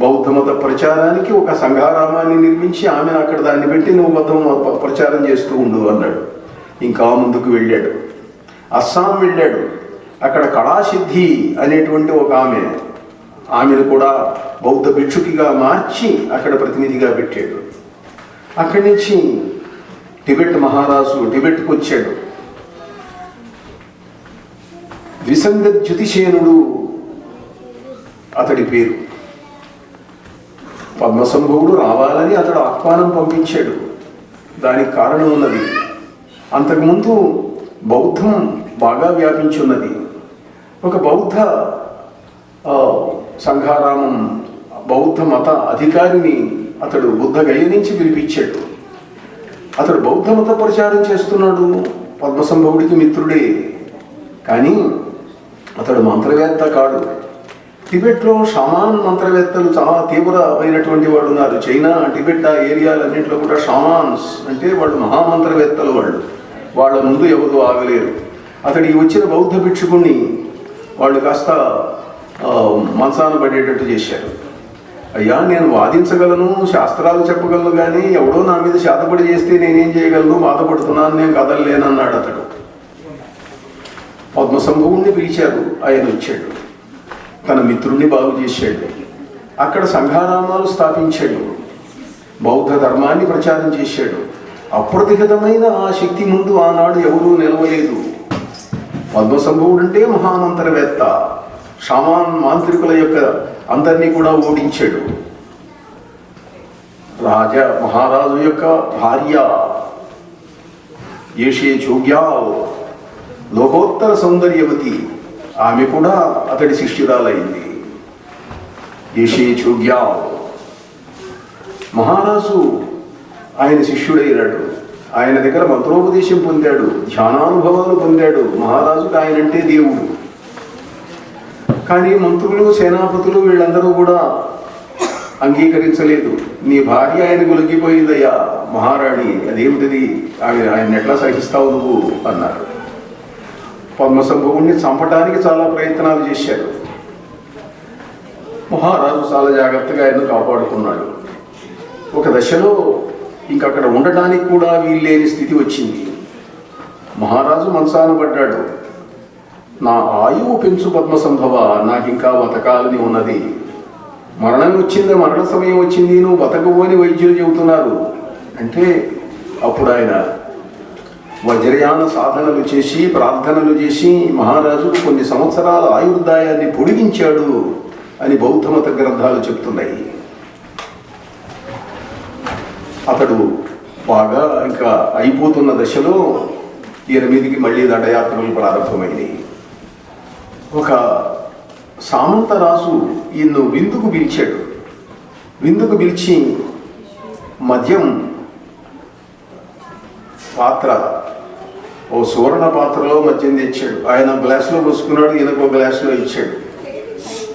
బౌద్ధ మత ప్రచారానికి ఒక సంఘారామాన్ని నిర్మించి ఆమెను అక్కడ దాన్ని పెట్టి నువ్వు మతం ప్రచారం చేస్తూ ఉండు అన్నాడు. ఇంకా ముందుకు వెళ్ళాడు. అస్సాం వెళ్ళాడు. అక్కడ కళాసిద్ధి అనేటువంటి ఒక ఆమెను కూడా బౌద్ధ భిక్షుకిగా మార్చి అక్కడ ప్రతినిధిగా పెట్టాడు. అక్కడి నుంచి టిబెట్ మహారాజు టిబెట్కు వచ్చాడు. విసంగద్యుతిసేనుడు అతడి పేరు. పద్మసంభవుడు రావాలని అతడు ఆహ్వానం పంపించాడు. దానికి కారణం ఉన్నది. అంతకుముందు బౌద్ధం బాగా వ్యాపించున్నది. ఒక బౌద్ధ సంఘారామం బౌద్ధ మత అధికారిని అతడు బుద్ధగయ నుంచి పిలిపించాడు. అతడు బౌద్ధ మత ప్రచారం చేస్తున్నాడు. పద్మసంభవుడికి మిత్రుడే, కానీ అతడు మంత్రవేత్త కాడు. టిబెట్లో షామాన్ మంత్రవేత్తలు చాలా తీవ్రమైనటువంటి వాళ్ళు ఉన్నారు. చైనా, టిబెట్ ఆ ఏరియాలన్నింటిలో కూడా షామాన్స్ అంటే వాళ్ళు మహామంత్రవేత్తలు. వాళ్ళ ముందు ఎవరు ఆగలేరు. అతడికి వచ్చిన బౌద్ధ భిక్షుకుణ్ణి వాళ్ళు కాస్త మంచాన పడేటట్టు చేశారు. అయ్యా, నేను వాదించగలను, శాస్త్రాలు చెప్పగలను, కానీ ఎవడో నా మీద శాతపడి చేస్తే నేనేం చేయగలను, బాధపడుతున్నాను, నేను కదలలేనన్నాడు అతడు. పద్మసంభవుణ్ణి పిలిచారు. ఆయన వచ్చాడు. తన మిత్రుణ్ణి బాగు చేశాడు. అక్కడ సంఘారామాలు స్థాపించాడు. బౌద్ధ ధర్మాన్ని ప్రచారం చేశాడు. అప్రతిహతమైన ఆ శక్తి ముందు ఆనాడు ఎవరూ నిలవలేదు. పద్మసంభవుడంటే మహామంత్రవేత్త. షామాన్ మాంత్రికుల యొక్క అందరినీ కూడా ఓడించాడు. మహారాజు యొక్క భార్య ఏషే జోగ్యాల్ లోకోత్తర సౌందర్యవతి, ఆమె కూడా అతడి శిష్యురాలైంది. యశే చోగ్యా మహారాజు ఆయన శిష్యుడైనాడు. ఆయన దగ్గర మంత్రోపదేశం పొందాడు, ధ్యానానుభవాలు పొందాడు. మహారాజుకు ఆయనంటే దేవుడు. కానీ మంత్రులు, సేనాపతులు వీళ్ళందరూ కూడా అంగీకరించలేదు. నీ భార్య ఆయనకు లొంగిపోయిందయ్యా మహారాణి, అదేమిటిది, ఆయన ఎట్లా సహిస్తావు నువ్వు అన్నారు. పద్మసంభవుణ్ణి చంపడానికి చాలా ప్రయత్నాలు చేశారు. మహారాజు చాలా జాగ్రత్తగా ఆయన్ను కాపాడుకున్నాడు. ఒక దశలో ఇంకక్కడ ఉండటానికి కూడా వీల్లేని స్థితి వచ్చింది. మహారాజు మనసాన పడ్డాడు, నా ఆయువు పెంచు పద్మసంభవ, నాకు ఇంకా బతకాలని ఉన్నది. మరణం వచ్చింది, మరణ సమయం వచ్చింది, నువ్వు బతకవు అని వైద్యులు చెబుతున్నారు అంటే అప్పుడు ఆయన వజ్రయాన సాధనలు చేసి ప్రార్థనలు చేసి మహారాజుకు కొన్ని సంవత్సరాల ఆయుర్దాయాన్ని పొడిగించాడు అని బౌద్ధమత గ్రంథాలు చెప్తున్నాయి. అతడు బాగా ఇంకా అయిపోతున్న దశలో ఈయన మీదికి మళ్ళీ దండయాత్రలు ప్రారంభమైనవి. ఒక సామంతరాజు ఈయన్ను విందుకు పిలిచాడు. విందుకు పిలిచి మద్యం పాత్ర, ఓ సువర్ణ పాత్రలో మద్యం తెచ్చాడు. ఆయన గ్లాసులో పోసుకున్నాడు, ఈయనకు ఒక గ్లాసులో ఇచ్చాడు.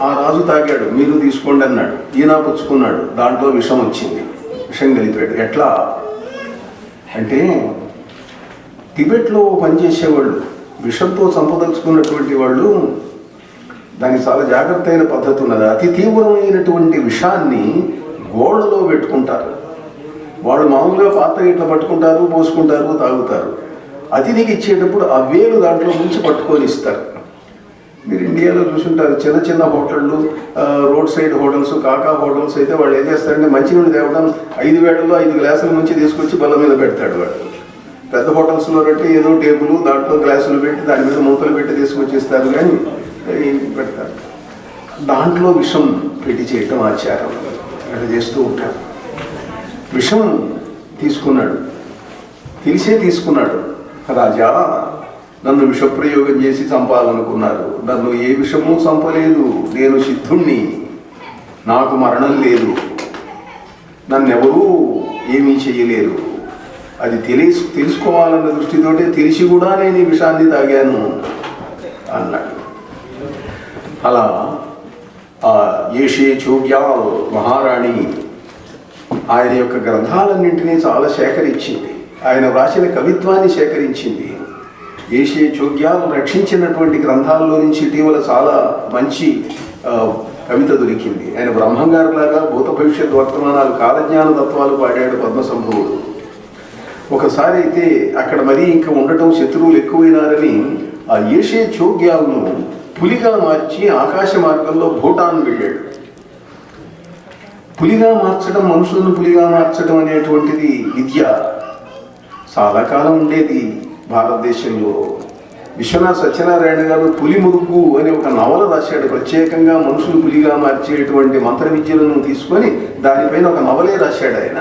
ఆ రాజు తాగాడు, మీరు తీసుకోండి అన్నాడు. ఈయన పుచ్చుకున్నాడు, దాంట్లో విషం వచ్చింది. విషం కలిపాడు. ఎట్లా అంటే టిబెట్లో పనిచేసేవాళ్ళు, విషంతో చంపదలుచుకున్నటువంటి వాళ్ళు, దానికి చాలా జాగ్రత్త అయిన పద్ధతి ఉన్నది. అతి తీవ్రమైనటువంటి విషాన్ని గోళ్ళలో పెట్టుకుంటారు. వాళ్ళు మామూలుగా పాత్ర ఇట్లా పట్టుకుంటారు, పోసుకుంటారు, తాగుతారు. అతిథికి ఇచ్చేటప్పుడు ఆ వేలు దాంట్లో ముంచి పట్టుకొని ఇస్తారు. మీరు ఇండియాలో చూసుంటారు, చిన్న చిన్న హోటళ్ళు, రోడ్ సైడ్ హోటల్స్, కాకా హోటల్స్ అయితే వాళ్ళు ఏం చేస్తారంటే మంచినీళ్ళు తేవడం 5 వేళల్లో 5 గ్లాసుల నుంచి తీసుకొచ్చి బల్ల మీద పెడతాడు వాడు. పెద్ద హోటల్స్లో పెట్టి ఏదో టేబుల్, దాంట్లో గ్లాసులు పెట్టి దాని మీద మూతలు పెట్టి తీసుకొచ్చిస్తారు, కానీ పెడతారు. దాంట్లో విషం పెట్టి చేయటం ఆచారం, అట్లా చేస్తూ ఉంటారు. విషం తీసుకున్నాడు, తెలిసే తీసుకున్నాడు. రాజా, నన్ను విషప్రయోగం చేసి చంపాలనుకున్నారు. నన్ను ఏ విషము చంపలేదు, నేను సిద్ధుణ్ణి, నాకు మరణం లేదు, నన్నెవరూ ఏమీ చెయ్యలేరు. అది తెలుసుకోవాలన్న దృష్టితోటే తెలిసి కూడా నేను ఈ విషాన్ని తాగాను అన్నాడు. అలా ఆ యశే చోగ్యాల్ మహారాణి ఆయన యొక్క గ్రంథాలన్నింటినీ చాలా సేకరించింది. ఆయన వ్రాసిన కవిత్వాన్ని సేకరించింది. యశే చోగ్యాల్ రక్షించినటువంటి గ్రంథాల్లో నుంచి ఇటీవల చాలా మంచి కవిత దొరికింది. ఆయన బ్రహ్మంగారులాగా భూత భవిష్యత్ వర్తమానాలు, కాలజ్ఞాన తత్వాలు పాడాడు పద్మసంభవుడు. ఒకసారి అయితే అక్కడ మరీ ఇంకా ఉండటం, శత్రువులు ఎక్కువైనారని ఆ యశే చోగ్యాలను పులిగా మార్చి ఆకాశ మార్గంలో భూటాన్ వెళ్ళాడు. పులిగా మార్చడం, మనుషులను పులిగా మార్చడం అనేటువంటిది విద్య చాలా కాలం ఉండేది భారతదేశంలో. విశ్వనాథ్ సత్యనారాయణ గారు పులి మురుగు అనే ఒక నవల రాశాడు. ప్రత్యేకంగా మనుషులు పులిగా మార్చేటువంటి మంత్ర విద్యలను తీసుకొని దానిపైన ఒక నవలే రాశాడు ఆయన.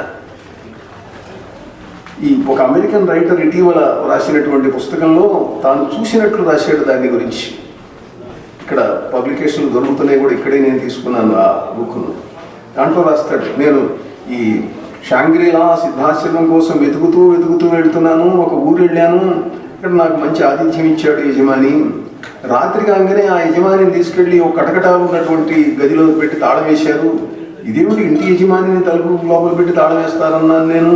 ఒక అమెరికన్ రైటర్ ఇటీవల రాసినటువంటి పుస్తకంలో తాను చూసినట్లు రాశాడు దాని గురించి. ఇక్కడ పబ్లికేషన్లు దొరుకుతున్నాయి కూడా, ఇక్కడే నేను తీసుకున్నాను ఆ బుక్ను. దాంట్లో రాస్తాడు, నేను ఈ షాంగ్రీలా సిద్ధాశ్రమం కోసం వెతుకుతూ వెళ్తున్నాను. ఒక ఊరు వెళ్ళాను, ఇక్కడ నాకు మంచి ఆతిథ్యం ఇచ్చాడు యజమాని. రాత్రి కాగానే ఆ యజమానిని తీసుకెళ్ళి ఒక కటకటాలు ఉన్నటువంటి గదిలో పెట్టి తాళం వేశారు. ఇదేమిటి, ఇంటి యజమానిని తలుపు లోపల పెట్టి తాళం వేస్తారన్నాను నేను.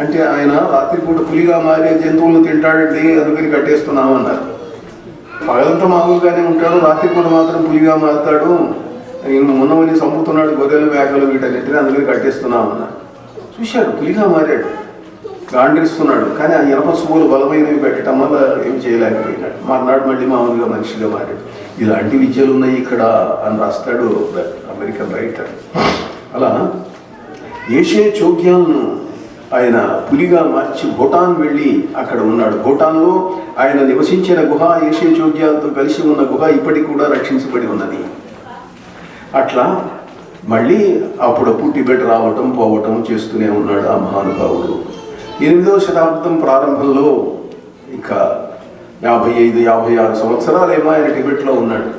అంటే ఆయన రాత్రిపూట పులిగా మారే జంతువులను తింటాడండి, అందుకని కట్టేస్తున్నామన్నారు. పగలంతా మామూలుగానే ఉంటాడు, రాత్రిపూట మాత్రం పులిగా మారుతాడు, ఉన్నవని చంపుతున్నాడు, గొర్రెలు మేకలు వీటన్నిటిని, అందుకని కట్టేస్తున్నామన్నారు. చూశాడు, పులిగా మారాడు, గాండ్రిస్తున్నాడు. కానీ ఆ ఇనప సువ్వులు బలమైనవి పెట్టడం వల్ల ఏం చేయలేకపోయినాడు. మర్నాడు మళ్ళీ మామూలుగా మనిషిగా మారాడు. ఇలాంటి విద్యలు ఉన్నాయి ఇక్కడ అని రాస్తాడు అమెరికన్ రైటర్. అలా యశే చోగ్యాలను ఆయన పులిగా మార్చి భూటాన్ వెళ్ళి అక్కడ ఉన్నాడు. భూటాన్లో ఆయన నివసించిన గుహ, యశే చోగ్యాలతో కలిసి ఉన్న గుహ ఇప్పటికి కూడా రక్షించబడి ఉన్నది. అట్లా మళ్ళీ అప్పుడప్పుడు టిబెట్ రావటం పోవటం చేస్తూనే ఉన్నాడు ఆ మహానుభావుడు. 8వ శతాబ్దం ప్రారంభంలో ఇక 55-56 సంవత్సరాలేమో ఆయన టిబెట్లో ఉన్నాడు.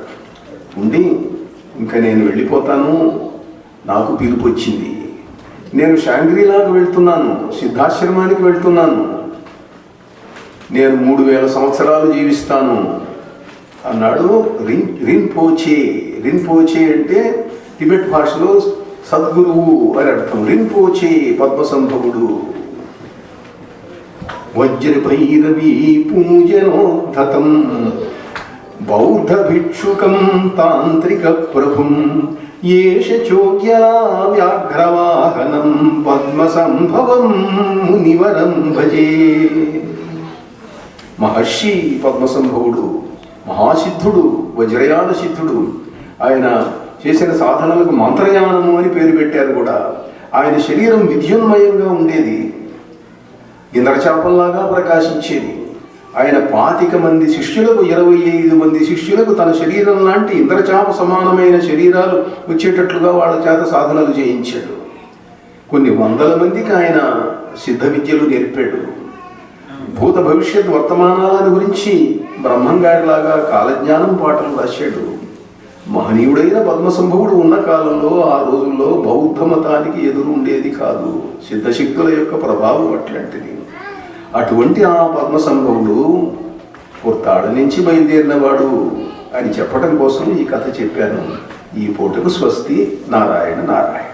ఉండి ఇంకా నేను వెళ్ళిపోతాను, నాకు పిలుపు వచ్చింది, నేను షాంగ్రీలాకు వెళ్తున్నాను, సిద్ధాశ్రమానికి వెళ్తున్నాను, నేను 3000 సంవత్సరాలు జీవిస్తాను అన్నాడు. రింపోచే. రింపోచే అంటే టిబెట్ భాషలో సద్గురువు అని అర్థం. రింపోచే పద్మసంభవుడు. వజ్ర భైరవీ పూజనోద్ధతం బౌద్ధ భిక్షుకం తాంత్రిక ప్రభుం ఏష చోగ్యలా వ్యాఘ్రవాహనం పద్మసంభవం మునివరం భజే. మహర్షి పద్మసంభవుడు, మహాసిద్ధుడు, వజ్రయాన సిద్ధుడు. ఆయన చేసిన సాధనలకు మంత్రయానము అని పేరు పెట్టారు కూడా. ఆయన శరీరం విద్యున్మయంగా ఉండేది, ఇంద్రచాపంలాగా ప్రకాశించేది. ఆయన 25 మంది శిష్యులకు, 25 మంది శిష్యులకు తన శరీరం లాంటి ఇంద్రచాప సమానమైన శరీరాలు వచ్చేటట్లుగా వాళ్ళ చేత సాధనలు చేయించాడు. కొన్ని 100 మందికి ఆయన సిద్ధ విద్యలు నేర్పాడు. భూత భవిష్యత్ వర్తమానాలను గురించి బ్రహ్మంగారిలాగా కాలజ్ఞానం పాటలు రాశాడు. మహనీయుడైన పద్మసంభవుడు ఉన్న కాలంలో, ఆ రోజుల్లో బౌద్ధ మతానికి ఎదురు ఉండేది కాదు. సిద్ధశక్తుల యొక్క ప్రభావం అట్లాంటిది. అటువంటి ఆ పద్మసంభవుడు పుర్తాడ నుంచి బయలుదేరినవాడు అని చెప్పడం కోసం ఈ కథ చెప్పాను. ఈ పూటకు స్వస్తి. నారాయణ నారాయణ.